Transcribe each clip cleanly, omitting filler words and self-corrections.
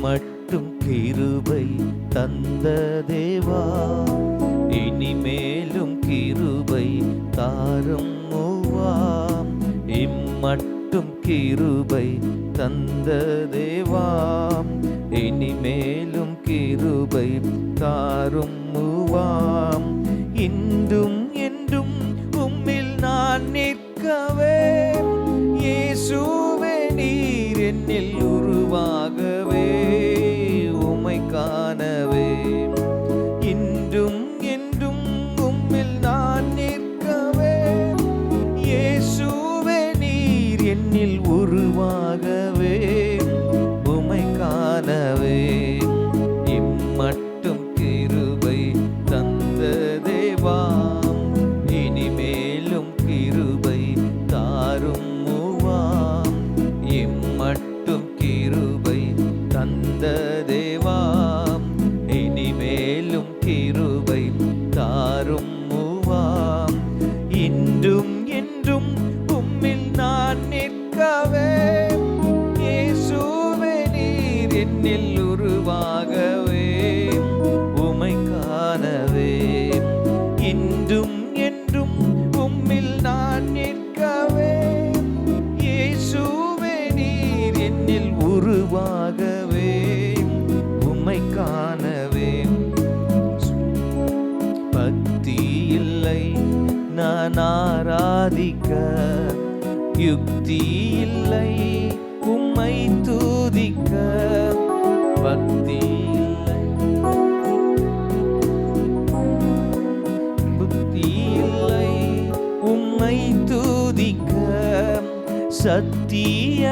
இம்மட்டும் கிருபை தந்த தேவா, இனிமேலும் கிருபை தாரும் மூவாம். இம்மட்டும் கிருபை தந்த தேவாம், இனிமேலும் கிருபை தாரும் மூவாம். இன்றும் என்றும் உம்மில் நான் நிற்கவே, இயேசுவே நீர் என்னில் உருவாகவே, உம்மை காணவே. இன்றும் என்றும் உம்மில் நான் நிற்கவே, இயேசுவே நீர் என்னில் உருவாகவே, உம்மை காணவே. இம்மட்டும் கிருபை தந்த தேவாம், இனிமேலும் கிருபை தாரும் மூவாம். இம்மட்டும் கிருபை தந்த தேவாம், இனிமேலும் கிருபை தாரும் மூவாம். இன்றும் என்றும் உம்மில் நான் நிற்கவே, இயேசுவே நீர் என்னில் உருவாகவே, உம்மை காணவே. இன்றும் என்றும் உம்மில் நான் நிற்கவே, இயேசுவே நீர் என்னில் உருவாகவே, உம்மை காணவே. பக்தி இல்லை நான் ஆராதிக்க, யுக்தி இல்லை உம்மை துதிக்க. பக்தி இல்லை புக்தி இல்லை உம்மை துதிக்க, சத்திய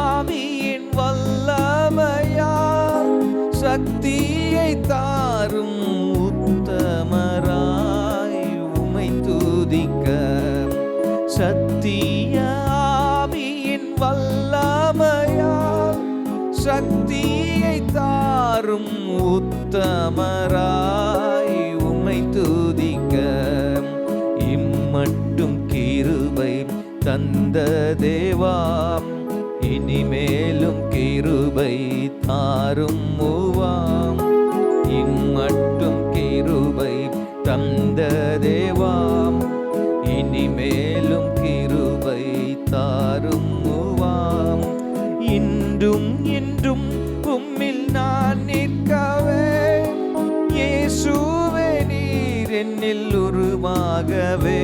ஆவியின் வல்லமையால் சக்தியை தாரும் உத்தமராய் உம்மை துதிக்க. சத்திய ஆவியின் வல்லமையால் சக்தியை தாரும் உத்தமராய் உம்மை துதிக்க. இம்மட்டும் கிருபை தந்த தேவாம், இனிமேலும் கிருபை தாரும் மூவாம். இம்மட்டும் கிருபை தந்த தேவாம், இனிமேலும் கிருபை தாரும் மூவாம். இன்றும் என்றும் உம்மில் நான் நிற்கவே, இயேசுவே நீர் என்னில் உருவாகவே,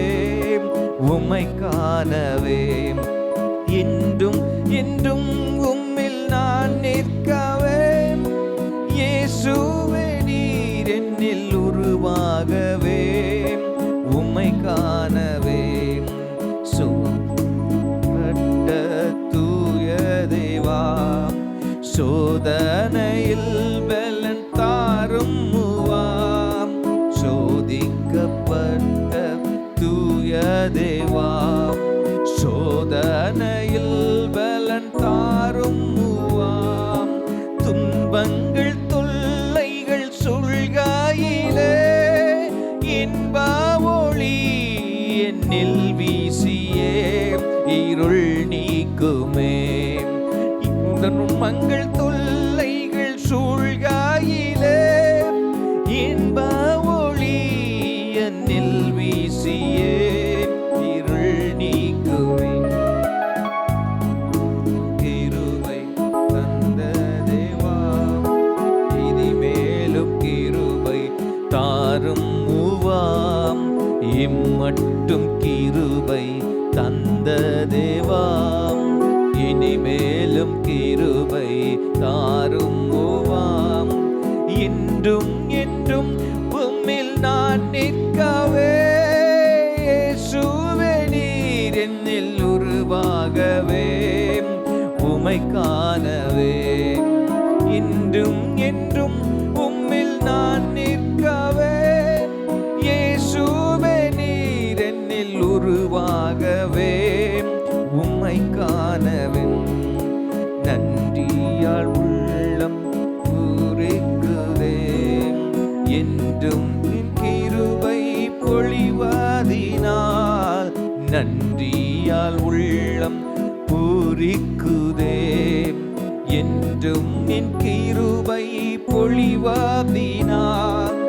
உம்மை காணவே. இன்றும் என்றும் உம்மில் நான் நிற்கவே, இயேசுவே நீர் என்னில் உருவாகவே, உம்மை காணவே. சோதனைப்பட்ட தூய தேவா, சோதனையில் பலன் தாரும் மூவாம். சோதிக்கப்பட்ட தூய தேவா, சோதனையில் பலன் தாரும் மூவாம். துன்பங்கள் தொல்லைகள் சூழ்கையிலே இன்ப ஒளி என்னில் வீசியே இருள் நீக்குமே. துன்பங்கள் தொல்லைகள் சூழ்கையிலே இன்ப ஒளி என்னில் வீசியே இருள் நீக்குமே. கிருபை தந்த தேவா, இனிமேலும் கிருபை தாரும் மூவாம். இம்மட்டும் கிருபை தந்த தேவாம், இனிமேலும் கிருபை தாரும் மூவாம். இன்றும் என்றும் உம்மில் நான் நிற்கவே, இயேசுவே நீர் என்னில் உருவாகவே, உம்மை காணவே. இன்றும் என்றும் உம்மில் நான் நிற்கவே, இயேசுவே நீர் என்னில் உருவாகவே, உம்மை காணவே. நன்றியால் உள்ளம் பூரிக்குதே, என்றும் கிருபை பொழிவதினால். நன்றியால் உள்ளம் பூரிக்குதே, என்றும் நின் கிருபை பொழிவதினால்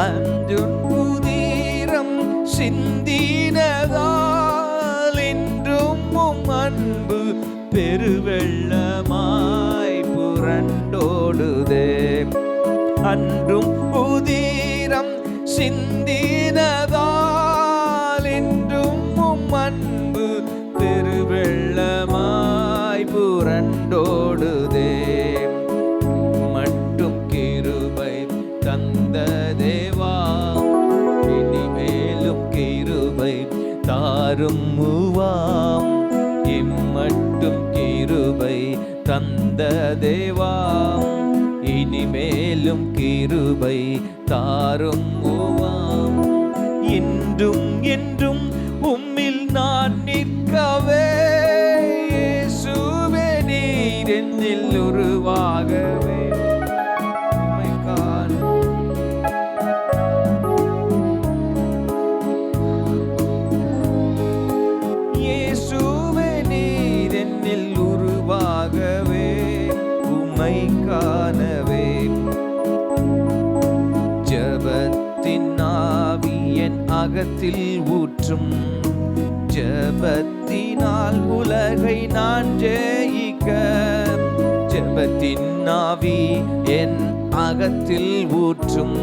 அன்றும் புதிரம் சிந்தினதால் என்றும் உம் அன்பு பெருவெள்ளமாய் புரண்டோடுதே. அன்றும் புதிரம் சிந்தினதால் என்றும் உம் அன்பு பெருவெள்ளமாய் புரண்டோடுதே. மட்டும் கிருபை தந்த தேவா, இனிமேலும் கிருபை தாரும் மூவாம். இம்மட்டும் கிருபை தந்த தேவா, இனிமேலும் கிருபை தாரும் மூவாம். இன்றும் என்றும் உம்மில் நான் நிற்கவே, இயேசுவே நீர் என்னில் உருவாகவே. உம்மை காண இயேசுவே நீர் என்னில் உருவாகவே, உம்மை காணவே. ஜெபத்தின் ஆவி என் அகத்தில் ஊற்றும், ஜெபத்தினால் உலகை நான் ஜெயிக்க. ஜெபத்தின் ஆவி என் அகத்தில் ஊற்றும்,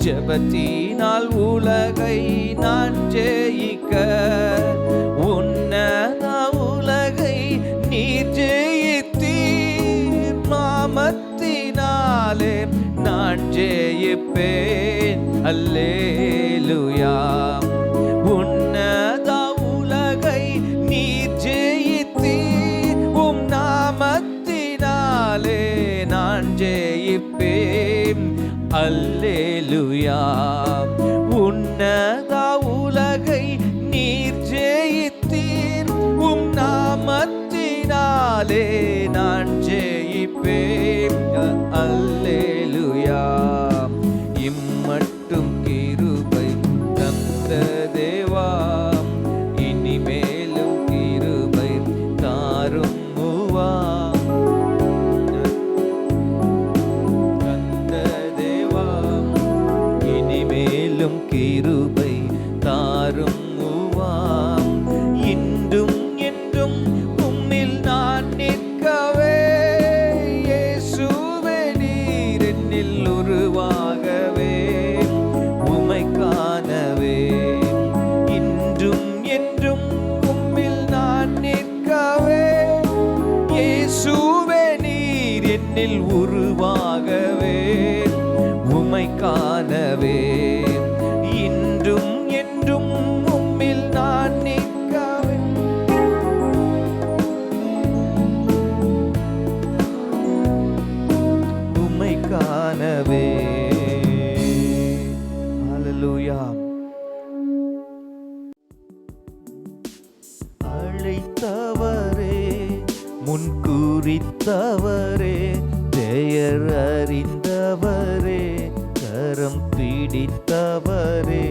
ஜெபத்தினால் உலகை நான் ஜெயிக்க. உன்னத உலகை நீர் ஜெயித்தீர், நாமத்தினாலே நான் ஜெயிப்பேன். அல்லேலூயா. உன்னத உலகை நீர் ஜெயித்தீர், உம் நாமத்தினாலே நான் ஜெயிப்பேன். அல்லேலூயா. உன்னத உலகை நீர் ஜெயித்தீர், உம் நாமத்தினாலே நான் ஜெயிப்பேன். அல்லேலூயா. இம்மட்டும் கிருபை தந்த தேவா, இனிமேலும் கிருபை தாரும் மூவாம். தந்த தேவா, இனிமேலும் கிருபை தாரும் மூவாம். இன்றும் என்றும் உம்மில் நான் நிற்கவே, இயேசுவே நீர் என்னில் உருவாகவே, உம்மை காணவே. இன்றும் என்றும் உம்மில் நான் நிற்கவே, இயேசுவே நீர் என்னில் உருவாகவே, உம்மை காணவே. இன்றும் என்றும் உம்மில் நான் நிற்கவே. உம்மை காணவே. ஹல்லேலூயா. அழைத்தவரே, முன்குறித்தவரே, பெயர் அறிந்தவரே, கரம் பிடித்தவரே.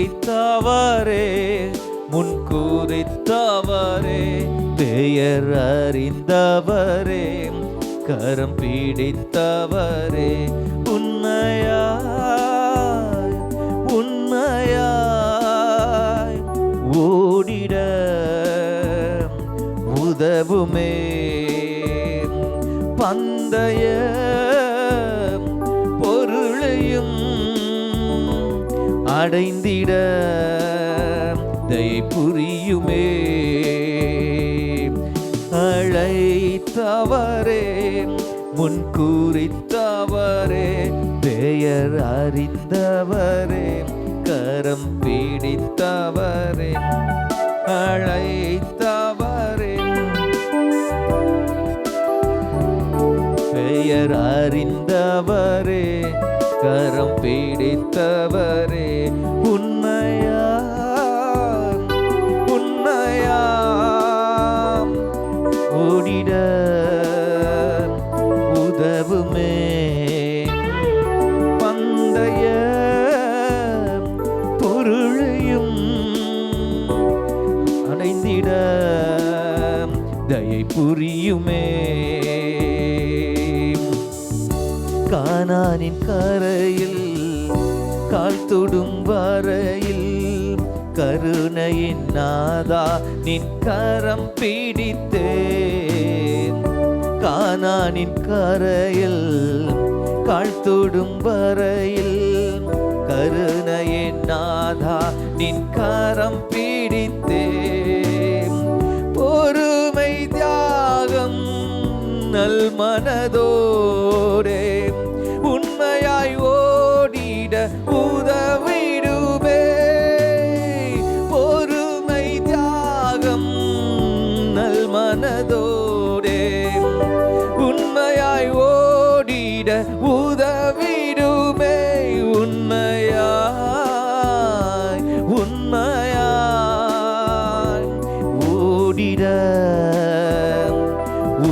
அழைத்தவரே, முன்குறித்தவரே, பெயர் அறிந்தவரே, கரம் பிடித்தவரே. உண்மையாய் உண்மையாய் ஓடிட உதவுமே, பந்தய பொருளையும் அடைந்திட தயை புரியுமே. அழைத்தவரே, முன்குறித்தவரே, பெயர் அறிந்தவரே, கரம் பிடித்தவரே. அழைத்தவரே, பெயர் அறிந்தவரே, கரம் பிடித்தவரே. உண்மையாம் உண்மையாம் ஓடிட உதவுமே, பந்தய பொருளையும் அடைந்திட தயை புரியுமே. கானானின் கரையில் கால் தொடும் வரையில் கருணையின் நாதா நின் கரம் பிடித்தேன். கானானின் கரையில் கால் தொடும் வரையில் கருணையின் நாதா நின் கரம் பிடித்தேன். பொறுமை தியாகம் நல் மனதோடே உண்மையாய் ஓடிட உதவிடுமே. பொறுமை தியாகம் நல் மனதோடே உண்மையாய் ஓடிட உதவிடுமே. உண்மையாய் உண்மையாய் ஓடிட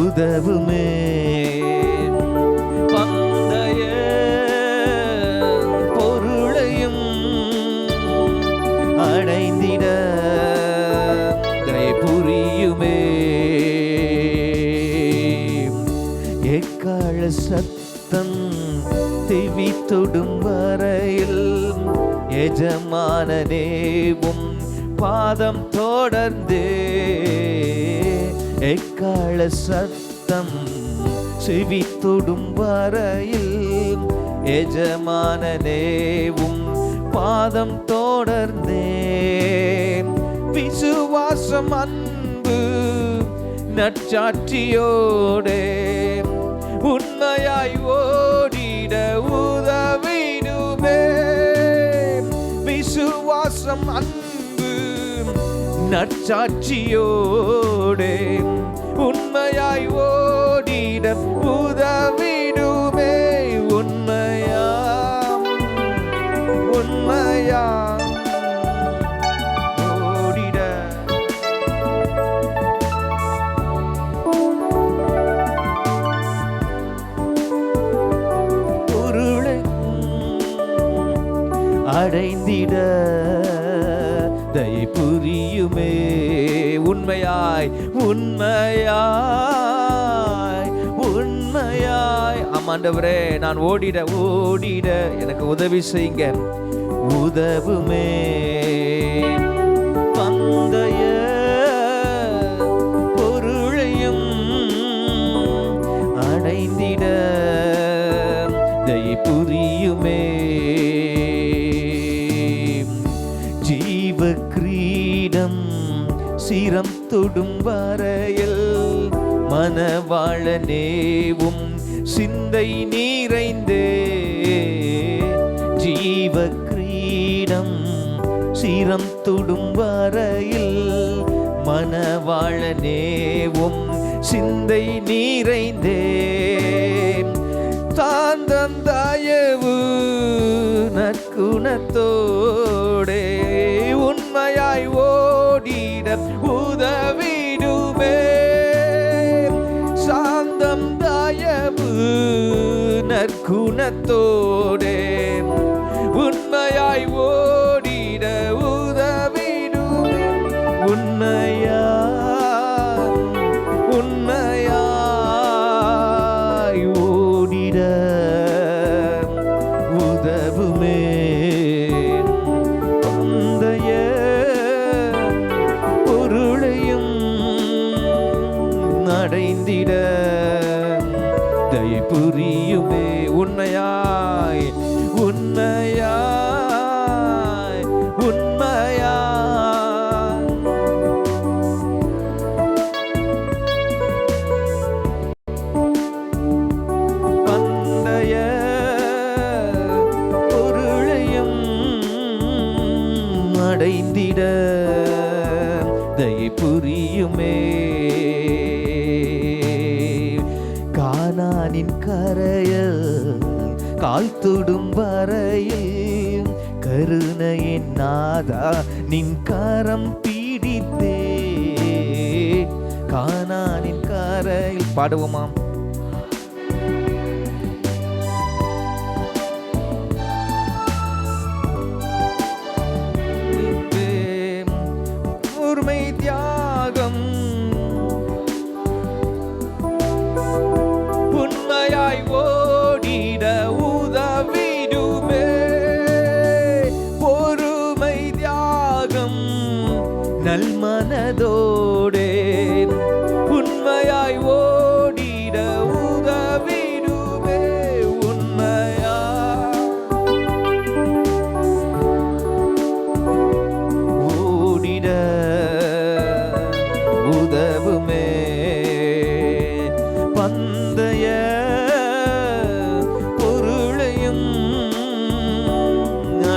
உதவுமே. பந்தய பொருளையும் அடைந்திட தயை புரியுமே. எக்கால சத்தம் திவி தொடும் வரையில் எஜமானனேவும் பாதம் தொடர்ந்தே. எக்கால சத்தம் செவி தொடும் வரையில் எஜமானனேவும் பாதம் தொடர்ந்தே. விசுவாசம் அன்பு நற்சாட்சியோடே உண்மையாய் ஓடிட உதவிடுமே. விசுவாசம் அன்பு நற்சாட்சியோடே உண்மையாய் ஓடிட உதவிடுமே. உண்மையா உண்மையா ஓடிட பொருளை அடைந்திட தயை புரியுமே. உண்மையாய் உண்மையாய் உண்மையாய் ஆமாண்டவரே நான் ஓடிட ஓடிட எனக்கு உதவி செய்யுங்க உதவுமே. பந்தய பொருளையும் அடைந்திட தயை புரியுமே. ஜீவ கிரீடம் சிரம் தொடும் வரையில் மனவாளனேவும் சிந்தை நீரைந்தே. ஜீவ கிரீடம் சிரம் தொடும் வரையில் மனவாளனேவும் சிந்தை நீரைந்தே. தாந்தம் தயவு நற்குணத்தோடே உண்மையாய் ஓடிட உதவிடுமே. சாந்தம் தயவு நற்குணத்தோடே உண்மையாய் ஓடிட உதவிடுமே. உண்மையா உண்மையாய் ஓடிட உதவுமே. பந்தய பொருளையும் அடைந்திட தயை புரியுமே. உண்மையாய் உண்மையாய் உண்மையாய் பந்தய பொருளையும் அடைந்திட தயை புரியுமே. கானானின் கரையில் கால் தொடும் வரையில் கருணையின் நாதா நின் கரம் பீடித்தே. கானானின் கரையில் பாடுவோமாம். பொறுமை தியாகம் நல் மனதோடே உண்மையாய் ஓடிட உதவிடுமே. உண்மையா ஓடிட உதவுமே. பந்தய பொருளையும்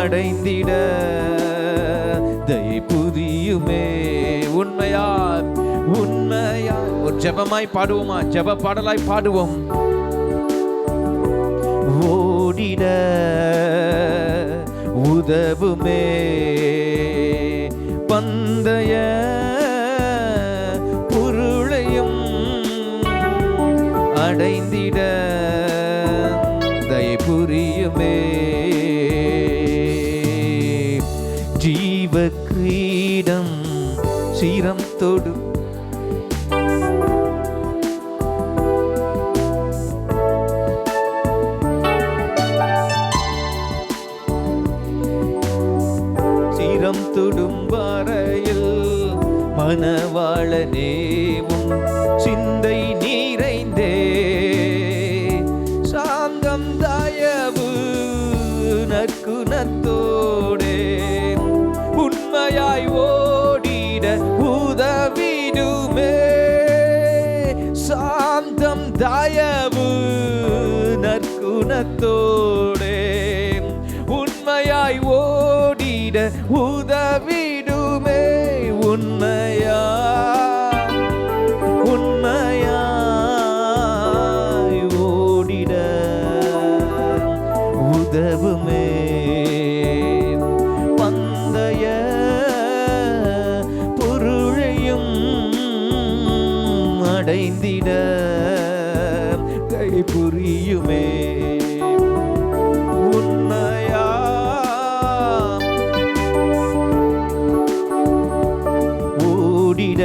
அடைந்திட தயை புரியுமே. உண்மையார் உண்மையார். ஒரு ஜெபமாய் பாடுவோமா? ஜெப பாடலாய் பாடுவோம். ஓடிட உதவுமே. பந்தய பொருளையும் அடைந்திட தயை புரியுமே. ஜீவ கிரீடம் சீரம் தொடும் சீரம் தொடும் வரையில் மனவாளனே உன் சிந்தை நிறைந்தே சாந்தம் தயவு நற்குணத்தோடே உண்மையாய் ஓடிட உதவிடுமே. சாந்தம் தயவு நற்குணத்தோடே உண்மையாய் ஓடிட உதவிடுமே. உண்மையா உண்மையாய் ஓடிட உதவுமே. பந்தய பொருளையும் அடைந்திட கை புரியுமே. உண்மையா ஓடிட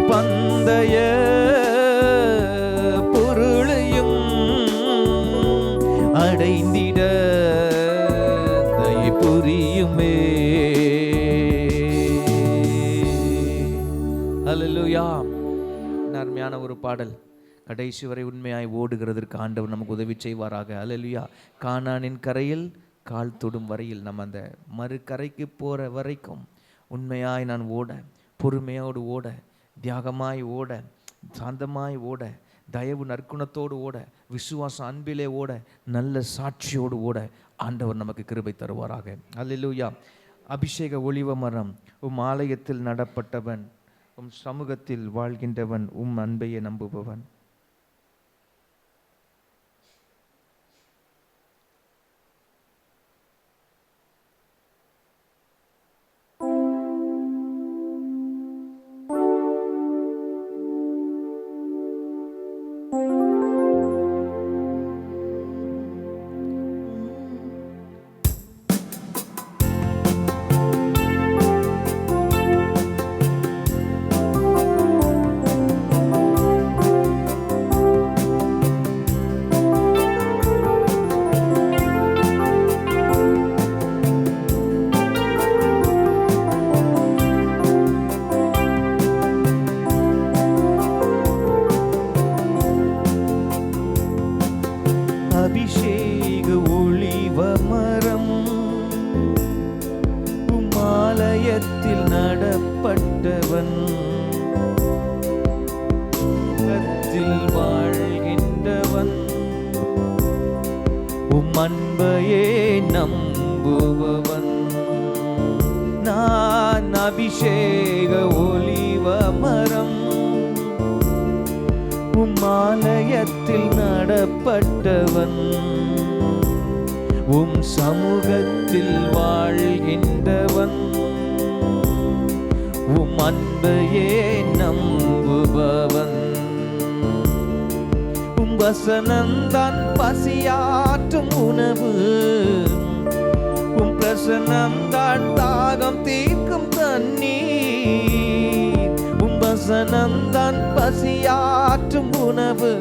பந்தய பொருளையும் அடைந்திட தயை புரியுமே. அல்லேலூயா. அருமையான ஒரு பாடல். கடைசி வரை உண்மையாய் ஓடுகிறதற்கு ஆண்டவர் நமக்கு உதவி செய்வாராக. அல்லேலூயா. கானானின் கரையில் கால் தொடும் வரையில் நம்ம அந்த மறுகரைக்கு போகிற வரைக்கும் உண்மையாய் நான் ஓட, பொறுமையோடு ஓட, தியாகமாய் ஓட, சாந்தமாய் ஓட, தயவு நற்குணத்தோடு ஓட, விசுவாச அன்பிலே ஓட, நல்ல சாட்சியோடு ஓட ஆண்டவர் நமக்கு கிருபை தருவாராக. அல்லேலூயா. அபிஷேக ஒளிவ மரம் உம் ஆலயத்தில் நடப்பட்டவன், உம் சமூகத்தில் வாழ்கின்றவன், உம் அன்பையை நம்புபவன். அபிஷேக ஒளிவ மரம் உம் ஆலயத்தில் நடப்பட்டவன், கத்தில் வாழ்கின்றவன், உம் அன்பையே நம்புபவன். நான் அபிஷேக ஒளிவ மரம் உம் ஆலயத்தில் நடப்பட்டவன், உம் சமூகத்தில் வாழ்கின்றவன், உம் அன்பையே நம்புபவன். உம் வசனம்தான் பசியாற்றும் உணவு, உம் பிரசனம்தான் தாகம் தீர்க்கும் தண்ணீர். உம் வசனம்தான் பசியாற்றும் உணவு,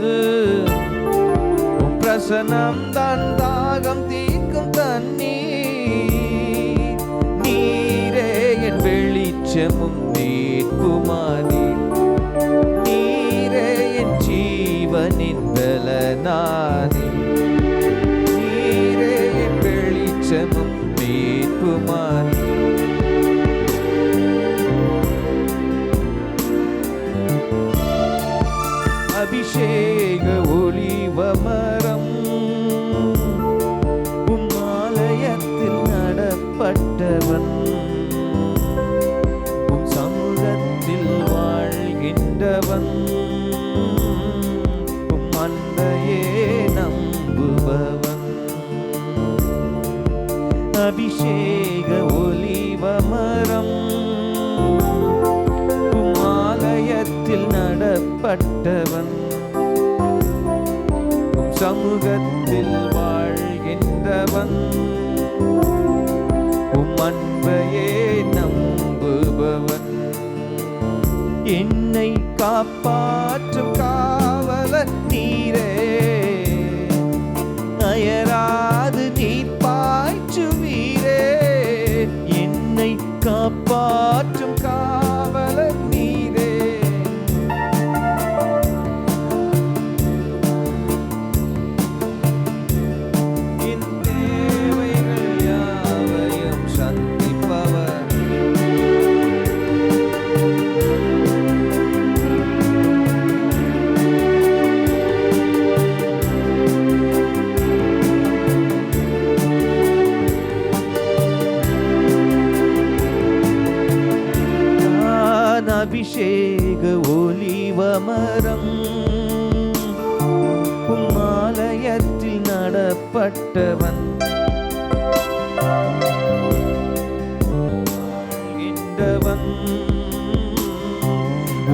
உம் வசனம் தான் தாகம் தீர்க்கும் தண்ணீர். நீரே என் வெளிச்சமும் மீட்புமானீர். நீரே என் ஜீவனின் பலனானீர். நீரே என் வெளிச்சமும் மீட்புமானீர். அபிஷேக ஒலிவ மரம் உம்மாலயத்தில் நடப்பட்டவன். உம் சமூகத்தில் வாழ்கின்றவன். உம் அன்பையே நம்புபவன். அபிஷேக ஒலிவ மரம் உம்மாலயத்தில் நடப்பட்டவன். உம் சமூகத்தில் வாழ்கின்றவன். உம் அன்பையே நம்புபவன். என்னை காப்பாற்றும் காவலர் நீரே. அயராது நீர் பாய்ச்சுவீரே. என்னை காப்பாற்றும் காவலர் நீரே. என் தேவைகள் யாவையும் சந்திப்பவர். அபிஷேக ஒலிவ மரம் உம்மாலயத்தில் நடப்பட்டவன்.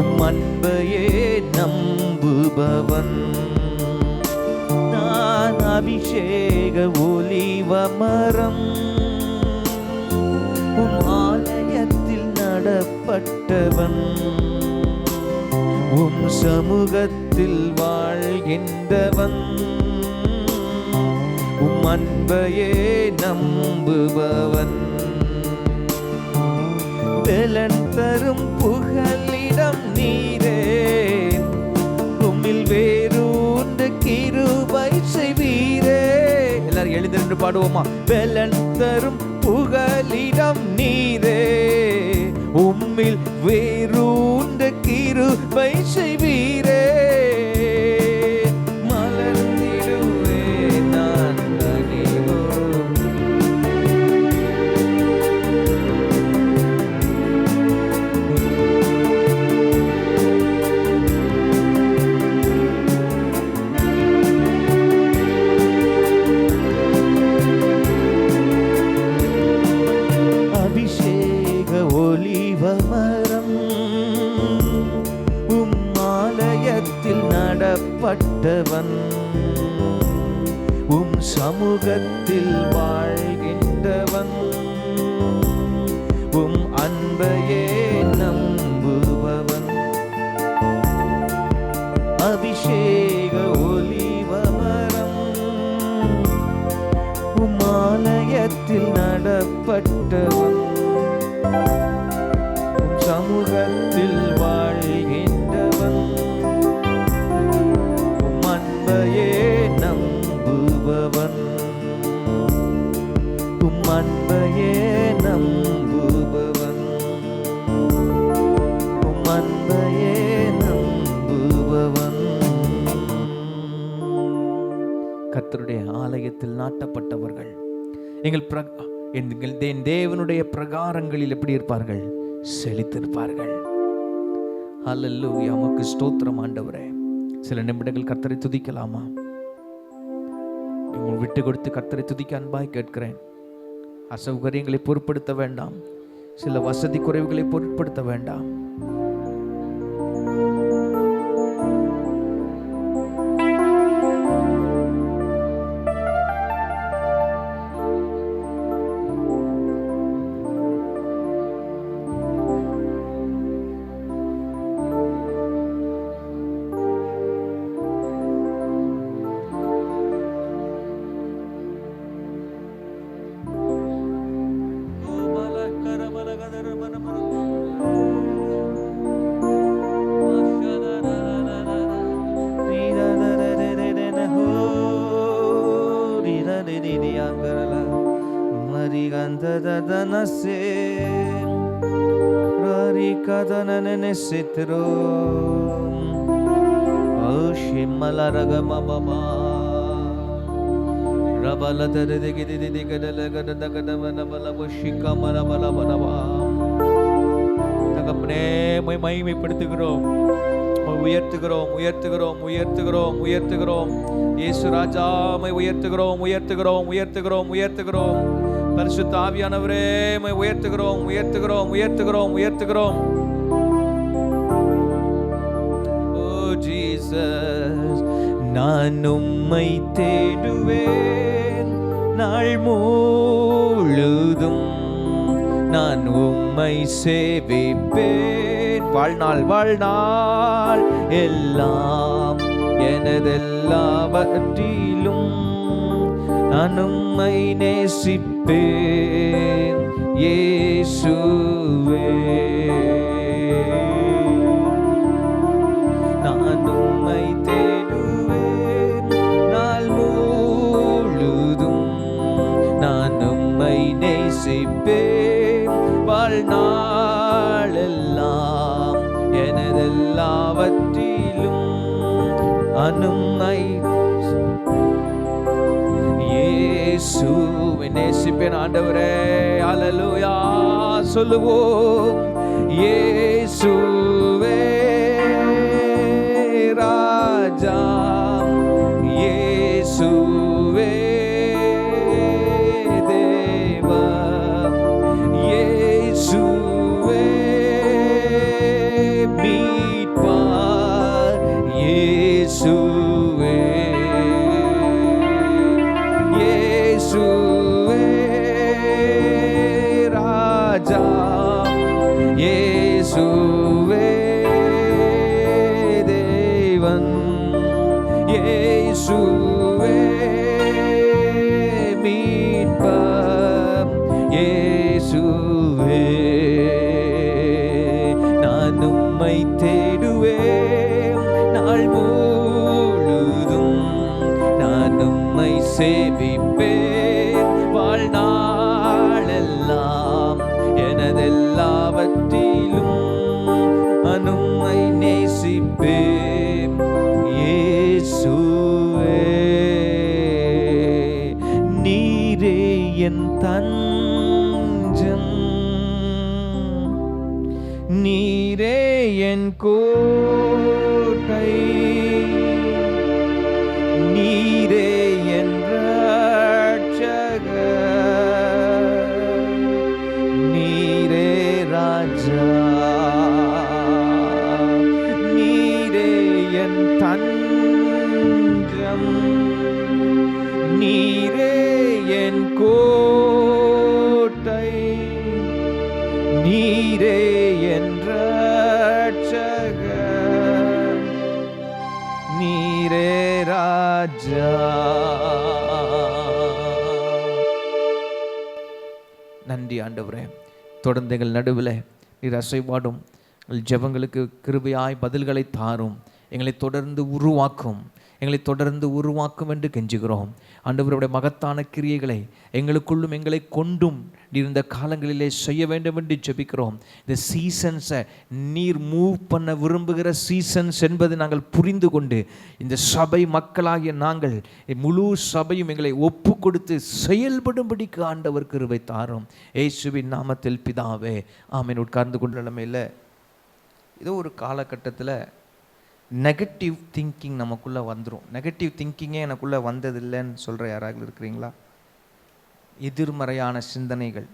உம் அன்பையே நம்புபவன். நான் அபிஷேக ஒலிவ மரம் உம் ஆலயத்தில் நடப்பட்டவன். உம் சமூகத்தில் வாழ்கின்றவன். உம் அன்பையே நம்புபவன். பலன் தரும் புகலிடம் நீரே. உம்மில் வேரூன்று கிருபை செய்வீரே. எல்லாரும் எழுந்து நின்று பாடுவோமா? பலன் தரும் புகலிடம் நீரே. உம்மில் வேரூன்று கிருபை செய்வீரே. மலர்ந்திடுவே நான் கனிவோடு. அபிஷேக ஒலிவ மரம் உம் ஆலயத்தில் நடப்பட்டவன். உம் சமூகத்தில் வாழ்கின்றவன். உம் அன்பையே நம்புபவன். அபிஷேக ஒலிவ மரம் உம் ஆலயத்தில் நடப்பட்டவன். உம் சமூகத்தில் வாழ்கின்றவன். உம் அன்பையே நம்புபவன். உம் அன்பையே நம்புபவன். உம் அன்பையே நம்புபவன். கர்த்தருடைய ஆலயத்தில் நாட்டப்பட்டவர்கள் எங்கள் தேவனுடைய பிரகாரங்களில் எப்படி இருப்பார்கள்? செழித்திருப்பார்கள். ஹல்லேலூயா. உமக்கு ஸ்தோத்திரம் ஆண்டவரே. சில நிமிடங்கள் கர்த்தரை துதிக்கலாமா? விட்டு கொடுத்து கர்த்தரை துதிக்க அன்பாய் கேட்கிறேன். அசௌகரியங்களை பொருட்படுத்த வேண்டாம். சில வசதி குறைவுகளை பொருட்படுத்த வேண்டாம். Arigandadadanasse Rarikadananesitro Oshimalaramababa Rabaladadadigadadigadalagadadagadavanabalabashikamarabalabalaba. தகப்பனே உம்மை மகிமைப்படுத்துகிறோம், உயர்த்துகிறோம் உயர்த்துகிறோம் உயர்த்துகிறோம் உயர்த்துகிறோம். இயேசு ராஜா உம்மை உயர்த்துகிறோம் உயர்த்துகிறோம் உயர்த்துகிறோம் உயர்த்துகிறோம். பரிசுத்த ஆவியானவரே உம்மை உயர்த்துகிறோம் உயர்த்துகிறோம் உயர்த்துகிறோம் உயர்த்துகிறோம். ஓ ஜீசஸ், நான் உம்மை தேடுவேன் நாள் முழுதும், நான் உம்மை சேவிப்பேன் வாழ்நாள் வாழ்நாள் எல்லாம், எனதெல்லாவற்றிலும் நான் உம்மை நேசிப்பேன் இயேசுவே. நான் உம்மை தேடுவேன் நாள் முழுதும், நான் உம்மை நேசிப்பேன் வாழ்நாளெல்லாம், எனதெல்லாவற்றிலும் அனும்மை இயேசுவை நேசிப்பேன் ஆண்டவரே. அல்லேலூயா சொல்லுவோம். இயேசுவே ராஜா, இயேசுவே தேவா, இயேசுவே மீட்பார், இயேசுவே இயேசுவே ராஜா, இயேசுவே தேவன், இயேசுவே மீட்பர், இயேசுவே. நான் உம்மை தேடுவேன் நாள் முழுதும், நான் உம்மை சேவிப்பேன் வாழ்நாளெல்லாம், எனதெல்லாவற்றிலும் அனும்மை நேசிப்பேன் இயேசுவே. நீரே என் தஞ்சம், நீரே என் கோட்டை, நீரே என் ரட்சகர், நீரே ராஜா, நீரே என் தஞ்சம், நீரே என் கோட்டை, நீரே என் ரட்சகர், நீரே ராஜா. நன்றி ஆண்டவரே, தொடர்ந்து எங்கள் நடுவில் நீர் அசைவாடும் ஜெபங்களுக்கு கிருபையாய் பதில்களை தாரும், எங்களை தொடர்ந்து உருவாக்கும், எங்களை தொடர்ந்து உருவாக்கும் என்று கெஞ்சுகிறோம். ஆண்டவருடைய மகத்தான கிரியைகளை எங்களுக்குள்ளும் எங்களை கொண்டும் இருந்த காலங்களிலே செய்ய வேண்டும் என்று ஜெபிக்கிறோம். இந்த சீசன்ஸை நீர் மூவ் பண்ண விரும்புகிற சீசன்ஸ் என்பதை நாங்கள் புரிந்து கொண்டு, இந்த சபை மக்களாகிய நாங்கள் முழு சபையும் எங்களை ஒப்பு கொடுத்து செயல்படும்படிக்கு ஆண்டவர் கிருபை தாரும். இயேசுவின் நாமத்தில் பிதாவே ஆமென். உட்கார்ந்து கொண்ட நிலைமையில் ஏதோ ஒரு காலகட்டத்தில் நெகட்டிவ் திங்கிங் நமக்குள்ளே வந்துடும். நெகட்டிவ் திங்கிங்கே எனக்குள்ளே வந்ததில்லைன்னு சொல்கிற யாராவது இருக்கிறீங்களா? எதிர்மறையான சிந்தனைகள்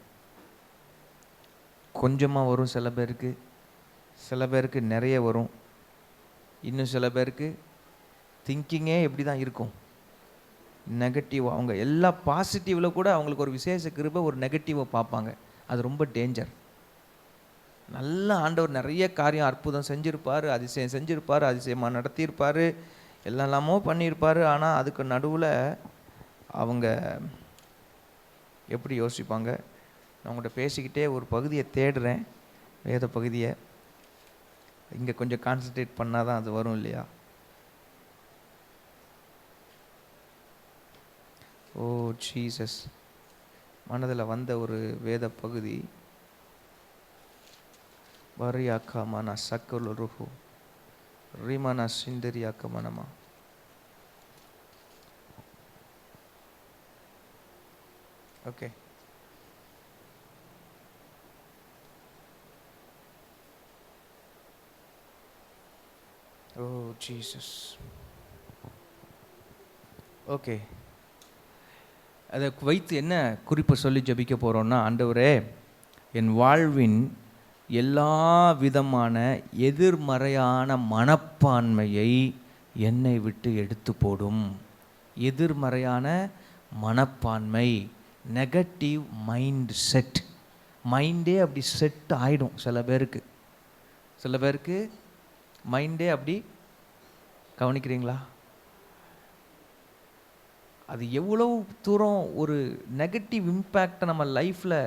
கொஞ்சமாக வரும் சில பேருக்கு, சில பேருக்கு நிறைய வரும், இன்னும் சில பேருக்கு திங்கிங்கே எப்படி தான் இருக்கும் நெகட்டிவ். அவங்க எல்லா பாசிட்டிவில் கூட அவங்களுக்கு ஒரு விசேஷ கிருபை ஒரு நெகட்டிவை பார்ப்பாங்க. அது ரொம்ப டேஞ்சர். நல்ல ஆண்டவர் நிறைய காரியம் அற்புதம் செஞ்சுருப்பார், அதிசயம் செஞ்சுருப்பார், அதிசயமாக நடத்தியிருப்பார், எல்லாமோ பண்ணியிருப்பார். ஆனால் அதுக்கு நடுவில் அவங்க எப்படி யோசிப்பாங்க? நான் உங்கள்கிட்ட பேசிக்கிட்டே ஒரு பகுதியை தேடுறேன், வேத பகுதியை. இங்கே கொஞ்சம் கான்சன்ட்ரேட் பண்ணால் தான் அது வரும் இல்லையா? ஓ ஜீசஸ். மனதில் வந்த ஒரு வேத பகுதி. வரியாக்காமனா சக்கலுருஹு ரீமனா சிண்டரியாக்கமனமா. ஓகே, ஓ ஜீசஸ். ஓகே, அதை வைத்து என்ன குறிப்பை சொல்லி ஜபிக்க போகிறோன்னா, ஆண்டவரே என் வாழ்வின் எல்லா விதமான எதிர்மறையான மனப்பான்மையை என்னை விட்டு எடுத்து போடும். எதிர்மறையான மனப்பான்மை, நெகட்டிவ் மைண்ட் செட். மைண்டே அப்படி செட் ஆகிடும் சில பேருக்கு மைண்டே அப்படி. கவனிக்கிறீங்களா? அது எவ்வளோ தூரம் ஒரு நெகட்டிவ் இம்பேக்டை நம்ம லைஃப்பில்,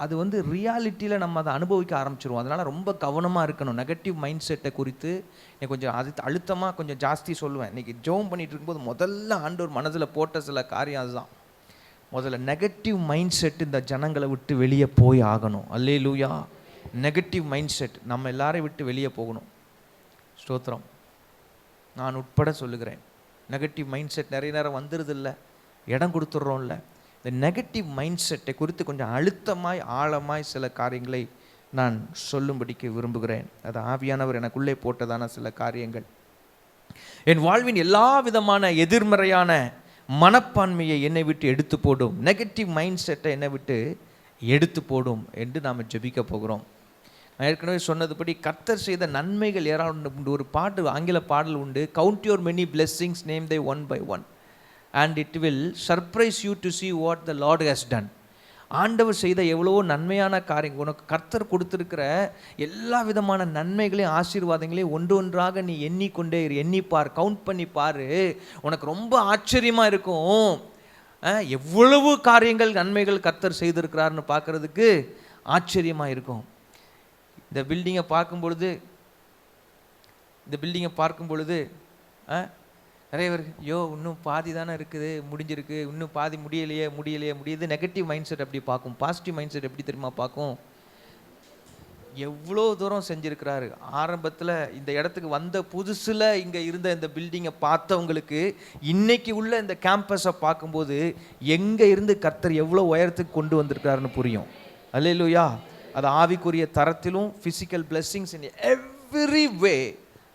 அது ரியாலிட்டியில் நம்ம அதை அனுபவிக்க ஆரம்பிச்சிருவோம். அதனால் ரொம்ப கவனமாக இருக்கணும். நெகட்டிவ் மைண்ட் செட்டை குறித்து நான் கொஞ்சம் அழுத்தமாக கொஞ்சம் ஜாஸ்தி சொல்லுவேன். இன்றைக்கி ஜெபம் பண்ணிகிட்டு இருக்கும்போது முதல்ல ஆண்டவர் மனதில் போட்ட சில காரியம் அதுதான். முதல்ல நெகட்டிவ் மைண்ட் செட் இந்த ஜனங்களை விட்டு வெளியே போய் ஆகணும். அல்லேலூயா. நெகட்டிவ் மைண்ட் செட் நம்ம எல்லாரையும் விட்டு வெளியே போகணும். ஸ்தோத்திரம். நான் உட்பட சொல்லுகிறேன். நெகட்டிவ் மைண்ட் செட் நிறைய நேரம் வந்துடுதில்ல, இடம் கொடுத்துட்றோம்ல. இந்த நெகட்டிவ் மைண்ட் செட்டை குறித்து கொஞ்சம் அழுத்தமாய் ஆழமாய் சில காரியங்களை நான் சொல்லும்படிக்கு விரும்புகிறேன். அது ஆவியானவர் எனக்குள்ளே போட்டதான சில காரியங்கள். என் வாழ்வின் எல்லா விதமான எதிர்மறையான மனப்பான்மையை என்னை விட்டு எடுத்து போடும். நெகட்டிவ் மைண்ட் செட்டை என்னை விட்டு எடுத்து போடும் என்று நாம் ஜெபிக்க போகிறோம். நான் ஏற்கனவே சொன்னதுபடி கர்த்தர் செய்த நன்மைகள் ஏராளம். ஒரு பாட்டு, ஆங்கில பாடல் உண்டு. Count your many blessings, name them one by one and it will surprise you to see what the Lord has done. ஆண்டவர் செய்த எவ்வளவோ நன்மையான காரியம், உனக்கு கர்த்தர் கொடுத்துருக்கிற எல்லா விதமான நன்மைகளையும் ஆசீர்வாதங்களையும் ஒன்று ஒன்றாக நீ எண்ணிக்கொண்டே எண்ணிப்பார், கவுண்ட் பண்ணி பாரு. உனக்கு ரொம்ப ஆச்சரியமாக இருக்கும். எவ்வளவு காரியங்கள் நன்மைகள் கர்த்தர் செய்திருக்கிறாருன்னு பார்க்குறதுக்கு ஆச்சரியமாக இருக்கும். இந்த பில்டிங்கை பார்க்கும் பொழுது நிறைய பேர், இன்னும் பாதி தானே இருக்குது, முடிஞ்சிருக்கு, இன்னும் பாதி முடியுது. நெகட்டிவ் மைண்ட் செட் அப்படி பார்க்கும். பாசிட்டிவ் மைண்ட் செட் எப்படி தெரியுமா பார்க்கும்? எவ்வளோ தூரம் செஞ்சுருக்கிறாரு. ஆரம்பத்தில் இந்த இடத்துக்கு வந்த புதுசில் இங்கே இருந்த இந்த பில்டிங்கை பார்த்தவங்களுக்கு இன்னைக்கு உள்ள இந்த கேம்பஸை பார்க்கும்போது எங்கே இருந்து கர்த்தர் எவ்வளோ உயரத்துக்கு கொண்டு வந்திருக்கிறாருன்னு புரியும். அல்லேலூயா. அது ஆவிக்குரிய தரத்திலும், physical blessings in every way.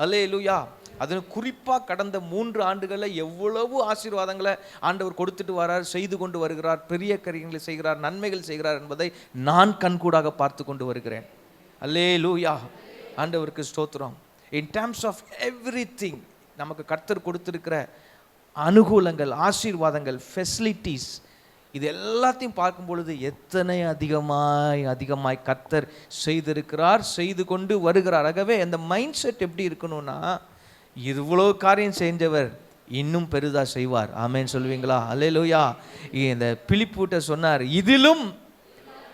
அல்லேலூயா. அது குறிப்பாக கடந்த 3 ஆண்டுகளில் எவ்வளவு ஆசீர்வாதங்களை ஆண்டவர் கொடுத்துட்டு வரார், செய்து கொண்டு வருகிறார், பெரிய காரியங்களை செய்கிறார், நன்மைகள் செய்கிறார் என்பதை நான் கண்கூடாக பார்த்து கொண்டு வருகிறேன். அல்லேலூயா. ஆண்டவருக்கு ஸ்தோத்திரம். இன் டர்ம்ஸ் ஆஃப் எவ்ரிதிங் நமக்கு கர்த்தர் கொடுத்திருக்கிற அனுகூலங்கள், ஆசீர்வாதங்கள், ஃபெசிலிட்டிஸ், இது எல்லாத்தையும் பார்க்கும் பொழுது எத்தனை அதிகமாய் கர்த்தர் செய்திருக்கிறார், செய்து கொண்டு வருகிறார். ஆகவே அந்த மைண்ட் செட் எப்படி இருக்கணும்னா, இவ்வளோ காரியம் செஞ்சவர் இன்னும் பெரிதா செய்வார். ஆமேன்னு சொல்லுவீங்களா? அல்லேலூயா. இந்த பிலிப்புட்ட சொன்னார், இதிலும்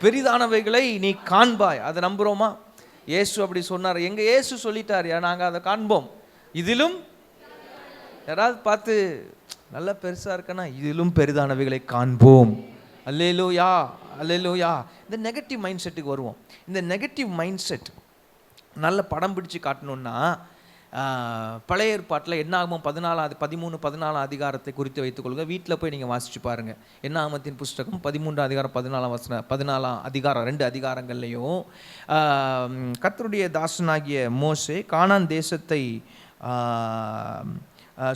பெரிதானவைகளை நீ காண்பாய். அதை நம்புகிறோமா? இயேசு அப்படி சொன்னார். எங்கள் இயேசு சொல்லிட்டார், நாங்கள் அதை காண்போம். இதிலும் யாராவது பார்த்து நல்லா பெருசாக இருக்கனா, இதிலும் பெரிதானவைகளை காண்போம். அல்லேலூயா, அல்லேலூயா. இந்த நெகட்டிவ் மைண்ட் செட்டுக்கு வருவோம். இந்த நெகட்டிவ் மைண்ட் செட் நல்ல படம் பிடிச்சு காட்டணுன்னா, பழைய ஏற்பாட்டில் என்னாகமம் 13-14 அதிகாரத்தை குறித்து வைத்துக்கொள்ளுங்க. வீட்டில் போய் நீங்கள் வாசித்து பாருங்கள். என்னாகமத்தின் புஸ்தகம் 13 அதிகாரம் 14 அதிகாரம் 2 அதிகாரங்கள்லையும் கர்த்தருடைய தாசனாகிய மோசே கானான் தேசத்தை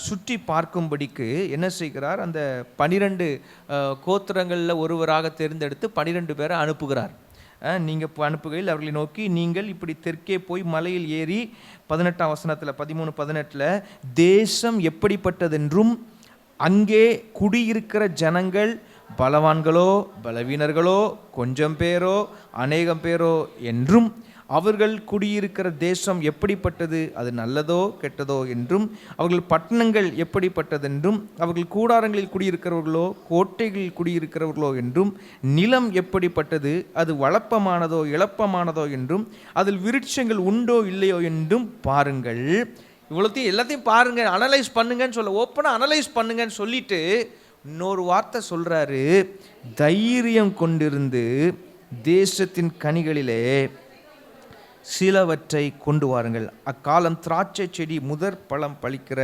சுற்றி பார்க்கும்படிக்கு என்ன செய்கிறார்? அந்த 12 கோத்திரங்களில் ஒருவராக தேர்ந்தெடுத்து 12 பேரை அனுப்புகிறார். நீங்கள் அனுப்புகையில் அவர்களை நோக்கி, நீங்கள் இப்படி தெற்கே போய் மலையில் ஏறி 18ஆம் வசனத்தில் 13-18 தேசம் எப்படிப்பட்டதென்றும் அங்கே குடியிருக்கிற ஜனங்கள் பலவான்களோ பலவீனர்களோ கொஞ்சம் பேரோ அநேகம் பேரோ என்றும் அவர்கள் குடியிருக்கிற தேசம் எப்படிப்பட்டது, அது நல்லதோ கெட்டதோ என்றும் அவர்கள் பட்டணங்கள் எப்படிப்பட்டதென்றும் அவர்கள் கூடாரங்களில் குடியிருக்கிறவர்களோ கோட்டைகளில் குடியிருக்கிறவர்களோ என்றும் நிலம் எப்படிப்பட்டது, அது வளப்பமானதோ இளப்பமானதோ என்றும் அதில் விருட்சங்கள் உண்டோ இல்லையோ என்றும் பாருங்கள். இவ்வளோத்தையும் எல்லாத்தையும் பாருங்கள், அனலைஸ் பண்ணுங்கன்னு சொல்ல, ஓப்பனாக அனலைஸ் பண்ணுங்கன்னு சொல்லிட்டு இன்னொரு வார்த்தை சொல்றாரு, தைரியம் கொண்டிருந்து தேசத்தின் கனிகளிலே சிலவற்றை கொண்டு வாருங்கள். அக்காலம் திராட்சை செடி முதற் பழம் பழிக்கிற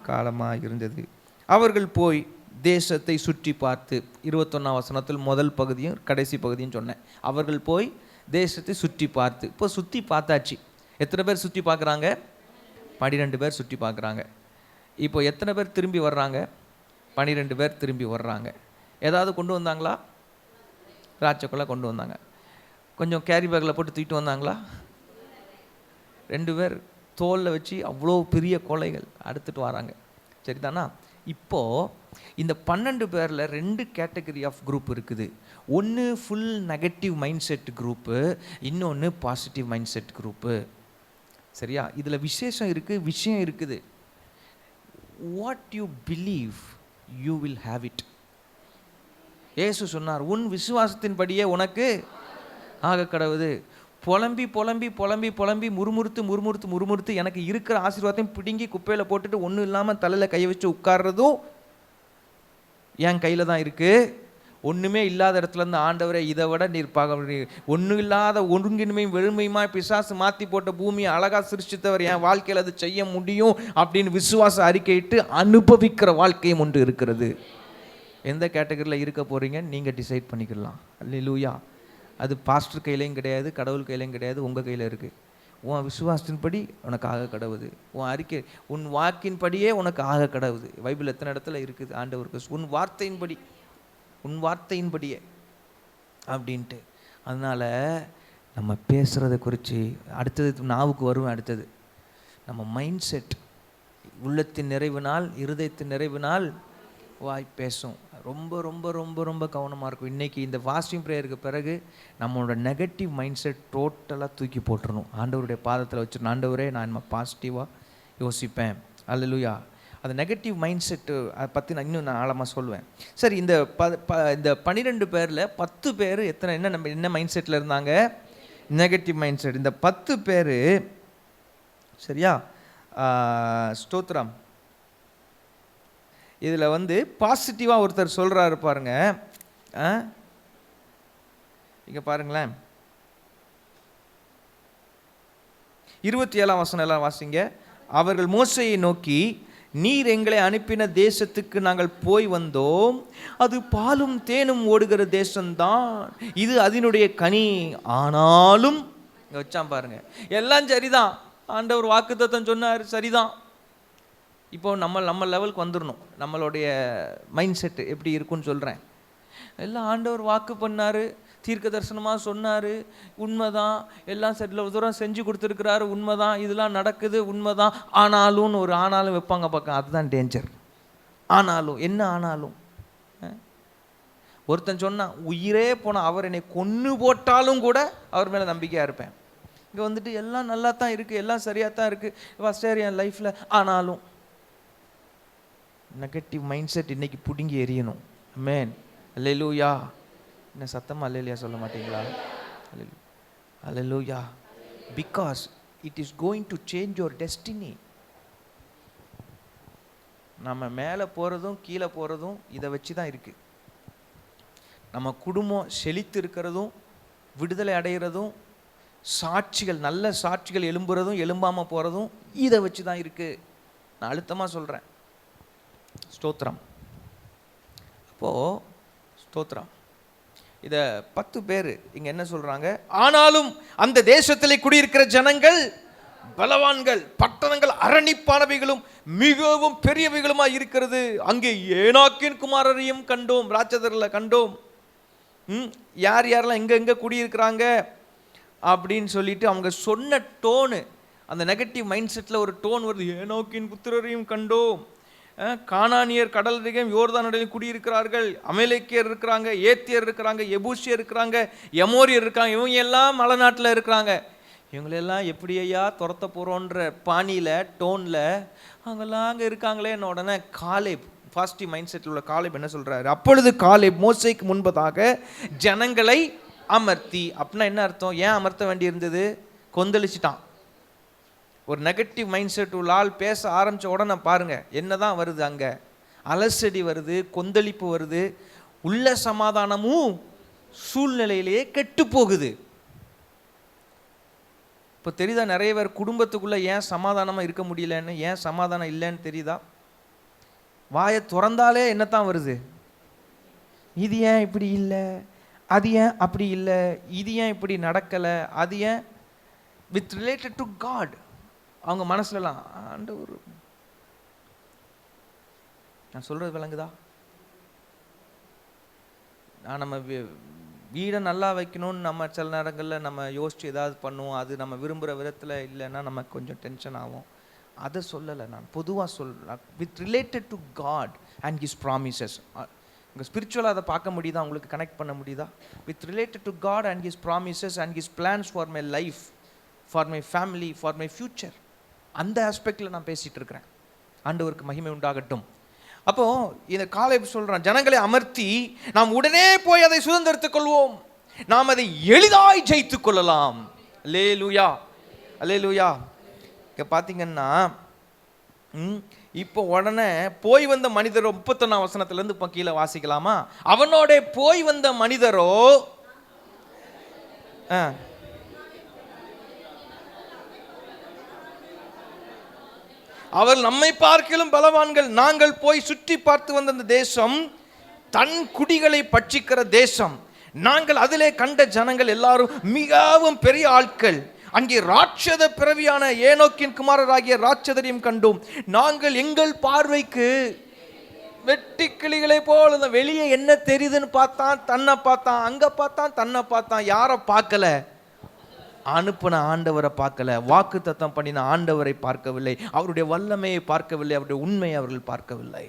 காலமாக இருந்தது. அவர்கள் போய் தேசத்தை சுற்றி பார்த்து, 21ஆம் வசனத்தில் முதல் பகுதியும் கடைசி பகுதியும் சொன்னேன். அவர்கள் போய் தேசத்தை சுற்றி பார்த்து, இப்போ சுற்றி பார்த்தாச்சு. எத்தனை பேர் சுற்றி பார்க்குறாங்க? 12 பேர் சுற்றி பார்க்குறாங்க. இப்போ எத்தனை பேர் திரும்பி வர்றாங்க? 12 பேர் திரும்பி வர்றாங்க. ஏதாவது கொண்டு வந்தாங்களா? திராட்சைக்குள்ளே கொண்டு வந்தாங்க. கொஞ்சம் கேரி பேக்கில் போட்டு தூக்கிட்டு வந்தாங்களா? 2 பேர் தோலில் வச்சு அவ்வளோ பெரிய கொலைகள் அடுத்துட்டு வராங்க. சரிதானா? இப்போது இந்த 12 பேரில் 2 கேட்டகரி ஆஃப் குரூப் இருக்குது. ஒன்று full negative mind set group, இன்னொன்று பாசிட்டிவ் மைண்ட் செட் குரூப்பு. சரியா? இதில் விசேஷம் இருக்குது, விஷயம் இருக்குது. What you believe you will have it. இயேசு சொன்னார், உன் விசுவாசத்தின்படியே உனக்கு ஆக கடவுது. புலம்பி புலம்பி புலம்பி புலம்பி முறுமுறுத்து முறுமுறுத்து முறுமுறுத்து எனக்கு இருக்கிற ஆசீர்வாதத்தையும் பிடுங்கி குப்பையில் போட்டுட்டு ஒன்றும் இல்லாமல் தலையில் கையை வச்சு உட்கார்றதும் என் கையில் தான் இருக்குது. ஒன்றுமே இல்லாத இடத்துலேருந்து ஆண்டவரை இதை விட நீர் பார்க்க, ஒன்றும் இல்லாத ஒருங்கின்மையும் வெறுமையுமா பிசாசு மாற்றி போட்ட பூமியை அழகாக சிருஷ்டித்தவர் என் வாழ்க்கையில் அது செய்ய முடியும் அப்படின்னு விசுவாச அறிக்கையிட்டு அனுபவிக்கிற வாழ்க்கையும் ஒன்று இருக்கிறது. எந்த கேட்டகரியில் இருக்க போகிறீங்க நீங்கள் டிசைட் பண்ணிக்கலாம். அல்லேலூயா. அது பாஸ்டர் கையிலையும் கிடையாது, கடவுள் கையிலையும் கிடையாது, உங்கள் கையில் இருக்குது. உன் விசுவாசத்தின்படி உனக்கு ஆக கடவுது. உன் அறிக்கை, உன் வாக்கின்படியே உனக்கு ஆக கடவுது. பைபிள் எத்தனை இடத்துல இருக்குது ஆண்டவருக்கு, உன் வார்த்தையின்படி, உன் வார்த்தையின்படியே அப்படின்ட்டு. அதனால் நம்ம பேசுகிறத குறித்து அடுத்தது நாவுக்கு வருவேன். அடுத்தது நம்ம மைண்ட் செட், உள்ளத்தின் நிறைவினால் இருதயத்தின் நிறைவினால் வாய் பேசும். ரொம்ப ரொம்ப ரொம்ப ரொம்ப கவனமாக இருக்கும். இன்றைக்கி இந்த ஃபாஸ்டிங் ப்ரேயருக்கு பிறகு நம்மளோட நெகட்டிவ் மைண்ட் செட் டோட்டலாக தூக்கி போட்டுடணும். ஆண்டவருடைய பாதத்தில் வச்சிடணும். ஆண்டவரே நான் நம்ம பாசிட்டிவாக யோசிப்பேன். அல்லேலூயா. அந்த நெகட்டிவ் மைண்ட் செட்டு அதை பற்றி நான் இன்னும் ஆழமாக சொல்லுவேன். சரி, இந்த இந்த 12 பேரில் 10 பேர் என்ன மைண்ட் செட்டில் இருந்தாங்க? Negative mind set. இந்த 10 பேர், சரியா, ஸ்தோத்திரம். இதில் பாசிட்டிவாக ஒருத்தர் சொல்கிறாரு பாருங்க. இங்கே பாருங்களேன், 27ஆம் வசனம் எல்லாம் வாசிங்க. அவர்கள் மோசேயை நோக்கி, நீர் எங்களை அனுப்பின தேசத்துக்கு நாங்கள் போய் வந்தோம், அது பாலும் தேனும் ஓடுகிற தேசம்தான், இது அதனுடைய கனி. ஆனாலும் இங்கே வச்சான் பாருங்க, எல்லாம் சரிதான், ஆண்டவர் வாக்குத்தத்தம் சொன்னார், சரிதான். இப்போ நம்ம லெவலுக்கு வந்துடணும். நம்மளுடைய மைண்ட் செட்டு எப்படி இருக்குன்னு சொல்கிறேன். எல்லாம் ஆண்டவர் வாக்கு பண்ணார், தீர்க்க தரிசனமாக சொன்னார், உண்மைதான், எல்லாம் செட்டில் தூரம் செஞ்சு கொடுத்துருக்கிறாரு, உண்மைதான், இதெல்லாம் நடக்குது, உண்மைதான். ஆனாலும் ஒரு ஆனாலும் வைப்பாங்க பக்கம், அதுதான் டேஞ்சர். ஆனாலும் என்ன? ஆனாலும் ஒருத்தன் சொன்னான், உயிரே போனால் அவர் என்னை கொன்று போட்டாலும் கூட அவர் மேலே நம்பிக்கையாக இருப்பேன். இங்கே எல்லாம் நல்லா தான் இருக்குது, எல்லாம் சரியாக தான் இருக்குது, ஃபஸ்ட் என் லைஃப்பில். ஆனாலும் நெகட்டிவ் மைண்ட் செட் இன்னைக்கு பிடுங்கி எறியணும். ஆமென். அல்லேலூயா. என்ன சத்தமாக அல்லேலூயா சொல்ல மாட்டீங்களா? அல்லேலூயா. Because it is going to change your destiny. நம்ம மேலே போகிறதும் கீழே போகிறதும் இதை வச்சு தான் இருக்குது. நம்ம குடும்பம் செழித்து இருக்கிறதும் விடுதலை அடைகிறதும் சாட்சிகள், நல்ல சாட்சிகள் எழும்புறதும் எழும்பாமல் போகிறதும் இதை வச்சு தான் இருக்குது. நான் அழுத்தமாக சொல்கிறேன். ஸ்தோத்திரம். அப்போது ஸ்தோத்திரம். இதை 10 பேர் இங்கே என்ன சொல்கிறாங்க? ஆனாலும் அந்த தேசத்தில் குடியிருக்கிற ஜனங்கள் பலவான்கள், பட்டணங்கள் அரணிப்பானவைகளும் மிகவும் பெரியவைகளுமாக இருக்கிறது. அங்கே ஏனாக்கின் குமாரரையும் கண்டோம், ராட்சதர்களை கண்டோம். யார் யாரெல்லாம் எங்கே குடியிருக்கிறாங்க அப்படின்னு சொல்லிட்டு அவங்க சொன்ன டோனு, அந்த நெகட்டிவ் மைண்ட் செட்டில் ஒரு டோன் வருது. ஏனோக்கின் புத்திரரையும் கண்டோம், கானானியர் கடல் அருகே யோர்தான் நடுவில் குடியிருக்கிறார்கள், அமலேக்கியர் இருக்கிறாங்க, ஏத்தியர் இருக்கிறாங்க, எபூசியர் இருக்கிறாங்க, எமோரியர் இருக்காங்க, இவங்க எல்லாம் மலை நாட்டில் இருக்கிறாங்க. இவங்களெல்லாம் எப்படி ஐயா துரத்த போகிறோன்ற பாணியில் டோனில் அவங்கெல்லாம் அங்கே இருக்காங்களே. என்ன உடனே காலேப், பாசிட்டிவ் மைண்ட் செட்டில் உள்ள காலேப் என்ன சொல்கிறாரு? அப்பொழுது காலேப் மோசேக்கு முன்பதாக ஜனங்களை அமர்த்தி. அப்படின்னா என்ன அர்த்தம்? ஏன் அமர்த்த வேண்டி இருந்தது? கொந்தளிச்சிட்டான். ஒரு நெகட்டிவ் மைண்ட் செட் உள்ள ஆள் பேச ஆரம்பித்த உடனே பாருங்கள் என்ன தான் வருது அங்கே. அலசடி வருது, கொந்தளிப்பு வருது, உள்ள சமாதானமும் சூழ்நிலையிலேயே கெட்டு போகுது. இப்போ தெரியுதா நிறைய பேர் குடும்பத்துக்குள்ளே ஏன் சமாதானமாக இருக்க முடியலன்னு, ஏன் சமாதானம் இல்லைன்னு தெரியுதா? வாயை திறந்தாலே என்னத்தான் வருது, இது ஏன் இப்படி இல்லை, அது ஏன் அப்படி இல்லை, இது ஏன் இப்படி நடக்கலை, அது ஏன், வித் ரிலேட்டட் டு காட். அவங்க மனசுலலாம் ஆண்டவர், நான் சொல்கிறது விளங்குதா? நான் நம்ம வீடை நல்லா வைக்கணும்னு நம்ம சில நேரங்களில் நம்ம யோசித்து ஏதாவது பண்ணுவோம், அது நம்ம விரும்புகிற விதத்தில் இல்லைன்னா நமக்கு கொஞ்சம் டென்ஷன் ஆகும். அதை சொல்லலை, நான் பொதுவாக சொல்கிறேன். With related to God and his promises. உங்கள் ஸ்பிரிச்சுவலாக அதை பார்க்க முடியுதா, உங்களுக்கு கனெக்ட் பண்ண முடியுதா? With related to God and his promises and his plans for my life, for my family, for my future. அந்த ஆஸ்பெக்டில் நான் பேசிகிட்டு இருக்கிறேன். ஆண்டவருக்கு மகிமை உண்டாகட்டும். அப்போ இந்த காலேப் சொல்றான், ஜனங்களை அமர்த்தி நாம் உடனே போய் அதை சுதந்திரத்துக் கொள்வோம், நாம் அதை எளிதாய் ஜெயித்துக் கொள்ளலாம். அல்லேலூயா, அல்லேலூயா. இங்க பாத்தீங்கன்னா இப்போ உடனே போய் வந்த மனிதரோ, 31 வசனத்துல இருந்து இப்போ கீழே வாசிக்கலாமா? அவனோட போய் வந்த மனிதரோ அவர் நம்மை பார்க்கிலும் பலவான்கள், நாங்கள் போய் சுற்றி பார்த்து வந்த அந்த தேசம் தன் குடிகளை பட்சிக்கிற தேசம், நாங்கள் அதிலே கண்ட ஜனங்கள் எல்லாரும் மிகவும் பெரிய ஆட்கள், அங்கே ராட்சத பிறவியான ஏனோக்கின் குமாரராகிய ராட்சதரையும் கண்டோம், நாங்கள் எங்கள் பார்வைக்கு வெட்டி கிளிகளை போல. வெளியே என்ன தெரியுதுன்னு பார்த்தான், தன்னை பார்த்தான், அங்க பார்த்தான், தன்னை பார்த்தான், யாரை பார்க்கல? அனுப்பின ஆண்டவரை பார்க்கல, வாக்கு தத்தம் பண்ணின ஆண்டவரை பார்க்கவில்லை, அவருடைய வல்லமையை பார்க்கவில்லை, அவருடைய உண்மையை அவர்கள் பார்க்கவில்லை.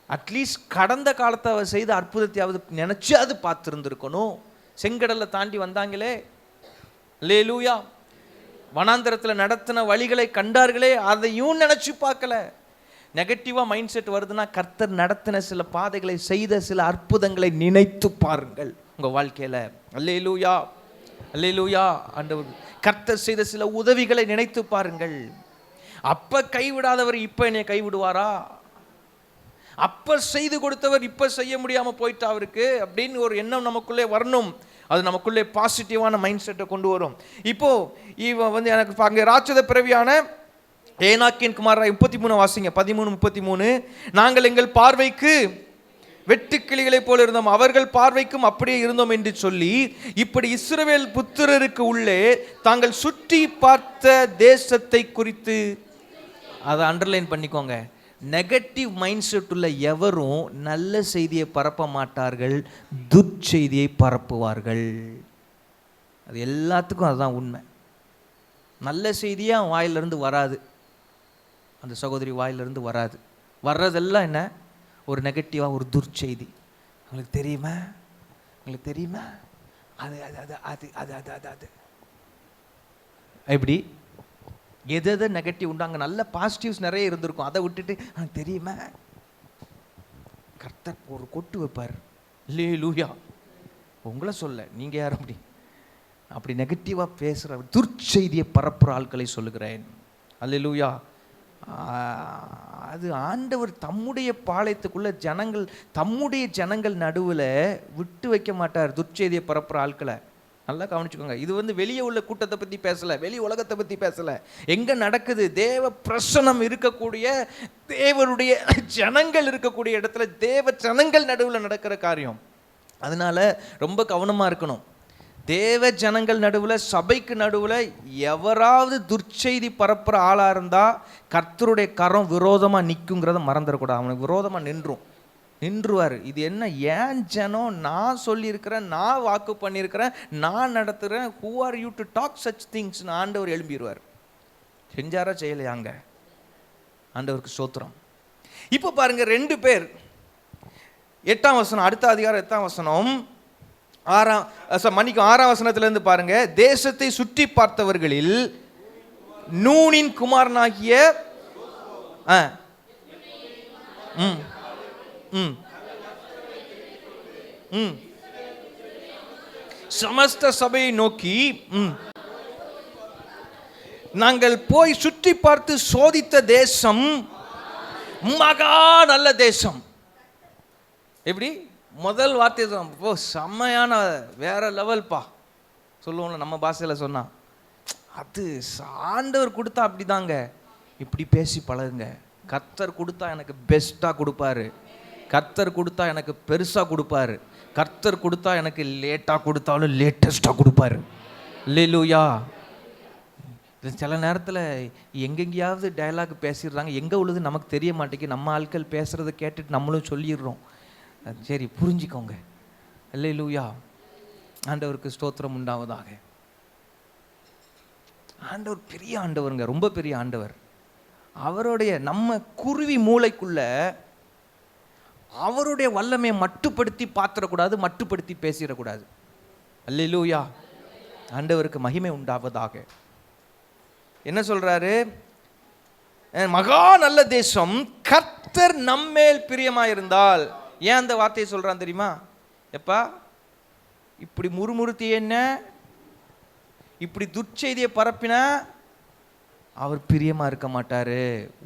அட்லீஸ்ட் கடந்த காலத்தை அவர் செய்த அற்புதத்தையாவது நினைச்சு அது பார்த்துருந்துருக்கணும். செங்கடலை தாண்டி வந்தாங்களே, அல்லேலூயா, வனாந்தரத்தில் நடத்தின வழிகளை கண்டார்களே, அதையும் நினைச்சு பார்க்கல. நெகட்டிவா மைண்ட் செட் வருதுன்னா, கர்த்தர் நடத்தின சில பாதைகளை, செய்த சில அற்புதங்களை நினைத்து பாருங்கள் உங்க வாழ்க்கையில. அல்லேலூயா, அல்லேலூயா. ஆண்டவர் கர்த்தர் செய்த சில உதவிகளை நினைத்து பாருங்கள். அப்ப கைவிடாதவர் இப்ப என்னை கைவிடுவாரா? அப்ப செய்து கொடுத்தவர் இப்ப செய்ய முடியாம போயிட்டா அவருக்கு அப்படின்னு ஒரு எண்ணம் நமக்குள்ளே வரணும். அது நமக்குள்ளே பாசிட்டிவான மைண்ட் செட்டை கொண்டு வரும். இப்போ இவன் வந்து எனக்கு அங்கே ராட்சத பிறவியான ஏனாக்கின் குமாரா 33 வாசிங்க, 13:33. நாங்கள் எங்கள் பார்வைக்கு வெட்டுக்கிளிகளை போல இருந்தோம், அவர்கள் பார்வைக்கும் அப்படியே இருந்தோம் என்று சொல்லி, இப்படி இஸ்ரவேல் புத்திரருக்கு உள்ளே தாங்கள் சுற்றி பார்த்த தேசத்தை குறித்து, அதை அண்டர்லைன் பண்ணிக்கோங்க. நெகட்டிவ் மைண்ட் செட் உள்ள எவரும் நல்ல செய்தியை பரப்ப மாட்டார்கள், துர்ச்செய்தியை பரப்புவார்கள். அது எல்லாத்துக்கும் அதுதான் உண்மை. நல்ல செய்தியே அவன் வாயிலிருந்து வராது, அந்த சகோதரி வாயிலிருந்து வராது. வர்றதெல்லாம் என்ன? ஒரு நெகட்டிவாக, ஒரு துர்ச்செய்தி. உங்களுக்கு தெரியுமா, உங்களுக்கு தெரியுமா, அது அது அது அது அது அது அது அது எப்படி எது எது நெகட்டிவ் உண்டு, அங்கே நல்ல பாசிட்டிவ்ஸ் நிறைய இருந்திருக்கும், அதை விட்டுட்டு தெரியுமா, கர்த்தர் ஒரு கொட்டு வைப்பார். அல்லேலூயா. உங்களை சொல்ல, நீங்கள் யாரும் அப்படி நெகட்டிவாக பேசுகிற துர்ச்செய்தியை பரப்புகிற ஆட்களை சொல்லுகிறேன். அல்லேலூயா. அது ஆண்டவர் தம்முடைய பாளையத்துக்குள்ள ஜனங்கள், தம்முடைய ஜனங்கள் நடுவில் விட்டு வைக்க மாட்டார் துர்ச்செய்தியை பரப்புற ஆட்களை. நல்லா கவனிச்சுக்கோங்க. இது வந்து வெளியே உள்ள கூட்டத்தை பற்றி பேசலை, வெளி உலகத்தை பற்றி பேசலை. எங்கே நடக்குது? தேவ பிரசனம் இருக்கக்கூடிய, தேவனுடைய ஜனங்கள் இருக்கக்கூடிய இடத்துல, தேவ ஜனங்கள் நடுவில் நடக்கிற காரியம். அதனால ரொம்ப கவனமாக இருக்கணும். தேவ ஜனங்கள் நடுவில், சபைக்கு நடுவில் எவராவது துர்ச்செய்தி பரப்புகிற ஆளாக இருந்தால் கர்த்தருடைய கரம் விரோதமாக நிற்குங்கிறத மறந்துடக்கூடாது. அவனுக்கு விரோதமாக நின்றுவார். இது என்ன, ஏன் ஜனம், நான் சொல்லியிருக்கிறேன், நான் வாக்கு பண்ணியிருக்கிறேன், நான் நடத்துகிறேன், who are you to talk such திங்ஸ்னு ஆண்டவர் எழும்பிடுவார். செஞ்சாரா செய்யலையாங்க? ஆண்டவருக்கு ஸ்தோத்திரம். இப்போ பாருங்க, 2 பேர் 8ஆம் வசனம், அடுத்த அதிகாரம் 8ஆம் வசனம், 6ஆம் வசனத்திலிருந்து பாருங்க. தேசத்தை சுற்றி பார்த்தவர்களில் நூனின் குமாரனாகிய சமஸ்த சபையை நோக்கி, நாங்கள் போய் சுற்றி பார்த்து சோதித்த தேசம் மகா நல்ல தேசம். எப்படி முதல் வார்த்தை ஓ செம்மையான வேற லெவல்ப்பா சொல்லுவோம்ல நம்ம பாஷையில் சொன்னா, அது ஆண்டவர் கொடுத்தா அப்படிதாங்க. இப்படி பேசி பழகுங்க. கர்த்தர் கொடுத்தா எனக்கு பெஸ்ட்டாக கொடுப்பாரு, கர்த்தர் கொடுத்தா எனக்கு பெருசாக கொடுப்பாரு, கர்த்தர் கொடுத்தா எனக்கு லேட்டாக கொடுத்தாலும் லேட்டஸ்ட்டாக கொடுப்பாரு. அல்லேலூயா. சில நேரத்தில் எங்கெங்கேயாவது டயலாக் பேசிடுறாங்க, எங்கே உள்ளது நமக்கு தெரிய மாட்டேங்குது. நம்ம ஆட்கள் பேசுகிறத கேட்டுட்டு நம்மளும் சொல்லிடுறோம். சரி புரிஞ்சுக்கோங்க. அல்லேலூயா. ஆண்டவருக்கு ஸ்தோத்திரம் உண்டாவதாக. ஆண்டவர் பெரிய ஆண்டவருங்க, ரொம்ப பெரிய ஆண்டவர். அவருடைய நம்ம குருவி மூளைக்குள்ள அவருடைய வல்லமையை மட்டுப்படுத்தி பார்த்துடக்கூடாது, மட்டுப்படுத்தி பேசிடக்கூடாது. அல்லேலூயா. ஆண்டவருக்கு மகிமை உண்டாவதாக. என்ன சொல்றாரு? மகா நல்ல தேசம், கர்த்தர் நம்மேல் பிரியமாயிருந்தால். ஏன் அந்த வார்த்தையை சொல்றான் தெரியுமா? எப்பா இப்படி முறுமுறுத்தி என்ன, இப்படி துர்ச்செய்தியை பரப்பினா அவர் பிரியமா இருக்க மாட்டாரு.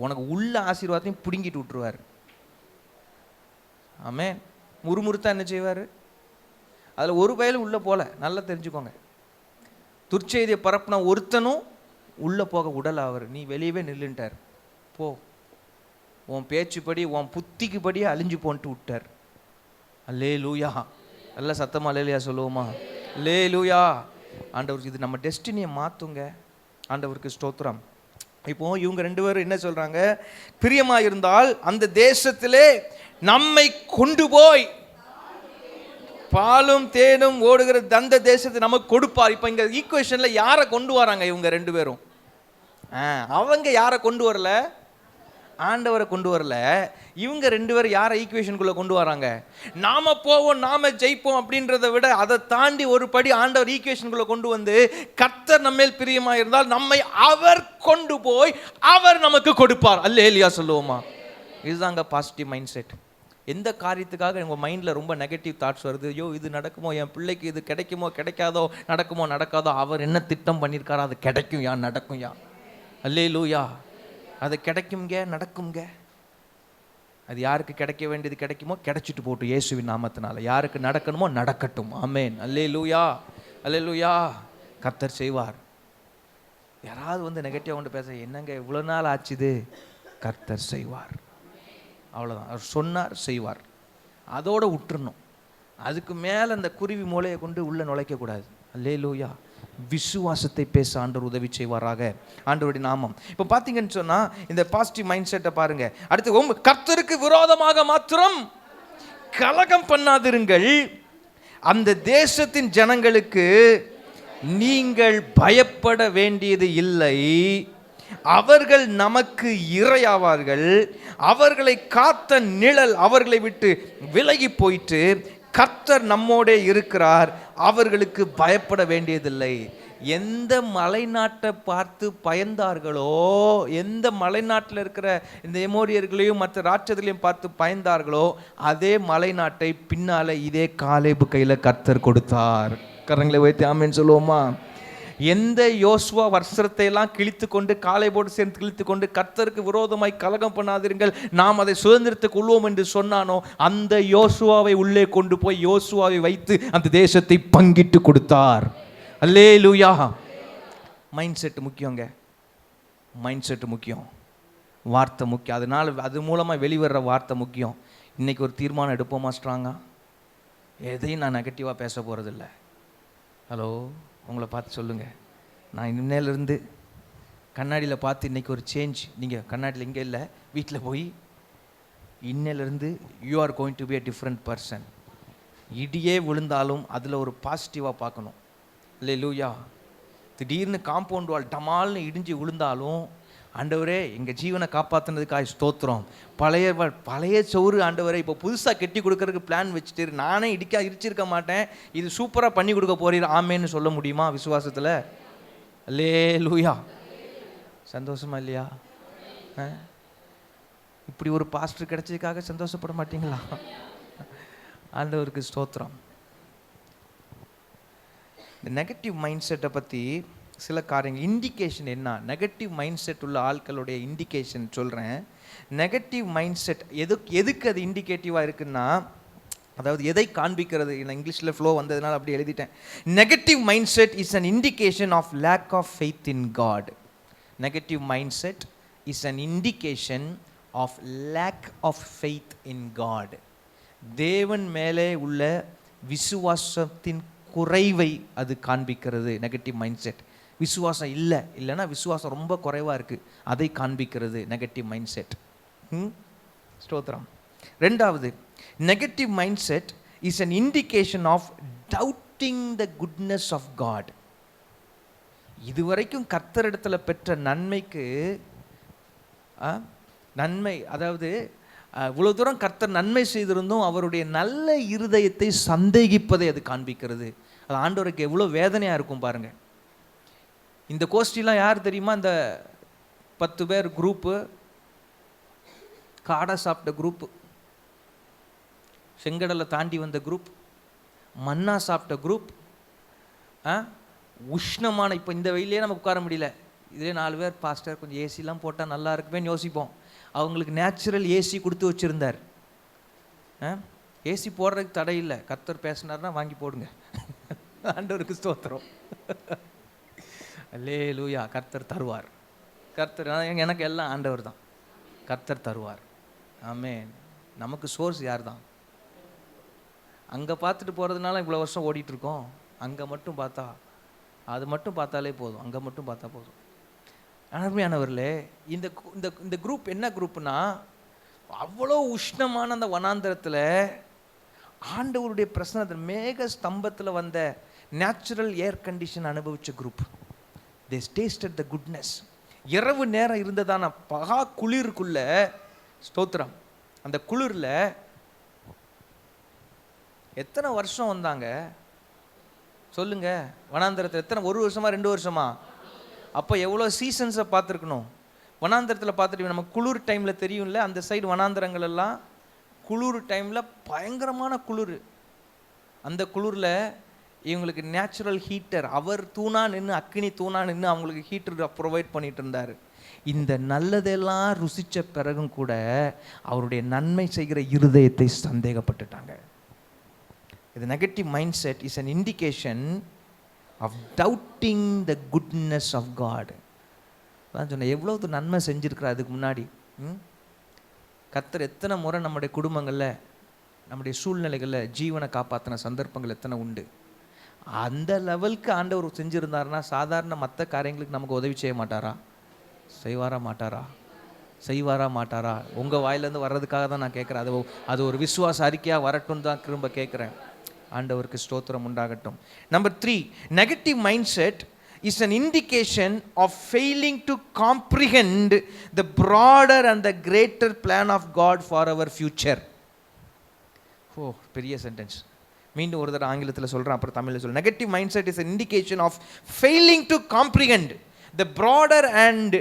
உனக்கு உள்ள ஆசீர்வாதத்தையும் பிடுங்கிட்டு விட்டுருவார். ஆமே. முறுமுறுத்தா என்ன செய்வார்? அதில் ஒரு வயலும் உள்ளே போல. நல்லா தெரிஞ்சுக்கோங்க. துர்ச்செய்தியை பரப்புனா ஒருத்தனும் உள்ளே போக உடல் அவர். நீ வெளியவே நில்லுன்ட்டார். போ, உன் பேச்சுப்படி உன் புத்திக்கு படி அழிஞ்சு போன்ட்டு விட்டார். அல்லேலூயா. நல்ல சத்தமாக அல்லேலூயா சொல்லுவோமா? அல்லேலூயா. ஆண்டவருக்கு இது நம்ம டெஸ்டினியை மாற்றுங்க. ஆண்டவருக்கு ஸ்தோத்திரம். இப்போ இவங்க ரெண்டு பேரும் என்ன சொல்கிறாங்க? பிரியமாக இருந்தால் அந்த தேசத்திலே நம்மை கொண்டு போய் பாலும் தேனும் ஓடுகிற அந்த தேசத்தை நமக்கு கொடுப்பார். இப்போ இங்கே ஈக்குவேஷனில் யாரை கொண்டு வராங்க இவங்க ரெண்டு பேரும்? அவங்க யாரை கொண்டு வரல? ஆண்டவரை கொண்டு வரல. இவங்க ரெண்டு பேரும் யாரை ஈக்குவேஷனுக்குள்ளே கொண்டு வராங்க? நாம போவோம், நாம ஜெயிப்போம் அப்படின்றத விட அதை தாண்டி ஒரு படி ஆண்டவர் ஈக்குவேஷனுக்குள்ளே கொண்டு வந்து, கர்த்தர் நம்மேல் பிரியமாக இருந்தால் நம்மை அவர் கொண்டு போய் அவர் நமக்கு கொடுப்பார். அல்லேலூயா சொல்லுவோமா? இதுதாங்க பாசிட்டிவ் மைண்ட் செட். எந்த காரியத்துக்காக உங்கள் மைண்டில் ரொம்ப நெகட்டிவ் தாட்ஸ் வருது, ஐயோ இது நடக்குமோ, என் பிள்ளைக்கு இது கிடைக்குமோ கிடைக்காதோ, நடக்குமோ நடக்காதோ, அவர் என்ன திட்டம் பண்ணியிருக்காரோ அது கிடைக்கும் யா, நடக்கும் யா. அல்லேலூயா. அது கிடைக்குங்க, நடக்குங்க. அது யாருக்கு கிடைக்க வேண்டியது கிடைக்குமோ கிடைச்சிட்டு போட்டு இயேசுவின் நாமத்தினால. யாருக்கு நடக்கணுமோ நடக்கட்டும். ஆமேன். அல்லேலூயா. அல்லேலூயா. கர்த்தர் செய்வார். யாராவது வந்து நெகட்டிவாக கொண்டு பேச, என்னங்க இவ்வளோ நாள் ஆச்சுது, கர்த்தர் செய்வார். அவ்வளோதான். அவர் சொன்னார், செய்வார். அதோடு விட்டுறணும். அதுக்கு மேலே அந்த குருவி மூளையை கொண்டு உள்ளே நுழைக்கக்கூடாது. அல்லேலூயா. விசுவாசத்தை பேச ஆண்டவர் உதவி செய்வாராக. ஆண்டவருடைய நாமம். இப்போ பார்த்தீங்கன்னு சொன்னால் இந்த பாசிட்டிவ் மைண்ட் செட்டை பாருங்கள். அடுத்து, கர்த்தருக்கு விரோதமாக மாத்திரம் கலகம் பண்ணாதிருங்கள், அந்த தேசத்தின் ஜனங்களுக்கு நீங்கள் பயப்பட வேண்டியது இல்லை, அவர்கள் நமக்கு இரையாவார்கள், அவர்களை காத்த நிழல் அவர்களை விட்டு விலகி போயிட்டு கர்த்தர் நம்மோடே இருக்கிறார், அவர்களுக்கு பயப்பட வேண்டியதில்லை. எந்த மலைநாட்டை பார்த்து பயந்தார்களோ, எந்த மலைநாட்டில் இருக்கிற இந்த எமோரியர்களையும் மற்ற ராட்சதர்களையும் பார்த்து பயந்தார்களோ, அதே மலைநாட்டை பின்னால இதே காலேபு கையில் கர்த்தர் கொடுத்தார். கரங்களை வைத்து ஆமென் சொல்லுவோமா? எந்த யோசுவா வஸ்திரத்தை எல்லாம் கிழித்து கொண்டு காலேபோடு சேர்ந்து கிழித்து கொண்டு கர்த்தருக்கு விரோதமாய் கலகம் பண்ணாதிருங்கள், நாம் அதை சுதந்திரத்துக்கு கொள்வோம் என்று சொன்னானோ, அந்த யோசுவாவை உள்ளே கொண்டு போய் யோசுவாவை வைத்து அந்த தேசத்தை பங்கிட்டு கொடுத்தார். அல்லேலூயா. மைண்ட் செட் முக்கியங்க. மைண்ட் செட் முக்கியம். வார்த்தை முக்கியம். அதனால் அது மூலமாக வெளிவர்ற வார்த்தை முக்கியம். இன்றைக்கி ஒரு தீர்மானம் எடுப்போமா ஸ்ட்ராங்காக? எதையும் நான் நெகட்டிவாக பேச போகிறதில்ல. ஹலோ, உங்களை பார்த்து சொல்லுங்கள், நான் இன்னையிலேருந்து கண்ணாடியில் பார்த்து இன்றைக்கி ஒரு சேஞ்ச். நீங்கள் கண்ணாடியில் இங்கே இல்லை, வீட்டில் போய் இன்னையிலேருந்து you are going to be a different person. இடியே விழுந்தாலும் அதில் ஒரு பாசிட்டிவாக பார்க்கணும். அல்லேலூயா. திடீர்னு காம்பவுண்ட் வால் டமால்னு இடிஞ்சு விழுந்தாலும், ஆண்டவரே எங்கள் ஜீவனை காப்பாற்றினதுக்காக ஸ்தோத்திரம். பழைய சோறு ஆண்டவரே இப்போ புதுசாக கட்டி கொடுக்கறதுக்கு பிளான் வச்சுட்டு, நானே இடிச்சிருக்க மாட்டேன், இது சூப்பராக பண்ணி கொடுக்க போறீர் ஆமேன்னு சொல்ல முடியுமா விசுவாசத்தில்? அல்லேலூயா. சந்தோஷமா இல்லையா? இப்படி ஒரு பாஸ்டர் கிடைச்சதுக்காக சந்தோஷப்பட மாட்டீங்களா? ஆண்டவருக்கு ஸ்தோத்திரம். இந்த நெகட்டிவ் மைண்ட் செட்டை பற்றி சில காரியங்கள் இண்டிகேஷன் என்ன, நெகட்டிவ் மைண்ட் செட் உள்ள ஆட்களுடைய இண்டிகேஷன் சொல்கிறேன். நெகட்டிவ் மைண்ட் செட் எதுக்கு அது இண்டிகேட்டிவாக இருக்குன்னா, அதாவது எதை காண்பிக்கிறது, நான் இங்கிலீஷில் ஃப்ளோ வந்ததுனால அப்படி எழுதிட்டேன். Negative mind set is an indication of lack of faith in God. Negative mind set is an indication of lack of faith in God. தேவன் மேலே உள்ள விசுவாசத்தின் குறைவை அது காண்பிக்கிறது. நெகட்டிவ் மைண்ட் செட், விசுவாசம் இல்லைன்னா விசுவாசம் ரொம்ப குறைவாக இருக்குது, அதை காண்பிக்கிறது நெகட்டிவ் மைண்ட் செட். ஸ்தோத்திரம். ரெண்டாவது, negative mind set is an indication of doubting the goodness of God. இதுவரைக்கும் கர்த்தரிடத்தில் பெற்ற நன்மைக்கு நன்மை, அதாவது இவ்வளோ தூரம் கர்த்தர் நன்மை செய்திருந்தும் அவருடைய நல்ல இருதயத்தை சந்தேகிப்பதை அது காண்பிக்கிறது. அது ஆண்டவருக்கு எவ்வளோ வேதனையாக இருக்கும் பாருங்கள். இந்த கோஷ்டிலாம் யார் தெரியுமா? இந்த 10 பேர் குரூப்பு, காடை சாப்பிட்ட குரூப்பு, செங்கடலை தாண்டி வந்த குரூப், மன்னா சாப்பிட்ட குரூப், உஷ்ணமான, இப்போ இந்த வெயிலே நமக்கு உட்கார முடியல, இதே 4 பேர் பாஸ்டர் கொஞ்சம் ஏசிலாம் போட்டால் நல்லா இருக்குமேன்னு யோசிப்போம். அவங்களுக்கு நேச்சுரல் ஏசி கொடுத்து வச்சுருந்தார். ஏசி போடுறதுக்கு தடை இல்லை, கர்த்தர் பேசினார்னா வாங்கி போடுங்க. ஆண்டவருக்கு ஸ்தோத்திரம். அல்லேலூயா. கர்த்தர் தருவார். கர்த்தர் எனக்கு எல்லாம் ஆண்டவர் தான். கர்த்தர் தருவார். ஆமென். நமக்கு சோர்ஸ் யார் தான்? அங்கே பார்த்துட்டு போகிறதுனால இவ்வளோ வருஷம் ஓடிட்டுருக்கோம். அங்கே மட்டும் பார்த்தா, அது மட்டும் பார்த்தாலே போதும், அங்கே மட்டும் பார்த்தா போதும். அருமையானவர்களே, இந்த இந்த குரூப் என்ன குரூப்னா, அவ்வளோ உஷ்ணமான அந்த வனாந்தரத்தில் ஆண்டவருடைய பிரசன்னத்தில் மேக ஸ்தம்பத்தில் வந்த நேச்சுரல் ஏர் கண்டிஷன் அனுபவித்த group. they tasted the goodness. இரவு நேரம் இருந்ததான பகா குளிருக்குள்ள, ஸ்தோத்திரம், அந்த குளிரில் எத்தனை வருஷம் வந்தாங்க சொல்லுங்க? வனாந்தரத்தில் எத்தனை, 1 வருஷமா 2 வருஷமா? அப்போ எவ்வளோ சீசன்ஸை பார்த்துருக்கணும். வனாந்தரத்தில் பார்த்துட்டு நம்ம குளிர் டைமில் தெரியும்ல, அந்த சைடு வனாந்தரங்கள் எல்லாம் குளிர் டைமில் பயங்கரமான குளிர். அந்த குளிரில் இவங்களுக்கு நேச்சுரல் ஹீட்டர், அவர் தூணா நின்று, அக்கினி தூணா நின்று அவங்களுக்கு ஹீட்டர் ப்ரொவைட் பண்ணிட்டு இருந்தார். இந்த நல்லதெல்லாம் ருசித்த பிறகும் கூட அவருடைய நன்மை செய்கிற இருதயத்தை சந்தேகப்பட்டுட்டாங்க. இது negative mind set is an indication of doubting the goodness of God. அதான் சொன்னேன், எவ்வளோ நன்மை செஞ்சுருக்கிறா அதுக்கு முன்னாடி. கர்த்தர் எத்தனை முறை நம்முடைய குடும்பங்களில், நம்முடைய சூழ்நிலைகளில் ஜீவனை காப்பாற்றின சந்தர்ப்பங்கள் எத்தனை உண்டு. அந்த லெவலுக்கு ஆண்டவர் செஞ்சுருந்தாருன்னா சாதாரண மற்ற காரியங்களுக்கு நமக்கு உதவி செய்ய மாட்டாரா? செய்வாரா மாட்டாரா? செய்வாரா மாட்டாரா? உங்கள் வாயிலேருந்து வர்றதுக்காக தான் நான் கேட்குறேன். அது ஒரு விசுவாச அறிக்கையாக வரட்டும் தான் திரும்ப கேட்குறேன். ஆண்டவருக்கு ஸ்தோத்திரம் உண்டாகட்டும். Number 3, negative mind set is an indication of failing to comprehend the broader and the greater plan of God for our future. ஓ, பெரிய சென்டென்ஸ். மீண்டும் ஒரு தடவை ஆங்கிலத்தில் சொல்கிறேன், அப்புறம் தமிழில் சொல்கிறேன். Negative mind set is an indication of failing to comprehend the broader and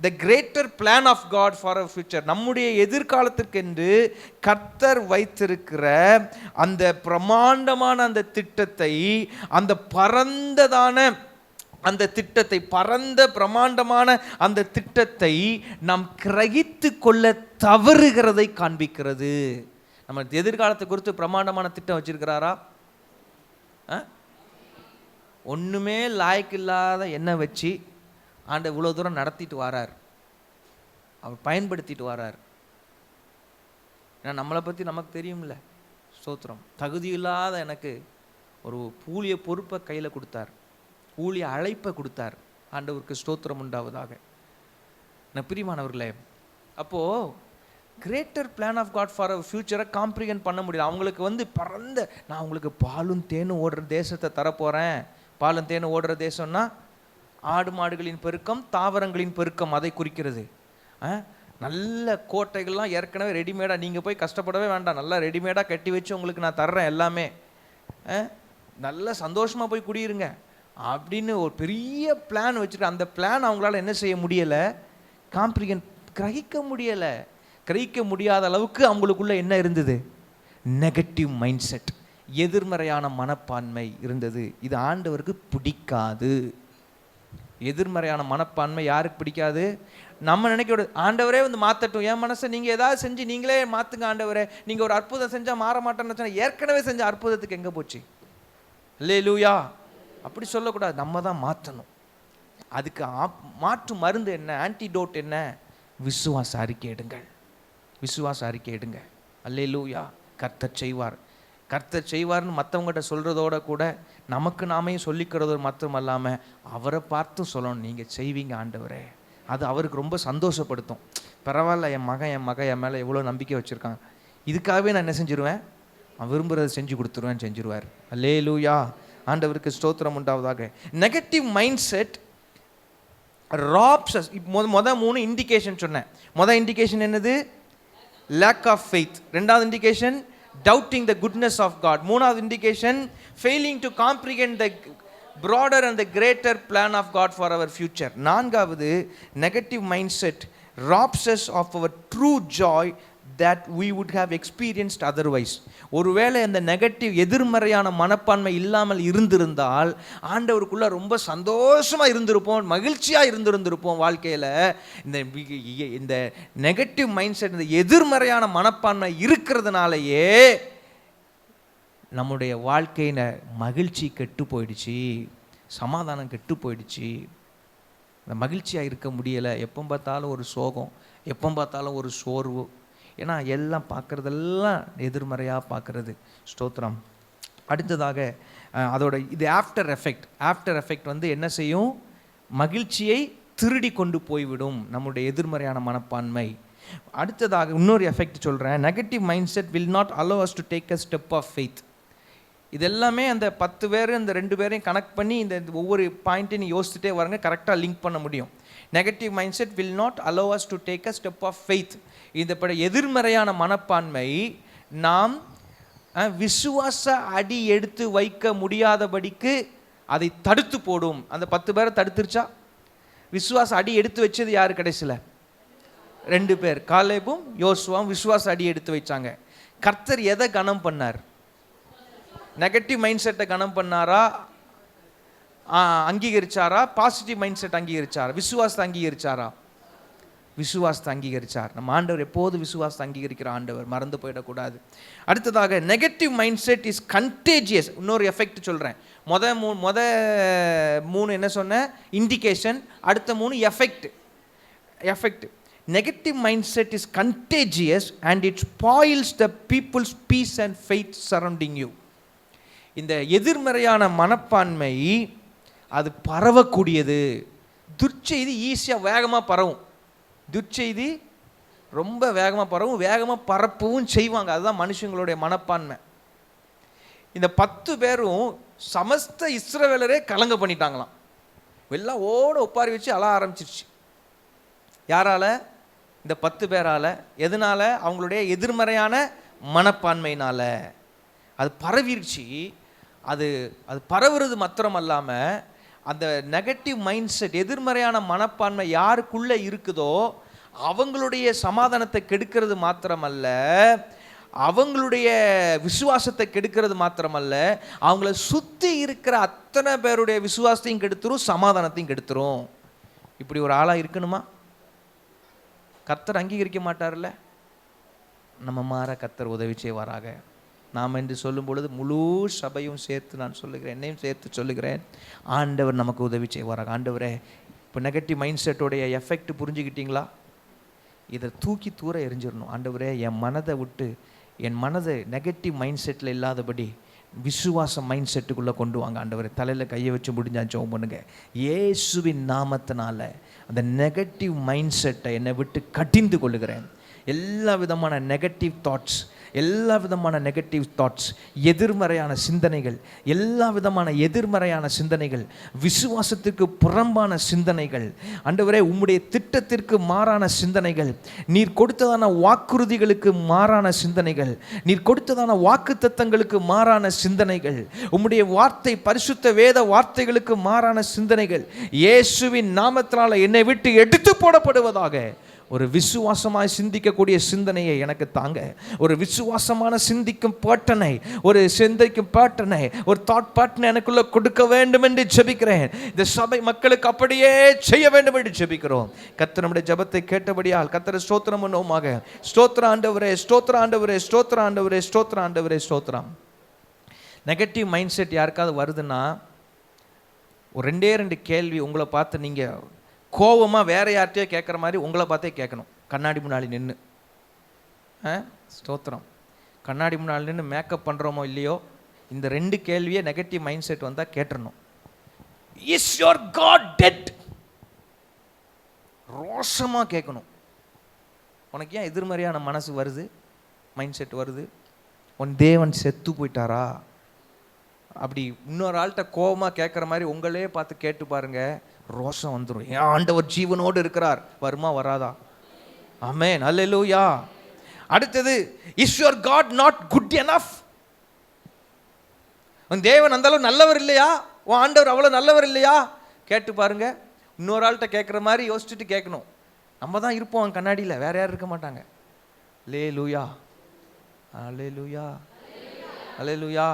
the greater plan of God for our future. நம்முடைய எதிர்காலத்திற்கென்று கர்த்தர் வைத்திருக்கிற அந்த பிரமாண்டமான அந்த திட்டத்தை, அந்த பரந்ததான அந்த திட்டத்தை, பரந்த பிரமாண்டமான அந்த திட்டத்தை நாம் கிரகித்து கொள்ள தவறுகிறதை காண்பிக்கிறது. நம்ம எதிர்காலத்தை குறித்து பிரமாண்டமான திட்டம் வச்சிருக்கிறாரா? ஒன்றுமே லாய்க்கு இல்லாத எண்ணெய் வச்சு ஆண்ட இவ்வளோ தூரம் நடத்திட்டு வரார், அவர் பயன்படுத்திட்டு வரார். ஏன்னா நம்மளை பற்றி நமக்கு தெரியும்ல. ஸ்தோத்திரம். தகுதி இல்லாத எனக்கு ஒரு ஊழிய பொறுப்பை கையில் கொடுத்தார், ஊழிய அழைப்பை கொடுத்தார். ஆண்டவருக்கு ஸ்தோத்திரம் உண்டாவதாக. நான் பிரியமானவர்களே, அப்போது greater plan of God for our ஃபியூச்சரை காம்ப்ரிஹெண்ட் பண்ண முடியல. அவங்களுக்கு பறந்த, நான் உங்களுக்கு பாலும் தேனும் ஓடுற தேசத்தை தரப்போகிறேன். பாலும் தேனும் ஓடுற தேசம்னா ஆடு மாடுகளின் பெருக்கம், தாவரங்களின் பெருக்கம், அதை குறிக்கிறது. நல்ல கோட்டைகள்லாம் ஏற்கனவே ரெடிமேடாக, நீங்கள் போய் கஷ்டப்படவே வேண்டாம், நல்லா ரெடிமேடாக கட்டி வச்சு உங்களுக்கு நான் தர்றேன் எல்லாமே, நல்ல சந்தோஷமாக போய் குடியிருங்க அப்படின்னு ஒரு பெரிய பிளான் வச்சுருக்க. அந்த பிளான் அவங்களால என்ன செய்ய முடியலை? காம்ப்ரிஹெண்ட், கிரகிக்க முடியலை. கிரகிக்க முடியாத அளவுக்கு அவங்களுக்குள்ள என்ன இருந்தது? நெகட்டிவ் மைண்ட் செட், எதிர்மறையான மனப்பான்மை இருந்தது. இது ஆண்டவருக்கு பிடிக்காது. எதிர்மறையான மனப்பான்மை யாருக்கு பிடிக்காது? நம்ம நினைக்க ஆண்டவரே வந்து மாற்றட்டும், என் மனசை நீங்கள் ஏதாவது செஞ்சு நீங்களே மாற்றுங்க ஆண்டவரே, நீங்கள் ஒரு அற்புதம் செஞ்சால் மாற மாட்டேன்னு சொன்னால் ஏற்கனவே செஞ்ச அற்புதத்துக்கு எங்கே போச்சு? அல்லேலூயா. அப்படி சொல்லக்கூடாது, நம்ம தான் மாற்றணும். அதுக்கு மாற்று மருந்து என்ன? ஆன்டிடோட் என்ன? விசுவாச அறிக்கை எடுங்கள், விசுவாச அறிக்கை எடுங்க. அல்லேலூயா. கர்த்தர் செய்வார், கர்த்தர் செய்வார்னு மற்றவங்ககிட்ட சொல்கிறதோட கூட நமக்கு நாமே சொல்லிக்கிறது மட்டும் இல்லாமல் அவரை பார்த்து சொல்லணும், நீங்கள் செய்வீங்க ஆண்டவரே. அது அவருக்கு ரொம்ப சந்தோஷப்படுத்தும். பரவாயில்ல, என் மகன் என் மேலே எவ்வளோ நம்பிக்கை வச்சுருக்காங்க, இதுக்காகவே நான் என்ன செஞ்சுருவேன், அவன் விரும்புகிறத செஞ்சு கொடுத்துருவேன்னு செஞ்சுருவார். அல்லேலூயா. ஆண்டவருக்கு ஸ்தோத்திரம் உண்டாவதாக. Negative mind set wraps us. மொதல் 3 இண்டிகேஷன் சொன்னேன். மொதல் இண்டிகேஷன் என்னது? Lack of faith. ரெண்டாவது indication doubting the goodness of God. மூணாவது indication failing to comprehend the broader and the greater plan of God for our future. நான்காவது negative mindset robs us of our true joy that we would have experienced otherwise. ஒருவேளை அந்த negative எதிர்மறையான மனப்பான்மை இல்லாமல் இருந்திருந்தால் ஆண்டவருக்குள்ள ரொம்ப சந்தோஷமாக இருந்திருப்போம், மகிழ்ச்சியாக இருந்திருப்போம் வாழ்க்கையில். இந்த நெகட்டிவ் மைண்ட் செட், இந்த எதிர்மறையான மனப்பான்மை இருக்கிறதுனாலேயே நம்முடைய வாழ்க்கையில் மகிழ்ச்சி கெட்டு போயிடுச்சு, சமாதானம் கெட்டு போயிடுச்சு. இந்த மகிழ்ச்சியாக இருக்க முடியலை, எப்போ பார்த்தாலும் ஒரு சோகம், எப்போ பார்த்தாலும் ஒரு சோர்வு. ஏன்னா எல்லாம் பார்க்குறதெல்லாம் எதிர்மறையாக பார்க்குறது. ஸ்தோத்திரம். அடுத்ததாக அதோட இது ஆஃப்டர் எஃபெக்ட் வந்து என்ன செய்யும்? மகிழ்ச்சியை திருடி கொண்டு போய்விடும் நம்முடைய எதிர்மறையான மனப்பான்மை. அடுத்ததாக இன்னொரு எஃபெக்ட் சொல்கிறேன். Negative mind set will not allow us to take a step of faith. இதெல்லாமே அந்த 10 பேர் இந்த 2 பேரையும் கனெக்ட் பண்ணி இந்த ஒவ்வொரு பாயிண்ட்டையும் யோசிச்சுட்டே வரங்க, கரெக்டாக லிங்க் பண்ண முடியும். Negative mind set will not allow us to take a step of faith. இந்த எதிர்மறையான மனப்பான்மை நாம் விசுவாச அடி எடுத்து வைக்க முடியாதபடிக்கு அதை தடுத்து போடும். அந்த 10 பேரை தடுத்துருச்சா? விசுவாச அடி எடுத்து வச்சது யாரு? கடைசியில் 2 பேர், காலேபும் யோசுவாவும் விசுவாச அடி எடுத்து வச்சாங்க. கர்த்தர் எதை கனம் பண்ணார்? நெகட்டிவ் மைண்ட் செட்டை கனம் பண்ணாரா, அங்கீகரிச்சாரா? பாசிட்டிவ் மைண்ட் செட் அங்கீகரிச்சாரா? விசுவாசத்தை அங்கீகரிச்சாரா? விசுவாசத்தை அங்கீகரிச்சார். நம்ம ஆண்டவர் எப்போது விசுவாசத்தை அங்கீகரிக்கிற ஆண்டவர், மறந்து போயிடக்கூடாது. அடுத்ததாக negative mind set is contagious. இன்னொரு எஃபெக்ட் சொல்கிறேன். மொத 3 என்ன சொன்னேன்? இண்டிகேஷன். அடுத்த 3 effect. Negative mind set is contagious and it spoils the people's peace and faith surrounding you. இந்த எதிர்மறையான மனப்பான்மை அது பரவக்கூடியது. துர்ச்செய்தி ஈஸியாக வேகமாக பரவும். துர்ச்செய்தி ரொம்ப வேகமாக பரவும், வேகமாக பரப்பவும் செய்வாங்க. அதுதான் மனுஷங்களுடைய மனப்பான்மை. இந்த 10 பேரும் சமஸ்த இஸ்ரவேலரே கலங்க பண்ணிட்டாங்களாம். எல்லாம் ஒப்பாரி வச்சு அழ ஆரம்பிச்சிருச்சு. யாரால? இந்த 10 பேரால். எதனால? அவங்களுடைய எதிர்மறையான மனப்பான்மையினால அது பரவிருச்சு. அது பரவுறது மாத்திரம் அல்லாமல் அந்த நெகட்டிவ் மைண்ட் செட், எதிர்மறையான மனப்பான்மை யாருக்குள்ளே இருக்குதோ அவங்களுடைய சமாதானத்தை கெடுக்கிறது மாத்திரமல்ல, அவங்களுடைய விசுவாசத்தை கெடுக்கிறது மாத்திரமல்ல, அவங்கள சுற்றி இருக்கிற அத்தனை பேருடைய விசுவாசத்தையும் கெடுத்துரும், சமாதானத்தையும் கெடுத்துரும். இப்படி ஒரு ஆளாக இருக்கணுமா? கர்த்தர் அங்கீகரிக்க மாட்டார்ல. நம்ம மாற கர்த்தர் உதவி செய்வாராக. நாம் என்று சொல்லும் பொழுது முழு சபையும் சேர்த்து நான் சொல்லுகிறேன், என்னையும் சேர்த்து சொல்லுகிறேன், ஆண்டவர் நமக்கு உதவி செய்வாராக. ஆண்டவரே, இப்போ நெகட்டிவ் மைண்ட் செட்டோடைய எஃபெக்ட் புரிஞ்சுக்கிட்டீங்களா? இதை தூக்கி தூர எரிஞ்சிடணும். ஆண்டவரே, என் மனதை நெகட்டிவ் மைண்ட் செட்டில் இல்லாதபடி விசுவாச மைண்ட் செட்டுக்குள்ளே கொண்டு வாங்க. ஆண்டவரே, தலையில் கையை வச்சு முடிஞ்சா ஜெபம் பண்ணுங்க. இயேசுவின் நாமத்தினால அந்த நெகட்டிவ் மைண்ட் செட்டை என்னை விட்டு கடிந்து கொள்ளுகிறேன். எல்லா விதமான நெகட்டிவ் தாட்ஸ், எதிர்மறையான சிந்தனைகள், எல்லா விதமான எதிர்மறையான சிந்தனைகள், விசுவாசத்துக்கு புறம்பான சிந்தனைகள், ஆண்டவரே உம்முடைய திட்டத்திற்கு மாறான சிந்தனைகள், நீர் கொடுத்ததான வாக்குறுதிகளுக்கு மாறான சிந்தனைகள், நீர் கொடுத்ததான வாக்குத்தத்தங்களுக்கு மாறான சிந்தனைகள், உம்முடைய வார்த்தை பரிசுத்த வேத வார்த்தைகளுக்கு மாறான சிந்தனைகள் இயேசுவின் நாமத்தினால என்னை விட்டு எடுத்து போடப்படுவதாக. ஒரு விசுவாசமாய் சிந்திக்கக்கூடிய சிந்தனையை எனக்கு தாங்க. ஒரு விசுவாசமான சிந்திக்கும் பேட்டனை, ஒரு சிந்திக்கும் பேட்டனை, ஒரு தாட் பேட்டனை எனக்குள்ள கொடுக்க வேண்டும் என்று ஜெபிக்கிறேன். இந்த சபை மக்களுக்கு அப்படியே செய்ய வேண்டும் என்று ஜெபிக்கிறோம். கர்த்தர் நம்முடைய ஜெபத்தை கேட்டபடியால் கர்த்தரை ஸ்தோத்திரம் பண்ணுவோமாக. ஸ்தோத்திர ஆண்டவரே, ஸ்தோத்திர ஆண்டவரே, ஸ்தோத்திர ஆண்டவரே, ஸ்தோத்திர ஆண்டவரே, ஸ்தோத்திரம். நெகட்டிவ் மைண்ட் செட் யாருக்காவது வருதுன்னா ஒரு 2 கேள்வி உங்களை பார்த்து நீங்கள் கோபமாக வேற யார்கிட்டயோ கேட்குற மாதிரி உங்களை பார்த்தே கேட்கணும். கண்ணாடி முன்னாடி நின்று ஸ்தோத்திரம். கண்ணாடி முன்னாடி நின்று மேக்கப் பண்ணுறோமோ இல்லையோ, இந்த 2 கேள்வியே நெகட்டிவ் மைண்ட் செட் வந்தால் கேட்டுறணும். Is your God dead? ரோஷமாக கேட்கணும். உனக்கு ஏன் எதிர்மறையான மனசு வருது, மைண்ட் செட் வருது? உன் தேவன் செத்து போயிட்டாரா? அப்படி இன்னொரு ஆள்கிட்ட கோபமாக கேட்குற மாதிரி உங்களே பார்த்து கேட்டு பாருங்க, ரோஷம் வந்துடும். ஏன் ஆண்டவர் ஜீவனோடு இருக்கிறார், வருமா வராதா? ஆமென், அல்லேலூயா. அடுத்தது, is your God not good enough? உன் தேவன் அந்த அளவு நல்லவர் இல்லையா? உன் ஆண்டவர் அவ்வளோ நல்லவர் இல்லையா? கேட்டு பாருங்க. இன்னொரு ஆள்கிட்ட கேட்குற மாதிரி யோசிச்சுட்டு கேட்கணும். நம்ம தான் இருப்போம் கண்ணாடியில், வேற யாரும் இருக்க மாட்டாங்க. அல்லேலூயா, அல்லேலூயா, அல்லேலூயா.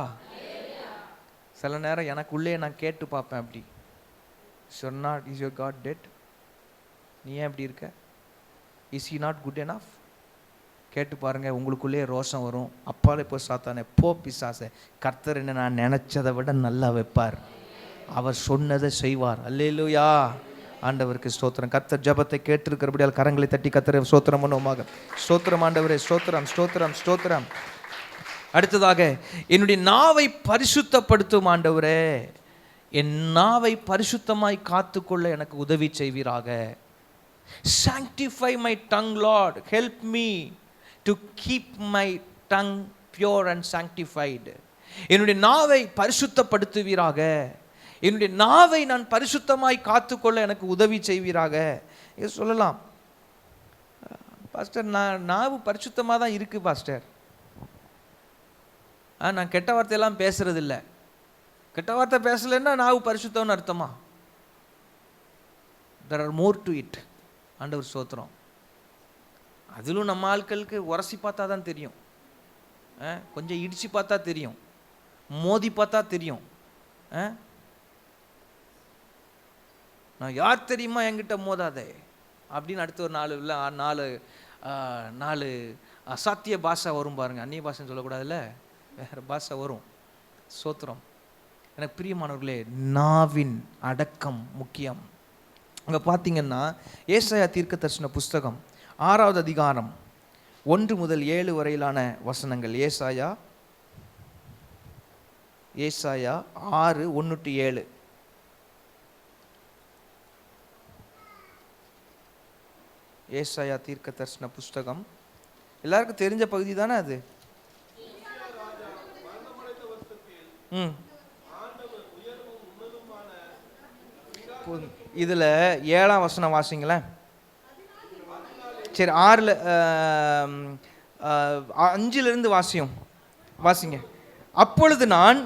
சில நேரம் எனக்குள்ளே நான் கேட்டு பார்ப்பேன், அப்படி சொன்னாட் இஸ் யுவர் காட் டெட்? நீ ஏன் இப்படி இருக்க? Is he not good enough? கேட்டு பாருங்க, உங்களுக்குள்ளே ரோஷம் வரும். அப்பாலே போய் சாத்தானே, போ பிசாசே, கர்த்தர் என்ன நான் நினைச்சதை விட நல்லா வைப்பார், அவர் சொன்னதை செய்வார். அல்லேலூயா, ஆண்டவருக்கு ஸ்தோத்திரம். கர்த்தர் ஜெபத்தை கேட்டிருக்கிறபடியால் கரங்களை தட்டி கர்த்தரை ஸ்தோத்திரம் பண்ணுவோமாக. ஸ்தோத்திரம் ஆண்டவரே, ஸ்தோத்திரம், ஸ்தோத்திரம், ஸ்தோத்திரம். அடுத்ததாக, என்னுடைய நாவை பரிசுத்தப்படுத்தும் ஆண்டவரே, என் நாவை பரிசுத்தமாய் காத்துக்கொள்ள எனக்கு உதவி செய்வீராக. Sanctify my tongue, Lord. Help me to keep my tongue pure and sanctified. என்னுடைய நாவை பரிசுத்தப்படுத்துவீராக. என்னுடைய நாவை நான் பரிசுத்தமாய் காத்துக்கொள்ள எனக்கு உதவி செய்வீராக. இது சொல்லலாம், பாஸ்டர் நாவு பரிசுத்தமாக தான் இருக்குது பாஸ்டர், நான் கெட்ட வார்த்தையெல்லாம் பேசுறது இல்லை. கெட்ட வார்த்தை பேசலைன்னா நாவு பரிசுத்தம்னு அர்த்தமா? there are more to it. ஆண்டவர் ஸ்தோத்திரம். அதிலும் நம்ம ஆட்களுக்கு உரசி பார்த்தா தான் தெரியும், கொஞ்சம் இடிச்சு பார்த்தா தெரியும், மோதி பார்த்தா தெரியும். நான் யார் தெரியுமா, என்கிட்ட மோதாதே அப்படின்னு அடுத்து ஒரு 4 அசாத்திய பாஷை வரும் பாருங்க. அந்நிய பாஷைன்னு சொல்லக்கூடாதுல்ல, வேறு பாஷை வரும். ஸ்தோத்திரம். எனக்கு பிரியமானவர்களே, நாவின் அடக்கம் முக்கியம். அங்கே பார்த்தீங்கன்னா ஏசாயா தீர்க்கதரிசன புஸ்தகம் 6வது அதிகாரம் 1 முதல் 7 வரையிலான வசனங்கள். ஏசாயா 6, 1-7. ஏசாயா தீர்க்கதரிசன புஸ்தகம் எல்லாருக்கும் தெரிஞ்ச பகுதி தானே அது. இதில் 7ஆம் வசனம் வாசிங்களேன். சரி, 5லிருந்து வாசிங்க. அப்பொழுது நான்,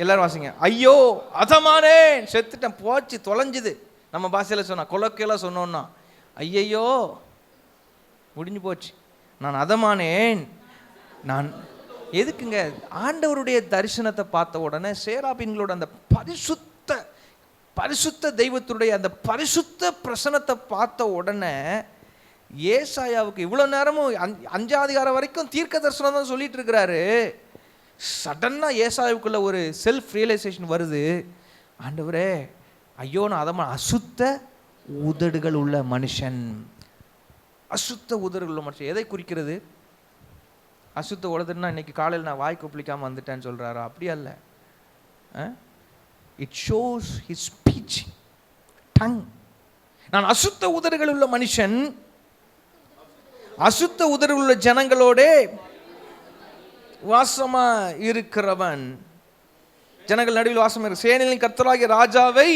எல்லாரும் வாசிங்க. ஐயோ அதமானேன், செத்துட்டேன், போச்சு, தொலைஞ்சுது. நம்ம பாஷையில் சொன்னா, கொலக்கையெல்லாம் சொன்னோன்னா, ஐயையோ முடிஞ்சு போச்சு, நான் அதமானேன். நான் எதுக்குங்க? ஆண்டவருடைய தரிசனத்தை பார்த்த உடனே, சேராபீன்களோட அந்த பரிசுத்த தெய்வத்துடைய அந்த பரிசுத்த பிரசனத்தை பார்த்த உடனே ஏசாயாவுக்கு இவ்வளோ நேரமும் 5ஆம் அதிகாரம் வரைக்கும் தீர்க்க தரிசனம் தான் சொல்லிட்டு இருக்கிறாரு. சடனாக ஏசாயாவுக்குள்ள ஒரு செல்ஃப் ரியலைசேஷன் வருது. ஆண்டவரே, ஐயோ நான் அதமா, அசுத்த உதடுகள் உள்ள மனுஷன். அசுத்த உதடுகள் உள்ள மனுஷன் எதை குறிக்கிறது? அசுத்த உதடுனா இன்னைக்கு காலையில் நான் வாய் கொப்பளிக்காமல் வந்துட்டேன்னு சொல்கிறாரா? அப்படி அல்ல. It shows his speech, tongue. நான் அசுத்த உதடுகள் உள்ள மனுஷன், அசுத்த உதடுகள் உள்ள ஜனங்களோட வாசமா இருக்கிறவன். ஜனங்கள் நடுவில் வாசம் இருக்கு. சேனையின் கர்த்தராகிய ராஜாவை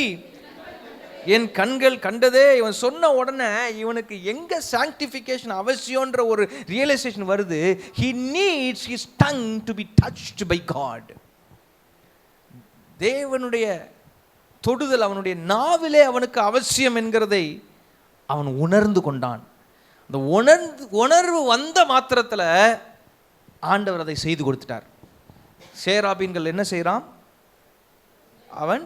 என் கண்கள் கண்டதே. இவன் சொன்ன உடனே இவனுக்கு எங்க சாங்டிஃபிகேஷன் அவசியம்ன்ற ஒரு ரியலைசேஷன் வருது. he needs his tongue to be touched by God. தேவனுடைய தொடுதல் அவனுடைய நாவிலே அவனுக்கு அவசியம் என்கிறதை அவன் உணர்ந்து கொண்டான். இந்த உணர்வு வந்த மாத்திரத்தில் ஆண்டவர் அதை செய்து கொடுத்துட்டார். சேராபீன்கள் என்ன செய்கிறான்? அவன்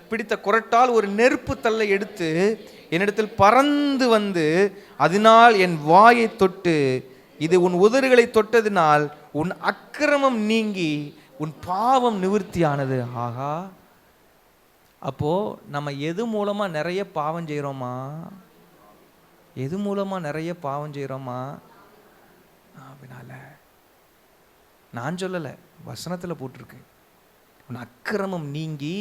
பிடித்த குரட்டால் ஒரு நெருப்பு தல்லை எடுத்து என்னிடத்தில் பறந்து வந்து அதனால் என் வாயை தொட்டு, இது உன் உதடுகளை தொட்டதினால் உன் அக்கிரமம் நீங்கி உன் பாவம் நிவர்த்தியானது. ஆகா, அப்போ நம்ம எது மூலமா நிறைய பாவம் செய்கிறோமா? எது மூலமா நிறைய பாவம் செய்கிறோமா? அதனால நான் சொல்லலை, வசனத்தில் போட்டிருக்கு, உன் அக்கிரமம் நீங்கி.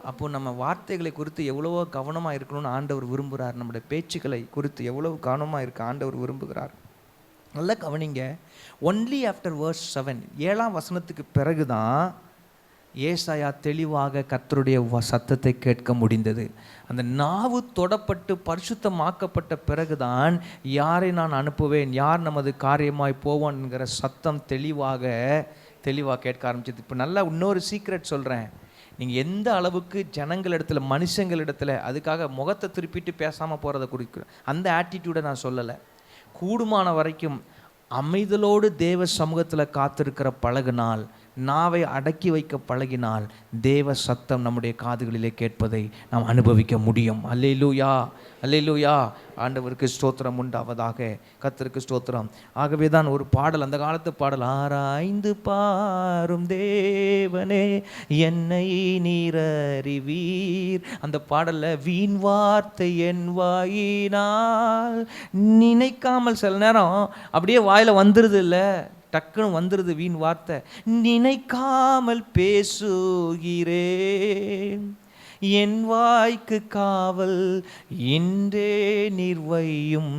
அப்போ நம்ம வார்த்தைகளை குறித்து எவ்வளவோ கவனமாக இருக்கணும்னு ஆண்டவர் விரும்புகிறார். நம்முடைய பேச்சுக்களை குறித்து எவ்வளவு கவனமாக இருக்க ஆண்டவர் விரும்புகிறார். நல்லா கவனிங்க. ஒன்லி ஆஃப்டர் வேர்ஸ் 7, 7ஆம் வசனத்துக்கு பிறகுதான் ஏசாயா தெளிவாக கர்த்தருடைய சத்தத்தை கேட்க முடிந்தது. அந்த நாவு தொடப்பட்டு பரிசுத்தமாக்கப்பட்ட பிறகுதான் யாரை நான் அனுப்புவேன், யார் நமது காரியமாய் போவான் என்கிற சத்தம் தெளிவாக கேட்க ஆரம்பிச்சது. இப்போ நல்லா இன்னொரு சீக்ரெட் சொல்கிறேன். நீங்கள் எந்த அளவுக்கு ஜனங்களிடத்துல, மனுஷங்களிடத்துல அதுக்காக முகத்தை திருப்பிட்டு பேசாமல் போகிறத குறிக்கிற அந்த ஆட்டிடியூடை நான் சொல்லலை. கூடுமான வரைக்கும் அமைதலோடு தேவ சமூகத்தில் காத்திருக்கிற பழகினால், நாவை அடக்கி வைக்க பழகினால் தேவ சத்தம் நம்முடைய காதுகளிலே கேட்பதை நாம் அனுபவிக்க முடியும். அல்லேலூயா, அல்லேலூயா. ஆண்டவருக்கு ஸ்தோத்திரம் உண்டாவதாக, கர்த்தருக்கு ஸ்தோத்திரம். ஆகவே தான் ஒரு பாடல், அந்த காலத்து பாடல், ஆராய்ந்து பாரும் தேவனே என்னை நீர் அறிவீர். அந்த பாடலில் வீண் வார்த்தை என் வாயினால் நினைக்காமல், சில நேரம் அப்படியே வாயில் வந்துடுது, இல்லை டக்குன்னு வந்துடுது வீண் வார்த்தை, நினைக்காமல் பேசுகிறேன், என் வாய்க்கு காவல் இன்றே நிர்வையும்,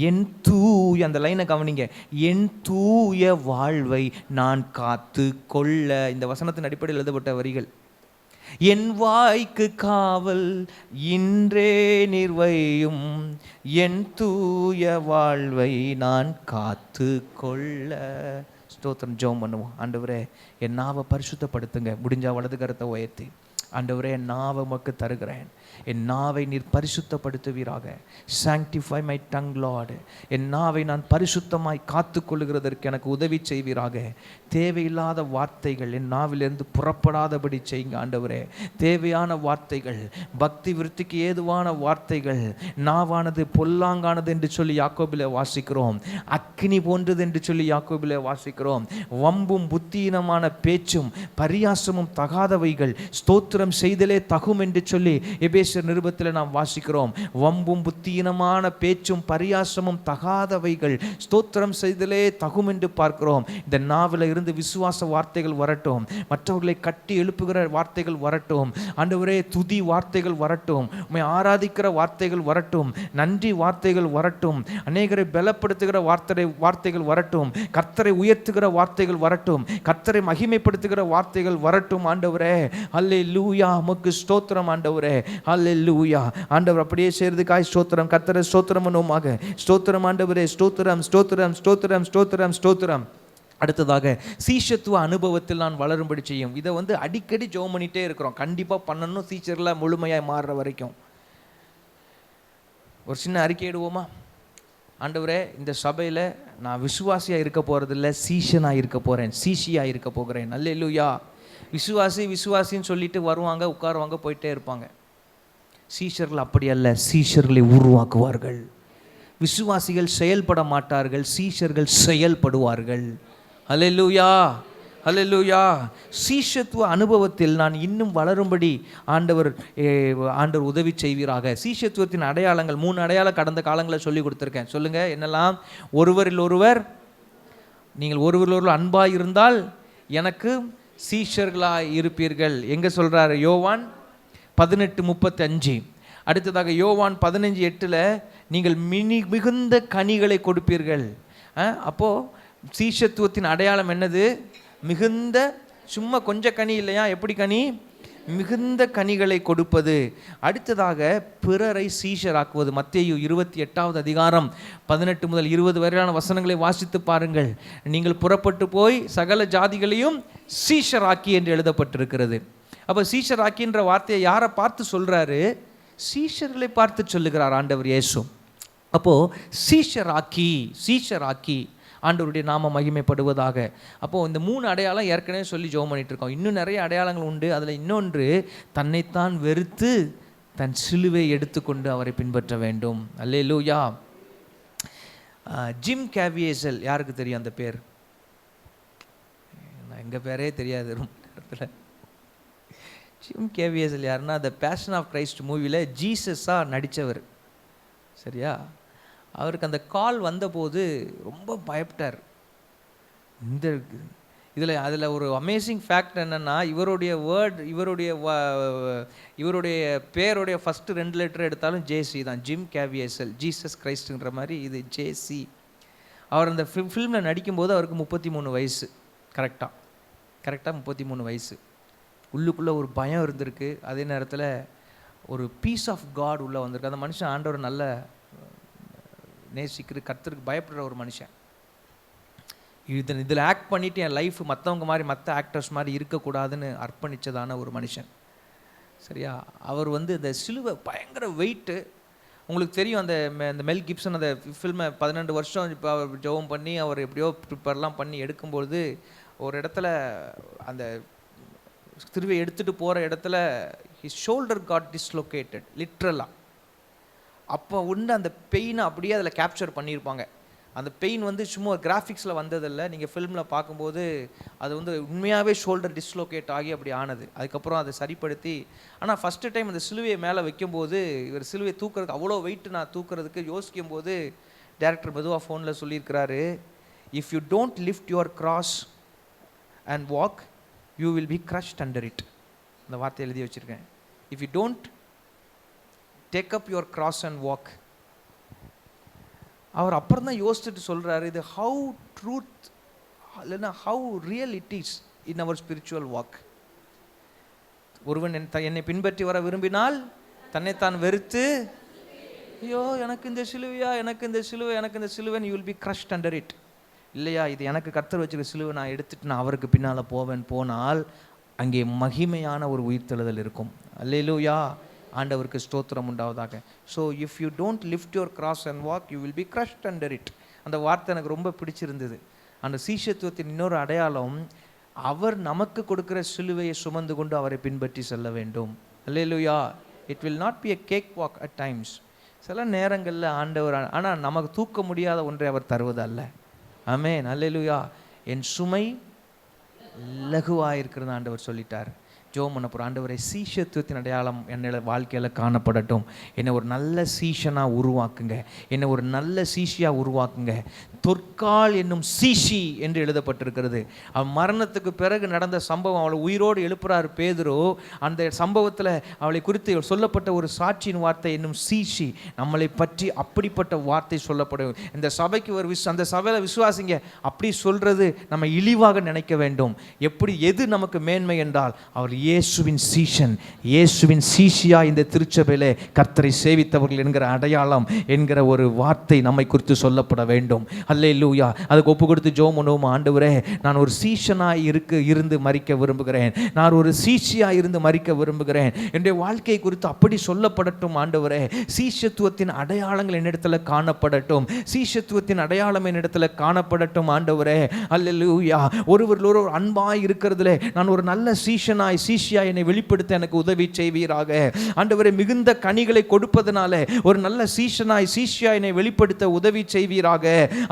என் தூய, அந்த லைனை கவனிங்க, என் தூய வாழ்வை நான் காத்து கொள்ள. இந்த வசனத்தின் அடிப்படையில் எழுதப்பட்ட வரிகள். என் வாய்க்கு காவல் இன்றே நிர்வையும், என் தூய வாழ்வை நான் காத்து கொள்ள. ஸ்தோத்திரம். ஜெபம் பண்ணுவோம். ஆண்டவரே, என் நாவை பரிசுத்தப்படுத்துங்க. முடிஞ்சா வலது கரத்தை உயர்த்தி, ஆண்டவரே என் நாவை உமக்கு தருகிறேன், என் நாவை நீர் பரிசுத்தப்படுத்துவீராக. Sanctify my tongue Lord. என் நாவை நான் பரிசுத்தமாய் காத்து கொள்ளுகிறதற்கு எனக்கு உதவி செய்வீராக. தேவையில்லாத வார்த்தைகள் என் நாவிலிருந்து புறப்படாதபடி செய்யுங்க ஆண்டவரே. தேவையான வார்த்தைகள், பக்தி விருத்திக்கு ஏதுவான வார்த்தைகள். நாவானது பொல்லாங்கானது என்று சொல்லி யாக்கோபிலே வாசிக்கிறோம். அக்கினி போன்றது என்று சொல்லி யாக்கோபிலே வாசிக்கிறோம். வம்பும் புத்தியினமான பேச்சும் பரியாசமும் தகாதவைகள், ஸ்தோத்திரம் செய்தலே தகும் என்று சொல்லி எபேசியர் நிருபத்தில் நாம் வாசிக்கிறோம். வம்பும் புத்தியினமான பேச்சும் பரியாசமும் தகாதவைகள், ஸ்தோத்திரம் செய்தலே தகும் என்று பார்க்கிறோம். இந்த நாவில் இருந்து விசுவாச வார்த்தைகள் வரட்டும், மற்றவர்களை கட்டி எழுப்புகிற வார்த்தைகள் வரட்டும் ஆண்டவரே, துதி வார்த்தைகள் வரட்டும், உம்மை ஆராதிக்கிற வார்த்தைகள் வரட்டும், நன்றி வார்த்தைகள் வரட்டும், அநேகரை பலப்படுத்துகிற வார்த்தைகள் வரட்டும், கர்த்தரை உயர்த்துகிற வார்த்தைகள் வரட்டும், கர்த்தரை மகிமைப்படுத்துகிற வார்த்தைகள் வரட்டும் ஆண்டவரே. அல்லேலூயா, உமக்கு ஸ்தோத்திரம் ஆண்டவரே. அல்லேலூயா. ஆண்டவர் அப்படியே செய்றதுக்காய் ஸ்தோத்திரம். கர்த்தரை ஸ்தோத்திரம் பண்ணுவோமாக. ஸ்தோத்திரம் ஆண்டவரே, ஸ்தோத்திரம் ஸ்தோத்திரம் ஸ்தோத்திரம் ஸ்தோத்திரம் ஸ்தோத்திரம். அடுத்ததாக சீஷத்துவ அனுபவத்தில் நான் வளரும்படி செய்யும். இதை அடிக்கடி ஜெபம் பண்ணிகிட்டே இருக்கிறோம். கண்டிப்பாக பண்ணணும், சீஷரில் முழுமையாக மாறுற வரைக்கும். ஒரு சின்ன அறிக்கையிடுவோமா? ஆண்டவரே, இந்த சபையில் நான் விசுவாசியாக இருக்க போகிறதில்ல, சீஷனாக இருக்க போகிறேன், சீஷியாக இருக்க போகிறேன். அல்லேலூயா. விசுவாசின்னு சொல்லிட்டு வருவாங்க, உட்காருவாங்க, போயிட்டே இருப்பாங்க. சீஷர்கள் அப்படி அல்ல, சீஷர்களை உருவாக்குவார்கள். விசுவாசிகள் செயல்பட மாட்டார்கள், சீஷர்கள் செயல்படுவார்கள். அல்லேலூயா, அல்லேலூயா. சீஷத்துவ அனுபவத்தில் நான் இன்னும் வளரும்படி ஆண்டவர் உதவி செய்வீராக. சீஷத்துவத்தின் அடையாளங்கள் 3 அடையாளம் கடந்த காலங்களில் சொல்லி கொடுத்துருக்கேன். சொல்லுங்கள் என்னெல்லாம்? ஒருவரில் ஒருவர், நீங்கள் ஒருவரில் ஒருவர் அன்பாக இருந்தால் எனக்கு சீஷர்களாக இருப்பீர்கள். எங்கே சொல்கிறார்? யோவான் 18:35. அடுத்ததாக யோவான் 15:8 நீங்கள் மிகுந்த கனிகளை கொடுப்பீர்கள். அப்போது சீஷத்துவத்தின் அடையாளம் என்னது? மிகுந்த, சும்மா கொஞ்சம் கனி இல்லையா, எப்படி கனி? மிகுந்த கனிகளை கொடுப்பது. அடுத்ததாக பிறரை சீஷராக்குவது. மத்தேயு 28:18 முதல் 20 வரையிலான வசனங்களை வாசித்து பாருங்கள். நீங்கள் புறப்பட்டு போய் சகல ஜாதிகளையும் சீஷராக்கி என்று எழுதப்பட்டிருக்கிறது. அப்போ சீஷராக்கின்ற வார்த்தையை யாரை பார்த்து சொல்கிறாரு? சீஷர்களை பார்த்து சொல்லுகிறார் ஆண்டவர் இயேசு. அப்போது சீஷராக்கி ஆண்டவருடைய நாம மகிமைப்படுவதாக. அப்போது இந்த 3 அடையாளம் ஏற்கனவே சொல்லி ஜெபம் பண்ணிட்டு இருக்கோம். இன்னும் நிறைய அடையாளங்கள் உண்டு. அதில் இன்னொன்று, தன்னைத்தான் வெறுத்து தன் சிலுவை எடுத்துக்கொண்டு அவரை பின்பற்ற வேண்டும். அல்லேலூயா. ஜிம் கேவியேசல், யாருக்கு தெரியும் அந்த பேர்? எங்கள் பேரே தெரியாது ரொம்ப நேரத்தில். ஜிம் கேவியேசல் யாருன்னா, த பேஷன் ஆஃப் கிரைஸ்ட் மூவியில் ஜீசஸாக நடித்தவர். சரியா? அவருக்கு அந்த கால் வந்தபோது ரொம்ப பயப்பட்டார். அதில் ஒரு அமேசிங் ஃபேக்ட் என்னென்னா, இவருடைய பேருடைய ஃபஸ்ட்டு 2 லெட்டர் எடுத்தாலும் ஜேசி தான். ஜிம் கேவியேசல், ஜீசஸ் கிரைஸ்ட்டுங்கிற மாதிரி இது ஜேசி. அவர் அந்த ஃபில்மில் நடிக்கும்போது அவருக்கு 33 வயசு. கரெக்டாக 33 வயசு. உள்ளுக்குள்ளே ஒரு பயம் இருந்திருக்கு. அதே நேரத்தில் ஒரு பீஸ் ஆஃப் காட் உள்ளே வந்திருக்கு. அந்த மனுஷன் ஆண்டவர் நல்ல நேசிக்கிற, கர்த்தருக்கு பயப்படுற ஒரு மனுஷன். இதில் ஆக்ட் பண்ணிவிட்டு என் லைஃப் மற்றவங்க மாதிரி, மற்ற ஆக்டர்ஸ் மாதிரி இருக்கக்கூடாதுன்னு அர்ப்பணித்ததான ஒரு மனுஷன். சரியா? அவர் இந்த சிலுவை பயங்கர வெயிட்டு. உங்களுக்கு தெரியும், அந்த மெல் கிப்சன் அந்த ஃபில்மை 12 வருஷம் இப்போ அவர் ஜெபம் பண்ணி அவர் எப்படியோ ப்ரிப்பேர்லாம் பண்ணி எடுக்கும்போது, ஒரு இடத்துல அந்த சிலுவை எடுத்துகிட்டு போகிற இடத்துல ஹிஸ் ஷோல்டர் காட் டிஸ்லொகேட்டட் லிட்ரலாக. அப்போ அந்த பெயினை அப்படியே அதில் கேப்சர் பண்ணியிருப்பாங்க. அந்த பெயின் சும்மா ஒரு கிராஃபிக்ஸில் வந்ததில்லை. நீங்கள் ஃபில்மில் பார்க்கும்போது அது உண்மையாகவே ஷோல்டர் டிஸ்லோகேட் ஆகி அப்படி ஆனது. அதுக்கப்புறம் அதை சரிப்படுத்தி, ஆனால் ஃபஸ்ட்டு டைம் அந்த சிலுவையை மேலே வைக்கும்போது, இவர் சிலுவையை தூக்குறதுக்கு அவ்வளோ வெயிட்டு நான் தூக்குறதுக்கு யோசிக்கும் போது டேரக்டர் மெதுவாக ஃபோனில் சொல்லியிருக்கிறாரு, if you don't lift your cross and walk you will be crushed under it. அந்த வார்த்தை எழுதி வச்சுருக்கேன். If you don't take up your cross and walk. அவர் அப்புறம் தான் யோசிச்சுட்டு சொல்கிறாரு, இது ஹவு ட்ரூத் இல்லைன்னா how real it is in our spiritual walk. ஒருவன் என்னை பின்பற்றி வர விரும்பினால் தன்னைத்தான் வெறுத்து, ஐயோ எனக்கு இந்த சிலுவையா, எனக்கு இந்த சிலுவை, you will be crushed under it. இல்லையா, இது எனக்கு கர்த்தர் வச்சுருக்க சிலுவை, நான் எடுத்துட்டு நான் அவருக்கு பின்னால் போனால் அங்கே மகிமையான ஒரு உயிர்த்தெழுதல் இருக்கும். அல்லேலூயா. ஆண்டவருக்கு ஸ்தோத்திரம் உண்டாவதாக. So if you don't lift your cross and walk you will be crushed under it. அந்த வார்த்தை எனக்கு ரொம்ப பிடிச்சிருந்தது. அந்த சீஷத்துவத்தின் இன்னொரு அடையாளம், அவர் நமக்கு கொடுக்குற சிலுவையை சுமந்து கொண்டு அவரை பின்பற்றி செல்ல வேண்டும். அல்லேலூயா. It will not be a cake walk at times. சில நேரங்களில் ஆண்டவர், ஆனால் நமக்கு தூக்க முடியாத ஒன்றை அவர் தருவது அல்ல. ஆமென். அல்லேலூயா. என் சுமை லகுவாக இருக்கிறது ஆண்டவர் சொல்லிட்டார். ஜெபம் பண்ண போகிற, ஆண்டவரை சீஷத்துவத்தின் அடையாளம் என்னோட வாழ்க்கையில் காணப்படட்டும். என்னை ஒரு நல்ல சீஷனாக உருவாக்குங்க, என்னை ஒரு நல்ல சீஷியாக உருவாக்குங்க. தொற்கால் என்னும் சீஷி என்று எழுதப்பட்டிருக்கிறது. அவன் மரணத்துக்கு பிறகு நடந்த சம்பவம், அவளை உயிரோடு எழுப்புறார் பேதுரு. அந்த சம்பவத்தில் அவளை குறித்து சொல்லப்பட்ட ஒரு சாட்சியின் வார்த்தை என்னும் சீஷி. நம்மளை பற்றி அப்படிப்பட்ட வார்த்தை சொல்லப்படும். இந்த சபைக்கு ஒரு அந்த சபையில் விசுவாசிங்க அப்படி சொல்கிறது நம்ம இழிவாக நினைக்க வேண்டும். எப்படி, எது நமக்கு மேன்மை என்றால், அவர் இயேசுவின் சீஷன், இயேசுவின் சீஷியா இந்த திருச்சபையிலே கர்த்தரை சேவித்தவர்கள் என்கிற அடையாளம் என்கிற ஒரு வார்த்தை நம்மை குறித்து சொல்லப்பட வேண்டும். அல்லேலூயா. அதுக்கு ஒப்பு கொடுத்து ஜெபம் பண்ணுவோம். ஆண்டவரே, நான் ஒரு சீஷனாய் இருந்து மரிக்க விரும்புகிறேன், நான் ஒரு சீஷியா இருந்து மரிக்க விரும்புகிறேன். என்னுடைய வாழ்க்கை குறித்து அப்படி சொல்லப்படட்டும். ஆண்டவரே, சீஷத்துவத்தின் அடையாளங்கள் என்னிடத்தில் காணப்படட்டும், சீஷத்துவத்தின் அடையாளம் என்னிடத்தில் காணப்படட்டும். ஆண்டவரே, அல்லேலூயா. ஒருவர் அன்பாய் இருக்கிறதுல நான் ஒரு நல்ல சீஷனாய் சீஷியா என்னை வெளிப்படுத்த எனக்கு உதவி செய்வீராக. ஆண்டவரே, மிகுந்த கனிகளை கொடுப்பதனால ஒரு நல்ல சீஷனாய் சீஷியா என்னை வெளிப்படுத்த உதவி செய்வீராக.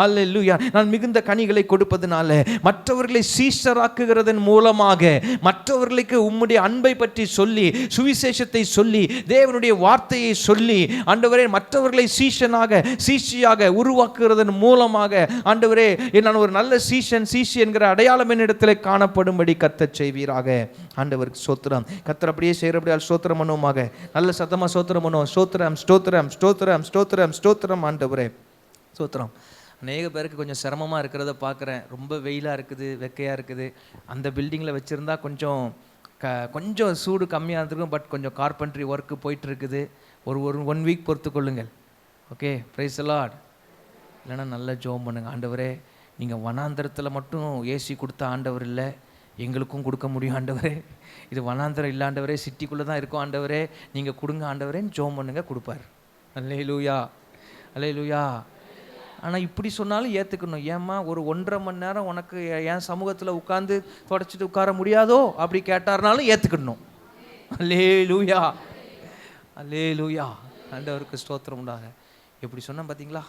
அல்லேலூயா. நான் மிகுந்த கனிகளை கொடுப்பதனால, மற்றவர்களை சீஷராக்குகிறதன் மூலமாக, மற்றவர்களுக்கு உம்முடைய அன்பை பற்றி சொல்லி, சுவிசேஷத்தை சொல்லி, தேவனுடைய வார்த்தையை சொல்லி, ஆண்டவரே, மற்றவர்களை சீஷனாக சீஷியாக உருவாக்குகிறதன் மூலமாக, ஆண்டவரே, நான் ஒரு நல்ல சீஷன் சீஷி என்கிற அடையாளம் என்னிடத்தில் காணப்படும்படி கர்த்தர் செய்வீராக. ஆண்டவருக்கு ஸ்தோத்திரம். கர்த்தர் அப்படியே செய்கிறபடியால் ஸ்தோத்திரம் பண்ணுவோமாக. நல்ல சத்தமாக ஸ்தோத்திரம் பண்ணுவோம். ஸ்தோத்திரம், ஸ்தோத்திரம், ஸ்தோத்திரம், ஸ்தோத்திரம், ஸ்தோத்திரம். ஆண்டவரே ஸ்தோத்திரம். அநேக பேருக்கு கொஞ்சம் சிரமமாக இருக்கிறத பார்க்குறேன். ரொம்ப வெயிலாக இருக்குது, வெக்கையாக இருக்குது. அந்த பில்டிங்கில் வச்சுருந்தா கொஞ்சம் சூடு கம்மியாக இருந்திருக்கும். பட் கொஞ்சம் கார்பென்ட்ரி ஒர்க்கு போயிட்டு இருக்குது. ஒரு 1 வீக் பொறுத்து கொள்ளுங்கள். Okay, praise the Lord. இல்லைன்னா நல்லா ஜெபம் பண்ணுங்கள். ஆண்டவரே, நீங்கள் வனாந்தரத்தில் மட்டும் ஏசி கொடுத்த ஆண்டவர் இல்லை, எங்களுக்கும் கொடுக்க முடியும் ஆண்டவரே, இது வனாந்தரம் இல்லை ஆண்டவரே, சிட்டிக்குள்ளே தான் இருக்கும் ஆண்டவரே, நீங்கள் கொடுங்க ஆண்டவரேன்னு ஜெபம் பண்ணுங்க, கொடுப்பார். அல்லேலூயா, அல்லேலூயா. ஆனால் இப்படி சொன்னாலும் ஏற்றுக்கணும். ஏம்மா ஒரு 1.5 மணி நேரம் உனக்கு என் சமூகத்தில் உட்காந்து தொடச்சிட்டு உட்கார முடியாதோ அப்படி கேட்டார்னாலும் ஏற்றுக்கணும். அல்லேலூயா, அல்லேலூயா. ஆண்டவருக்கு ஸ்தோத்திரம் உண்டாக. எப்படி சொன்னேன் பார்த்தீங்களா?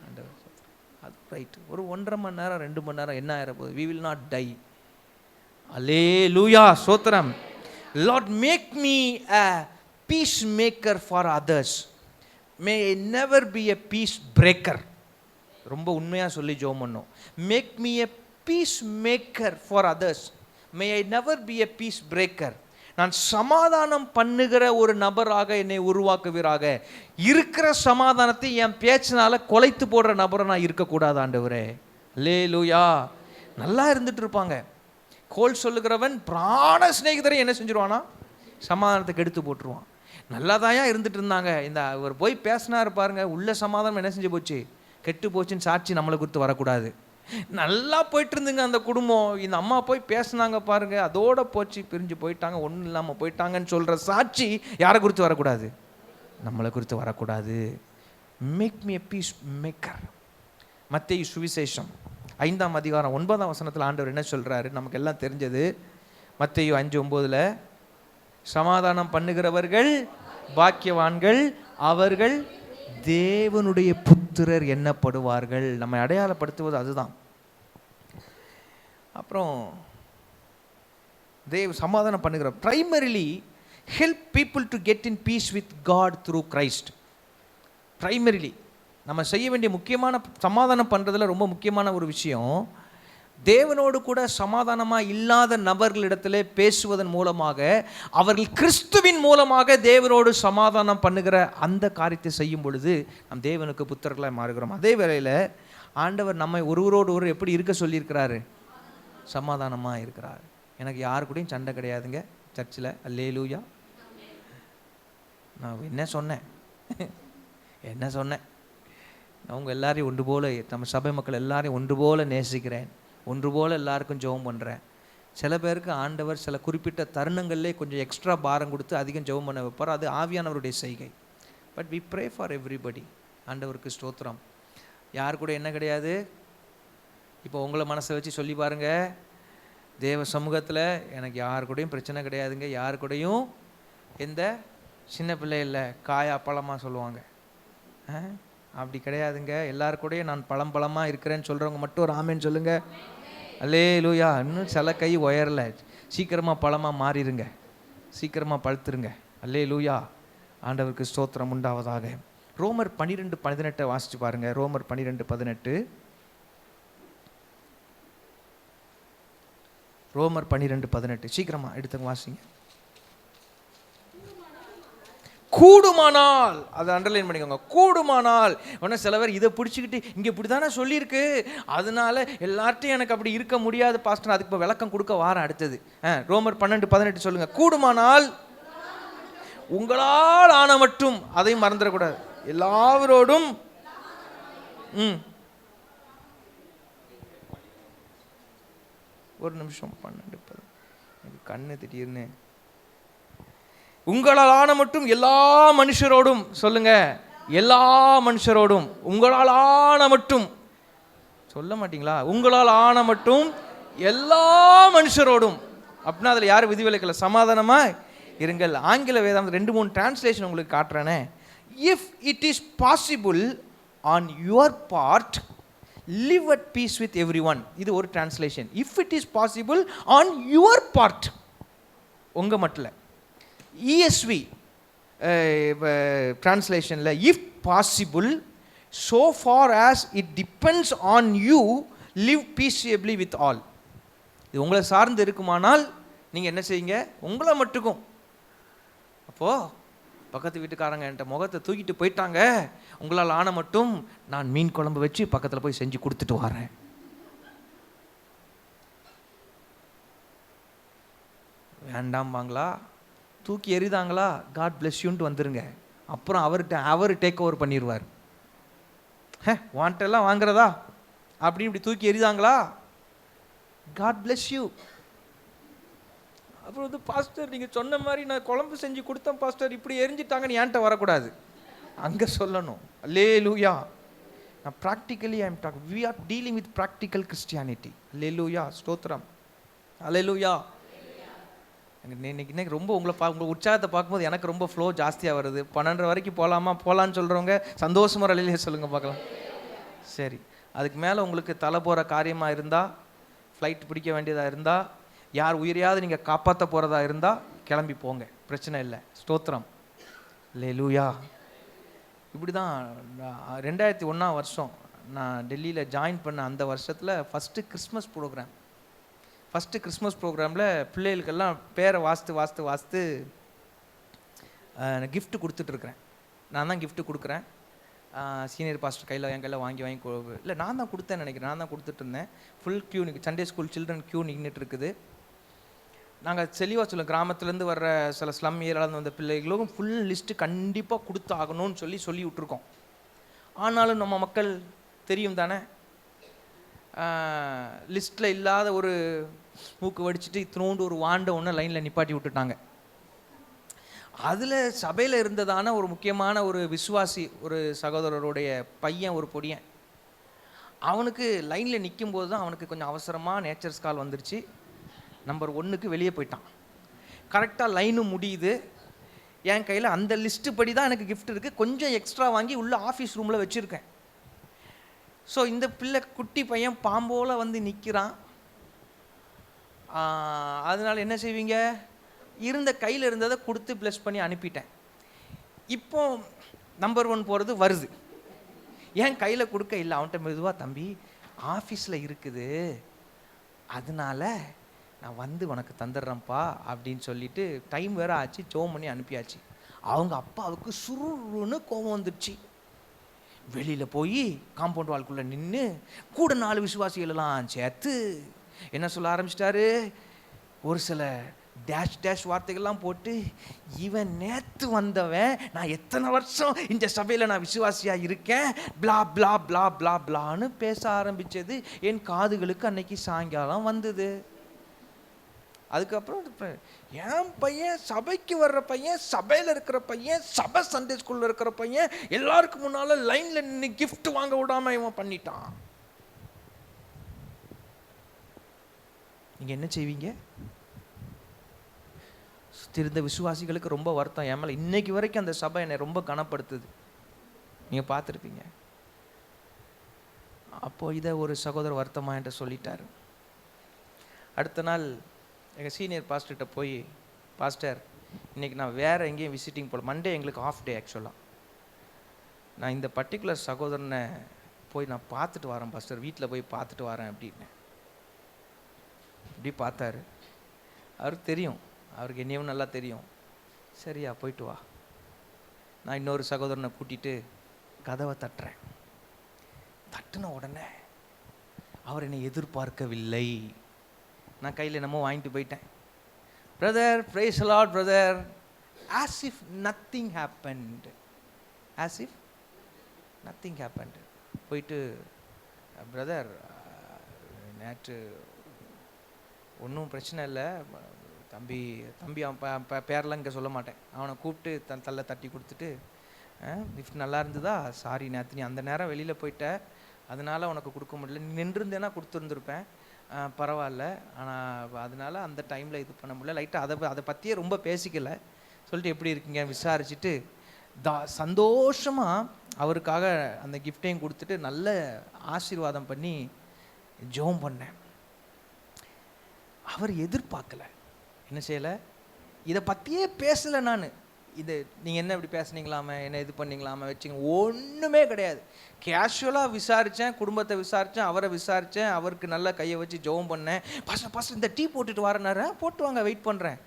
ஆண்டவர் அது ரைட். ஒரு 1.5 மணி நேரம் 2 மணி நேரம் என்ன ஆகிற போகுது? we will not die. அல்லேலூயா, ஸ்தோத்திரம். Lord, make me a peacemaker for others. May I never be a peace breaker. ரொம்ப உண்மையாக சொல்லி ஜெபம் பண்ணோம். Make me a peace maker for others. May I never be a peace breaker. நான் சமாதானம் பண்ணுகிற ஒரு நபராக என்னை உருவாக்குவீராக. இருக்கிற சமாதானத்தை என் பேச்சினால கொலைத்து போடுற நபரை நான் இருக்கக்கூடாது ஆண்டவரே. அல்லேலூயா. நல்லா இருந்துட்டு இருப்பாங்க. கோல் சொல்லுகிறவன் பிராண சிநேகிதரை என்ன செஞ்சிருவானா? சமாதானத்தை கெடுத்து போட்டுருவான். நல்லா தாயா இருந்துட்டு இருந்தாங்க, இந்த அவர் போய் பேசினாரு பாருங்க, உள்ள சமாதானம் என்ன செஞ்சு போச்சு? கெட்டு போச்சுன்னு சாட்சி நம்மளை குறித்து வரக்கூடாது. நல்லா போயிட்டு இருந்துங்க அந்த குடும்பம், இந்த அம்மா போய் பேசினாங்க பாருங்க, அதோட போச்சு, பிரிஞ்சு போயிட்டாங்க, ஒன்றும் இல்லாமல் போயிட்டாங்கன்னு சொல்கிற சாட்சி யாரை குறித்து வரக்கூடாது? நம்மளை குறித்து வரக்கூடாது. Make me a peace maker. மத்தேயு சுவிசேஷம் 5ஆம் அதிகாரம் 9ஆம் வசனத்தில் ஆண்டவர் என்ன சொல்கிறாரு? நமக்கு எல்லாம் தெரிஞ்சது. மத்தேயு 5:9, சமாதானம் பண்ணுகிறவர்கள் பாக்கியவான்கள், அவர்கள் தேவனுடைய புத்திரர் எண்ணப்படுவார்கள். நம்ம அடையாளப்படுத்துவது அதுதான். அப்புறம் சமாதானம் பண்ணுகிற primarily help people to get in peace with God through Christ. Primarily நம்ம செய்ய வேண்டிய முக்கியமான, சமாதானம் பண்ணுறதுல ரொம்ப முக்கியமான ஒரு விஷயம், தேவனோடு கூட சமாதானமாக இல்லாத நபர்களிடத்தில் பேசுவதன் மூலமாக அவர்கள் கிறிஸ்துவின் மூலமாக தேவனோடு சமாதானம் பண்ணுகிற அந்த காரியத்தை செய்யும் பொழுது நம் தேவனுக்கு புத்திரர்களாக மாறுகிறோம். அதே வேளையில் ஆண்டவர் நம்மை ஒருவரோடு ஒருவர் எப்படி இருக்க சொல்லியிருக்கிறாரு? சமாதானமாக இருக்கிறார். எனக்கு யாரு கூடயும் சண்டை கிடையாதுங்க சர்ச்சில். அல்லேலூயா. நான் என்ன சொன்னேன்? அவங்க எல்லாரையும் ஒன்று போல, நம்ம சபை மக்கள் எல்லாரையும் ஒன்று போல நேசிக்கிறேன், ஒன்று போல் எல்லாருக்கும் ஜெபம் பண்ணுறேன். சில பேருக்கு ஆண்டவர் சில குறிப்பிட்ட தருணங்கள்லே கொஞ்சம் எக்ஸ்ட்ரா பாரம் கொடுத்து அதிகம் ஜெபம் பண்ண வைப்பார். அது ஆவியானவருடைய செய்கை. But we pray for everybody. ஆண்டவருக்கு ஸ்தோத்திரம். யார் கூட என்ன கிடையாது? இப்போ உங்களை மனசை வச்சு சொல்லி பாருங்கள், தேவ சமூகத்தில் எனக்கு யார் கூடயும் பிரச்சனை கிடையாதுங்க, யார் கூடயும் எந்த சின்ன பிள்ளை இல்லை காயா பழமாக சொல்லுவாங்க, அப்படி கிடையாதுங்க, எல்லாரு கூடயும் நான் பழமாக இருக்கிறேன்னு சொல்கிறவங்க மட்டும் ஒரு ஆமேன்னு சொல்லுங்கள். அல்லேலூயா. இன்னும் சில கை உயரல, சீக்கிரமாக பழமாக மாறிடுங்க, சீக்கிரமாக பழுத்துருங்க. அல்லேலூயா. ஆண்டவருக்கு ஸ்தோத்திரம் உண்டாவதாக. ரோமர் 12:18 வாசிச்சு பாருங்க. ரோமர் 12:18. ரோமர் 12:18 சீக்கிரமா எடுத்துங்க, வாசிங்க. கூடுமானால், அதை அண்டர்லைன் பண்ணிக்கோங்க, கூடுமானால். உடனே சில பேர் இதை பிடிச்சிக்கிட்டு இங்கே இப்படி தானே சொல்லியிருக்கு, அதனால எல்லார்ட்டையும் எனக்கு அப்படி இருக்க முடியாது பாஸ்டர், அதுக்கு இப்போ விளக்கம் கொடுக்க வாரம் அடுத்தது. ரோமர் 12:18 சொல்லுங்க. கூடுமானால் உங்களால் ஆன மட்டும், அதையும் மறந்துடக்கூடாது, எல்லாவரோடும் ஒரு நிமிஷம் 12 எனக்கு கண்ணு திடீர்னு. உங்களால் ஆன மட்டும் எல்லா மனுஷரோடும் சொல்லுங்க, எல்லா மனுஷரோடும். உங்களால் ஆன மட்டும் சொல்ல மாட்டீங்களா? உங்களால் ஆன மட்டும் எல்லா மனுஷரோடும். அப்படின்னா அதில் யாரும் விதிவிலக்கல, சமாதானமா இருங்கள். ஆங்கில வேதம் 2-3 டிரான்ஸ்லேஷன் உங்களுக்கு காட்டுறேனே. If it is possible on your part live at peace with everyone. இது ஒரு translation. If it is possible on your part, உங்க மட்டும். ESV டிரான்ஸ்லேஷன்ல if possible so far as it depends on you live peaceably with all. இது உங்களை சார்ந்து இருக்குமானால் நீங்கள் என்ன செய்யுங்க, உங்களை மட்டுக்கும். அப்போது பக்கத்து வீட்டுக்காரங்க என்கிட்ட முகத்தை தூக்கிட்டு போயிட்டாங்க, உங்களால் ஆன மட்டும் நான் மீன் குழம்பு வச்சு பக்கத்தில் போய் செஞ்சு கொடுத்துட்டு வரேன். வேண்டாம்பாங்களா, தூக்கி எறிதாங்களா, காட் பிளஸ் யூன்ட்டு வந்துருங்க. அப்புறம் அவர் டேக் ஓவர் பண்ணிடுவார். வாண்டெல்லாம் வாங்குறதா அப்படி இப்படி தூக்கி எறிதாங்களா, காட் பிளஸ் யூ. அப்புறம் வந்து பாஸ்டர் நீங்கள் சொன்ன மாதிரி நான் குழம்பு செஞ்சு கொடுத்தேன் பாஸ்டர், இப்படி எரிஞ்சிட்டாங்கன்னு ஏன்ட்ட வரக்கூடாது, அங்கே சொல்லணும். அல்லேலூயா. நான் practically I am talk, we are dealing with practical Christianity. அல்லேலூயா, ஸ்தோத்திரம். அல்லேலூயா. இன்னைக்கு ரொம்ப உங்கள் உற்சாகத்தை பார்க்கும்போது எனக்கு ரொம்ப ஃப்ளோ ஜாஸ்தியாக வருது. 12 வரைக்கும் போகலாமா, போகலான்னு சொல்கிறவங்க சந்தோஷமாக அல்லேலூயா சொல்லுங்கள் பார்க்கலாம். சரி, அதுக்கு மேலே உங்களுக்கு தலை போகிற காரியமாக இருந்தால், ஃப்ளைட் பிடிக்க வேண்டியதாக இருந்தால், யார் உயிரையாவது நீங்கள் காப்பாற்ற போகிறதா இருந்தால் கிளம்பி போங்க, பிரச்சனை இல்லை. ஸ்தோத்திரம். அல்லேலூயா. இப்படி தான் 2001 வருஷம் நான் டெல்லியில் ஜாயின் பண்ண அந்த வருஷத்தில் ஃபஸ்ட்டு கிறிஸ்மஸ் ப்ரோக்ராமில் பிள்ளைகளுக்கெல்லாம் பேரை வாஸ்து கிஃப்ட்டு கொடுத்துட்ருக்குறேன். நான் தான் கிஃப்ட்டு கொடுக்குறேன். சீனியர் பாஸ்டர் என் கையில் வாங்கி இல்லை, நான் தான் கொடுத்தேன்னு நினைக்கிறேன். நான் தான் கொடுத்துட்ருந்தேன். Full queue, Sunday school children queue நின்றுட்டு இருக்குது. நாங்கள் தெளிவாக சொல்லுவோம், கிராமத்துலேருந்து வர்ற சில ஸ்லம் ஏரியாவில் வந்த பிள்ளைகளும் ஃபுல் லிஸ்ட்டு கண்டிப்பாக கொடுத்து ஆகணும்னு சொல்லி விட்ருக்கோம். ஆனாலும் நம்ம மக்கள் தெரியும் தானே, லிஸ்ட்டில் இல்லாத ஒரு மூக்கு வடிச்சிட்டு இத்தினோண்டு ஒரு வாண்டை ஒன்று லைனில் நிப்பாட்டி விட்டுட்டாங்க. அதில் சபையில் இருந்ததான ஒரு முக்கியமான ஒரு விசுவாசி, ஒரு சகோதரருடைய பையன், ஒரு பொடியன், அவனுக்கு லைனில் நிற்கும்போது தான் அவனுக்கு கொஞ்சம் அவசரமாக நேச்சர்ஸ் கால் வந்துருச்சு. நம்பர் 1க்கு வெளியே போயிட்டான். கரெக்டாக லைனும் முடியுது. என் கையில் அந்த லிஸ்ட்டு படி தான் எனக்கு கிஃப்ட் இருக்குது, கொஞ்சம் எக்ஸ்ட்ரா வாங்கி உள்ள ஆஃபீஸ் ரூமில் வச்சுருக்கேன். ஸோ இந்த பிள்ளை குட்டி பையன் பாம்போல் வந்து நிற்கிறான். அதனால் என்ன செய்வீங்க, இருந்த கையில் இருந்ததை கொடுத்து ப்ளஸ் பண்ணி அனுப்பிட்டேன். இப்போ நம்பர் 1 போகிறது வருது, ஏன் கையில் கொடுக்க இல்லை. அவன்கிட்ட மெதுவாக, தம்பி ஆஃபீஸில் இருக்குது, அதனால நான் வந்து உனக்கு தந்துடுறேன்ப்பா அப்படின்னு சொல்லிட்டு டைம் வேறு ஆச்சு, ஜோம் பண்ணி அனுப்பியாச்சு. அவங்க அப்பாவுக்கு சுருன்னு கோபம் வந்துடுச்சு. வெளியில் போய் காம்பவுண்ட் வால்குள்ளே நின்று கூட 4 விசுவாசிகளெல்லாம் சேர்த்து என்ன சொல்ல ஆரம்பிச்சிட்டாரு, ஒரு சில டேஷ் வார்த்தைகள்லாம் போட்டு, இவன் நேற்று வந்தவன், நான் எத்தனை வருஷம் இந்த சபையில் நான் விசுவாசியாக இருக்கேன், பிளா பிளா பிளா பிளா பிளான்னு பேச ஆரம்பித்தது என் காதுகளுக்கு அன்னைக்கு சாயங்காலம் வந்தது. அதுக்கப்புறம் என் பையன் சபைக்கு வர்ற பையன், சபையில் இருக்கிற பையன், சபை சண்டே ஸ்கூலில் இருக்கிற பையன், எல்லாருக்கும் முன்னால் லைனில் நின்று கிஃப்ட் வாங்க விடாம இவன் பண்ணிட்டான். நீங்கள் என்ன செய்வீங்க? திருந்த விசுவாசிகளுக்கு ரொம்ப வருத்தம். என் மேலே இன்னைக்கு வரைக்கும் அந்த சபை என்னை ரொம்ப கனப்படுத்துது, நீங்கள் பார்த்துருப்பீங்க. அப்போ இதை ஒரு சகோதரர் வருத்தமாக என்கிட்ட சொல்லிட்டார். அடுத்த நாள் எங்கள் சீனியர் பாஸ்டர்கிட்ட போய், பாஸ்டர் இன்றைக்கி நான் வேறு எங்கேயும் விசிட்டிங் போகல, மண்டே எங்களுக்கு ஆஃப் டே ஆக்சுவலாக, நான் இந்த பர்டிகுலர் சகோதரனை போய் நான் பார்த்துட்டு வரேன் பாஸ்டர், வீட்டில் போய் பார்த்துட்டு வரேன் அப்படின்னு. இப்படி பார்த்தாரு. அவருக்கு தெரியும், அவருக்கு என்னையும் நல்லா தெரியும். சரியா, போயிட்டு வா. நான் இன்னொரு சகோதரனை கூட்டிகிட்டு கதவை தட்டுறேன். தட்டுன உடனே அவர் என்னை எதிர்பார்க்கவில்லை. நான் கையில் என்னமோ வாங்கிட்டு போயிட்டேன். Brother, praise the Lord brother, as if nothing happened, as if nothing happened. போயிட்டு, பிரதர் நேற்று ஒன்றும் பிரச்சனை இல்லை, தம்பி அவன் பேரெல்லாம் இங்கே சொல்ல மாட்டேன், அவனை கூப்பிட்டு தள்ள தட்டி கொடுத்துட்டு, கிஃப்ட் நல்லா இருந்ததா, சாரி நேற்று நீ அந்த நேரம் வெளியில் போயிட்ட, அதனால் உனக்கு கொடுக்க முடியல, நீ நின்றுருந்தேன்னா கொடுத்துருந்துருப்பேன், பரவாயில்ல, ஆனால் அதனால் அந்த டைமில் இது பண்ண முடியல, லைட்டாக அதை பற்றியே ரொம்ப பேசிக்கலை சொல்லிட்டு எப்படி இருக்கீங்க விசாரிச்சுட்டு சந்தோஷமாக அவருக்காக அந்த கிஃப்டையும் கொடுத்துட்டு நல்ல ஆசீர்வாதம் பண்ணி ஜெபம் பண்ணேன். அவர் எதிர்பார்க்கலை, என்ன செய்யலை, இதை பற்றியே பேசலை. நான் இது நீங்கள் என்ன இப்படி பேசுனீங்களாமே, என்ன இது பண்ணிங்களாமே வச்சிங்க, ஒன்றுமே கிடையாது. கேஷுவலாக விசாரித்தேன், குடும்பத்தை விசாரித்தேன், அவரை விசாரித்தேன், அவருக்கு நல்லா கையை வச்சு ஜெபம் பண்ணேன். பாஸ்டர் இந்த டீ போட்டுட்டு வரனாரு, போட்டு வாங்க, வெயிட் பண்ணுறேன்.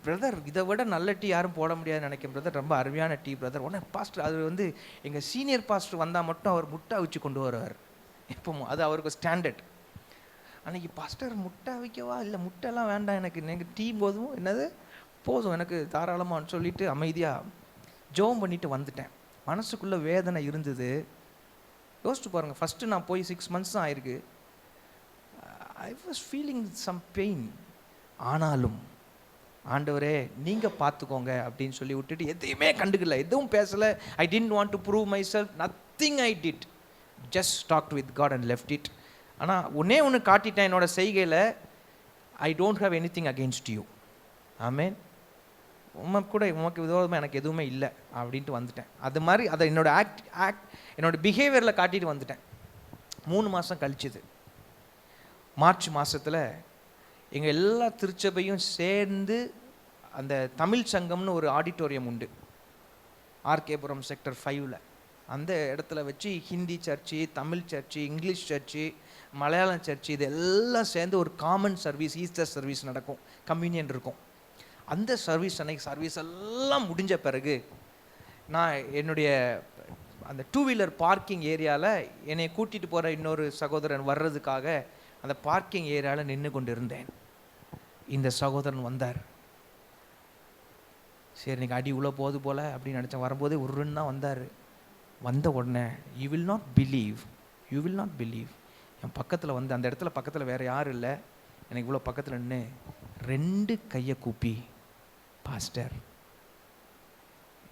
பிரதர் இதை விட நல்ல டீ யாரும் போட முடியாதுன்னு நினைக்கிறேன் பிரதர், ரொம்ப அருமையான டீ பிரதர். உடனே பாஸ்டர், அது எங்கள் சீனியர் பாஸ்டர் வந்தால் மட்டும் அவர் முட்டை வச்சு கொண்டு வருவார் எப்பவும், அது அவருக்கு ஸ்டாண்டர்ட். அன்றைக்கி பாஸ்டர் முட்டை வைக்கவா, இல்லை முட்டைலாம் வேண்டாம் எனக்கு டீ போதும், என்னது போதும் எனக்கு தாராளமானு சொல்லிட்டு அமைதியாக ஜெபம் பண்ணிட்டு வந்துட்டேன். மனசுக்குள்ளே வேதனை இருந்தது. யோசிச்சு பாருங்கள், ஃபஸ்ட்டு நான் போய் 6 months தான் ஆயிருக்கு. I was feeling some pain. ஆனாலும் ஆண்டவரே நீங்கள் பார்த்துக்கோங்க அப்படின்னு சொல்லி விட்டுட்டு எதையுமே கண்டுக்கல, எதுவும் பேசலை. I didn't want to prove myself, nothing I did, just talked with God and left it. ஆனால் ஒன்று காட்டிட்டேன் என்னோட செய்கையில், I don't have anything against you, ஆமேன், உமக்கு விரோதமாக எனக்கு எதுவுமே இல்லை அப்படின்ட்டு வந்துட்டேன். அது மாதிரி அதை என்னோட பிஹேவியரில் காட்டிட்டு வந்துட்டேன். 3 மாதம் கழிச்சுது. மார்ச் மாதத்தில் எங்கள் எல்லா திருச்சபையும் சேர்ந்து அந்த தமிழ் சங்கம்னு ஒரு ஆடிட்டோரியம் உண்டு ஆர்கேபுரம் செக்டர் 5ல். அந்த இடத்துல வச்சு Hindi church, Tamil church, English church, Malayalam church, இது எல்லாம் சேர்ந்து ஒரு காமன் சர்வீஸ், ஈஸ்டர் சர்வீஸ் நடக்கும், கம்யூனியன் இருக்கும். அந்த சர்வீஸ் சர்வீஸ் எல்லாம் முடிஞ்ச பிறகு நான் என்னுடைய அந்த 2 வீலர் பார்க்கிங் ஏரியாவில் என்னை கூட்டிகிட்டு போகிற இன்னொரு சகோதரன் வர்றதுக்காக அந்த பார்க்கிங் ஏரியாவில் நின்று கொண்டு இருந்தேன். இந்த சகோதரன் வந்தார். சரி, இன்னைக்கு அடி உள்ள போது போல் அப்படின்னு நினச்சேன். வரும்போதே உருன்னு தான் வந்தார். வந்த உடனே யூ வில் நாட் பிலீவ் என் பக்கத்தில் வந்து, அந்த இடத்துல பக்கத்தில் வேறு யாரும் இல்லை, எனக்கு இவ்வளோ பக்கத்தில் நின்று 2 கையை கூப்பி, பாஸ்டர்,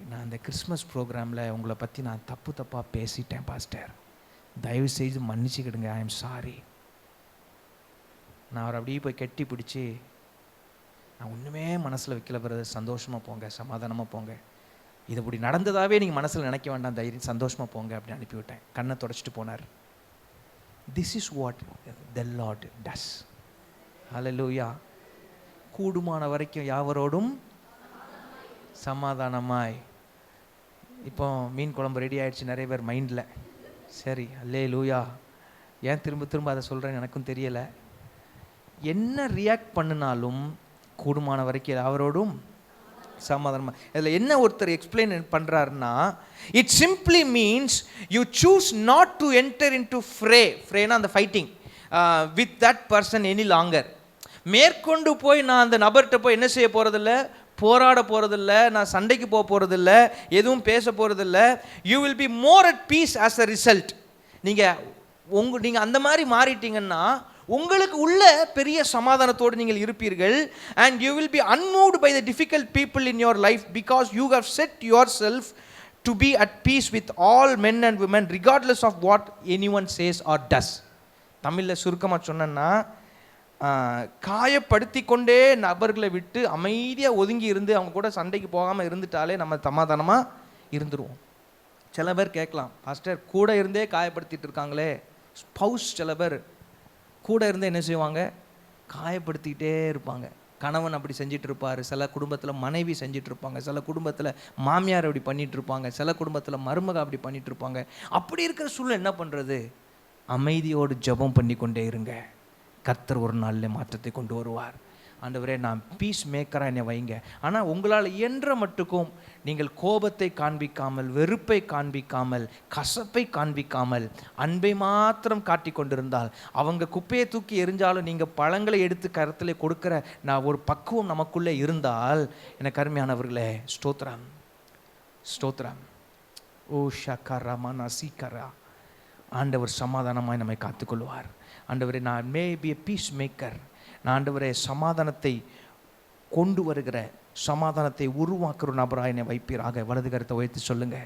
நான் அந்த கிறிஸ்மஸ் ப்ரோக்ராமில் உங்களை பற்றி நான் தப்பாக பேசிட்டேன் பாஸ்டர், தயவு செய்து மன்னிச்சுக்கிடுங்க, ஐ எம் சாரி. நான் அவர் அப்படியே போய் கட்டி பிடிச்சி, நான் ஒன்றுமே மனசில் வைக்கல பிரதர், சந்தோஷமாக போங்க, சமாதானமாக போங்க, இது இப்படி நடந்ததாகவே நீங்கள் மனசில் நினைக்க வேண்டாம், தைரியம் சந்தோஷமாக போங்க அப்படின்னு அனுப்பிவிட்டேன். கண்ணை தொடச்சிட்டு போனார். This is what the Lord does. Hallelujah. கூடுமான வரைக்கும் யாவரோடும் சமாதானமாய். இப்போ மீன் குழம்பு ரெடி ஆகிடுச்சு நிறைய பேர் மைண்டில். சரி, ஹல்லேலூயா. ஏன் திரும்ப அதை சொல்கிறேன்னு எனக்கும் தெரியலை. என்ன ரியாக்ட் பண்ணினாலும் கூடுமான வரைக்கும் அவரோடும் சமாதானமாக. இதில் என்ன ஒருத்தர் எக்ஸ்பிளைன் பண்ணுறாருன்னா, it simply means you choose not to enter into ஃப்ரேனா அந்த fighting with that person any longer. மேற்கொண்டு போய் நான் அந்த நபர்கிட்ட போய் என்ன செய்ய போகிறதில்ல, போராட போகிறதில்ல, நான் சண்டைக்கு போக போகிறதில்ல, எதுவும் பேச போகிறதில்ல. You will be more at piece as a result. நீங்கள் அந்த மாதிரி மாறிட்டீங்கன்னா உங்களுக்கு உள்ள பெரிய சமாதானத்தோடு நீங்கள் இருப்பீர்கள். and you will be unmoved by the difficult people in your life because you have set yourself to be at peace with all men and women regardless of what anyone says or does. தமிழில் சுருக்கமாக சொன்னேன்னா, காயப்படுத்தி கொண்டே நபர்களை விட்டு அமைதியாக ஒதுங்கி இருந்து அவங்க கூட சண்டைக்கு போகாமல் இருந்துட்டாலே நம்ம சமாதானமாக இருந்துருவோம். சில பேர் கேட்கலாம், பாஸ்டர் கூட இருந்தே காயப்படுத்திட்டு இருக்காங்களே. ஸ்பௌஸ் சில பேர் கூட இருந்து என்ன செய்வாங்க, காயப்படுத்திக்கிட்டே இருப்பாங்க. கணவன் அப்படி செஞ்சிட்டு இருப்பார், சில குடும்பத்தில் மனைவி செஞ்சிட்டு இருப்பாங்க, சில குடும்பத்தில் மாமியார் அப்படி பண்ணிட்டு இருப்பாங்க, சில குடும்பத்தில் மருமக அப்படி பண்ணிட்டு இருப்பாங்க. அப்படி இருக்கிற சூழ்நிலை என்ன பண்ணுறது? அமைதியோடு ஜெபம் பண்ணி கொண்டே இருங்க. கர்த்தர் ஒரு நாளில் மாற்றத்தை கொண்டு வருவார். ஆண்டவரே, நான் பீஸ் மேக்கராக என்னை வைங்க. ஆனால் உங்களால் இயன்ற மட்டுக்கும் நீங்கள் கோபத்தை காண்பிக்காமல், வெறுப்பை காண்பிக்காமல், கசப்பை காண்பிக்காமல், அன்பை மாத்திரம் காட்டி கொண்டிருந்தால், அவங்க குப்பையை தூக்கி எரிஞ்சாலும் நீங்கள் பழங்களை எடுத்து கருத்தில் கொடுக்குற நான் ஒரு பக்குவம் நமக்குள்ளே இருந்தால், எனக்கு அருமையானவர்களே, ஸ்தோத்திரம் ஸ்தோத்திரம். ஓ ஷக்கரமா நசிகரா. ஆண்டவர் சமாதானமாய் நம்மை காத்துக்கொள்வார். ஆண்டவரே, நான் may be a peace maker. நான் ஆண்டவரே சமாதானத்தை கொண்டு வருகிற, சமாதானத்தை உருவாக்குற நபராக என்னை வைப்பீராக. வலது கருத்தை உயர்த்தி சொல்லுங்க.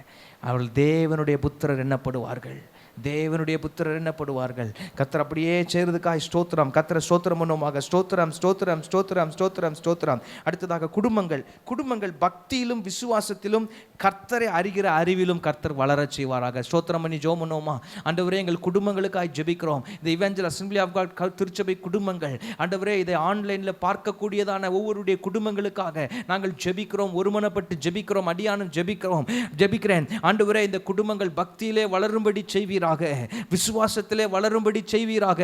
அவர்கள் தேவனுடைய புத்திரர் எண்ணப்படுவார்கள், தேவனுடைய புத்திரர் எண்ணப்படுவார்கள். கர்த்தர் அப்படியே செய்கிறதுக்காக ஸ்தோத்திரம். கர்த்தரை ஸ்தோத்திரம் பண்ணுவோமாக. ஸ்தோத்திரம் ஸ்தோத்திரம் ஸ்தோத்திரம் ஸ்தோத்திரம் ஸ்தோத்திரம். அடுத்ததாக குடும்பங்கள் பக்தியிலும் விசுவாசத்திலும் கர்த்தரை அறிகிற அறிவிலும் கர்த்தர் வளரச் செய்வாராக. ஸ்தோத்திரம் பண்ணி ஜெபம் பண்ணுவோமா? ஆண்டவரே, எங்கள் குடும்பங்களுக்காக ஜெபிக்கிறோம். இந்த இவாஞ்சல் அசெம்பிளி ஆஃப் காட் திருச்சபை குடும்பங்கள், ஆண்டவரே, இதை ஆன்லைனில் பார்க்கக்கூடியதான ஒவ்வொருடைய குடும்பங்களுக்காக நாங்கள் ஜெபிக்கிறோம், ஒருமனப்பட்டு ஜெபிக்கிறோம், அடியானும் ஜெபிக்கிறேன். ஆண்டவரே, இந்த குடும்பங்கள் பக்தியிலே வளரும்படி செய்வீராக, விசுவாசத்திலே வளரும்படி செய்வீராக,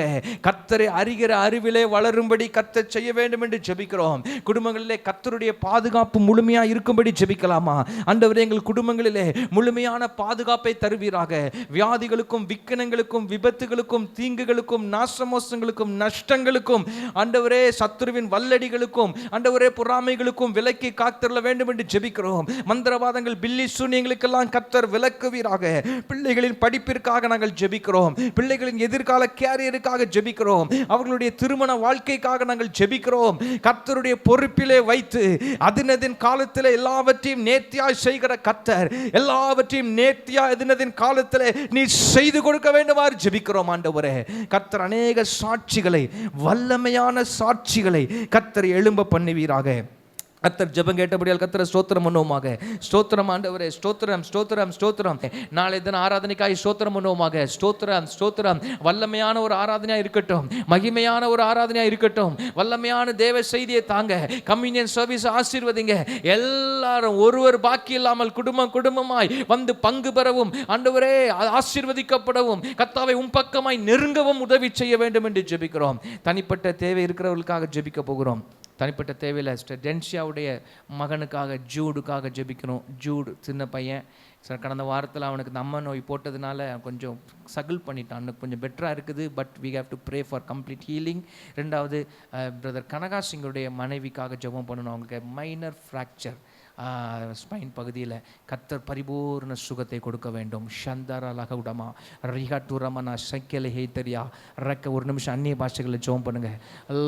கர்த்தரை அறிகிற அறிவிலே வளரும்படி கர்த்தர் செய்ய வேண்டும் என்று ஜெபிக்கிறோம். குடும்பங்களிலே கர்த்தருடைய பாதுகாப்பு முழுமையாக இருக்கும்படி ஜெபிக்கலாமா? ஆண்டவரே, எங்கள் குடும்பங்களிலே முழுமையான பாதுகாப்பை தருவீராக. வியாதிகளுக்கும் விக்கனங்களுக்கும் விபத்துகளுக்கும் தீங்குகளுக்கும் நாசமோசங்களுக்கும் நஷ்டங்களுக்கும், ஆண்டவரே, சத்துருவின் வல்லடிகளுக்கும், ஆண்டவரே, பொறாமைகளுக்கும் விலக்கி காத்தருள வேண்டும் என்று ஜெபிக்கிறோம். மந்திரவாதங்கள், பில்லி சூனியங்களுக்கெல்லாம் கர்த்தர் விலக்குவீராக. பிள்ளைகளின் படிப்பிற்காக நாங்கள் ஜெபிக்கிறோம். பிள்ளைகளின் எதிர்கால கேரியருக்காக ஜெபிக்கிறோம். அவர்களுடைய திருமண வாழ்க்கைக்காக நாங்கள் ஜெபிக்கிறோம். கர்த்தருடைய பொறுப்பிலே வைத்து அதினதின் காலத்தில் எல்லாவற்றையும் நேர்த்தியாய் செய்கிற கர்த்தர், எல்லாவற்றையும் நேர்த்தியாய் அதினதின் காலத்தில் நீ செய்து கொடுக்க வேண்டுமாறு ஜெபிக்கிறோம் ஆண்டவரே. கர்த்தர் அநேக சாட்சிகளை, வல்லமையான சாட்சிகளை கர்த்தர் எழும்ப பண்ணுவீராக. கர்த்தர் ஜெபம் கேட்டபடியால் கர்த்தரை ஸ்தோத்திரம் பண்ணுவோமாக. ஸ்தோத்திரம் ஆண்டவரே, ஸ்தோத்திரம் ஸ்தோத்திரம் ஸ்தோத்திரம். நாளை தின ஆராதனைக்காய் ஸ்தோத்திரம் பண்ணுவோமாக. ஸ்தோத்திரம் ஸ்தோத்திரம். வல்லமையான ஒரு ஆராதனையா இருக்கட்டும், மகிமையான ஒரு ஆராதனையா இருக்கட்டும். வல்லமையான தேவ செய்தியை தாங்க. கம்யூனியன் சர்வீஸ் ஆசீர்வதிங்க. எல்லாரும் ஒருவர் பாக்கி இல்லாமல் குடும்பம் குடும்பமாய் வந்து பங்கு பெறவும், ஆண்டவரே ஆசீர்வதிக்கப்படவும், கர்த்தாவை பக்கமாய் நெருங்கவும் உதவி செய்ய வேண்டும் என்று ஜெபிக்கிறோம். தனிப்பட்ட தேவை இருக்கிறவர்களுக்காக ஜெபிக்க போகிறோம். தனிப்பட்ட தேவையில் டென்ஷியாவுடைய மகனுக்காக, ஜூடுக்காக ஜெபிக்கணும். ஜூடு சின்ன பையன். கடந்த வாரத்தில் அவனுக்கு இந்த அம்மா நோய் போட்டதுனால கொஞ்சம் சகிள் பண்ணிட்டான். அவனுக்கு கொஞ்சம் பெட்டராக இருக்குது. But we have to pray for complete healing. ரெண்டாவது பிரதர் கனகா சிங்கருடைய மனைவிக்காக ஜெபம் பண்ணணும். அவங்களுக்கு மைனர் ஃப்ராக்சர் ஸ்பைன் பகுதியில் கர்த்தர் பரிபூர்ண சுகத்தை கொடுக்க வேண்டும். ஷந்தரா லகவுடமா ரிஹட்டுரமனா சைக்கலை ஹேத்தரியா ரக்க. ஒரு நிமிஷம் அந்நிய பாஷைகளில் ஜெபம் பண்ணுங்க.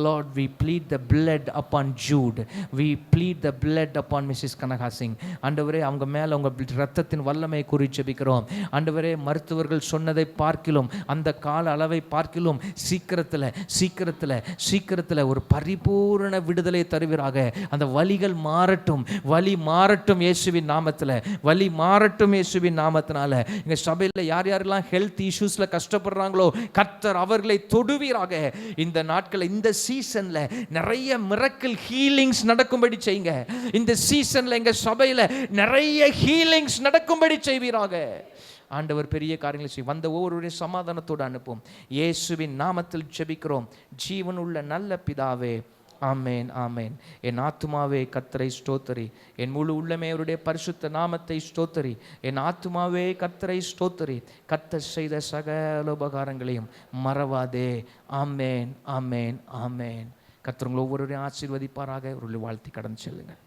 Lord we plead the blood upon Jude, we plead the blood upon Mrs Kanaka Singh. ஆண்டவரே அவங்க மேலே உங்கள் ரத்தத்தின் வல்லமை குறி ஜெபிக்கிறோம். ஆண்டவரே மருத்துவர்கள் சொன்னதை பார்க்கிலும், அந்த கால அளவை பார்க்கிலும் சீக்கிரத்தில் சீக்கிரத்தில் சீக்கிரத்தில் ஒரு பரிபூர்ண விடுதலை தருவீராக. அந்த வலிகள் மாறட்டும், வலி மாறட்டும் இயேசுவின் நாமத்தில், வலி மாறட்டும் இயேசுவின் நாமத்தினால. எங்கள் சபையில் யார் யாரெல்லாம் ஹெல்த் இஷ்யூஸில் கஷ்டப்படுறாங்களோ கர்த்தர் அவர்களை தொடுவீராக. இந்த நாட்களில், இந்த சீசனில் நிறைய மிரக்கிள் ஹீலிங்ஸ் நடக்கும்படி செய்யுங்க. இந்த சீசனில் எங்கள் சபையில் நிறைய ஹீலிங்ஸ் நடக்கும்படி செய்வீராக. ஆண்டவர் பெரிய காரியங்களை செய்ய வந்த ஒவ்வொருவரையும் சமாதானத்தோடு அனுப்பும். இயேசுவின் நாமத்தில் ஜெபிக்கிறோம் ஜீவன் உள்ள நல்ல பிதாவே, ஆமேன் ஆமேன். என் ஆத்துமாவே கர்த்தரை ஸ்தோத்தரி, என் முழு உள்ளமே அவருடைய பரிசுத்த நாமத்தை ஸ்தோத்தரி. என் ஆத்துமாவே கர்த்தரை ஸ்தோத்தரி, கர்த்தர் செய்த சகல உபகாரங்களையும் மறவாதே. ஆமேன் ஆமேன் ஆமேன். கர்த்தர் உங்களை ஒவ்வொருவரையும் ஆசீர்வதிப்பாராக. ஒரு வாழ்த்தி கடந்து செல்லுங்கள்.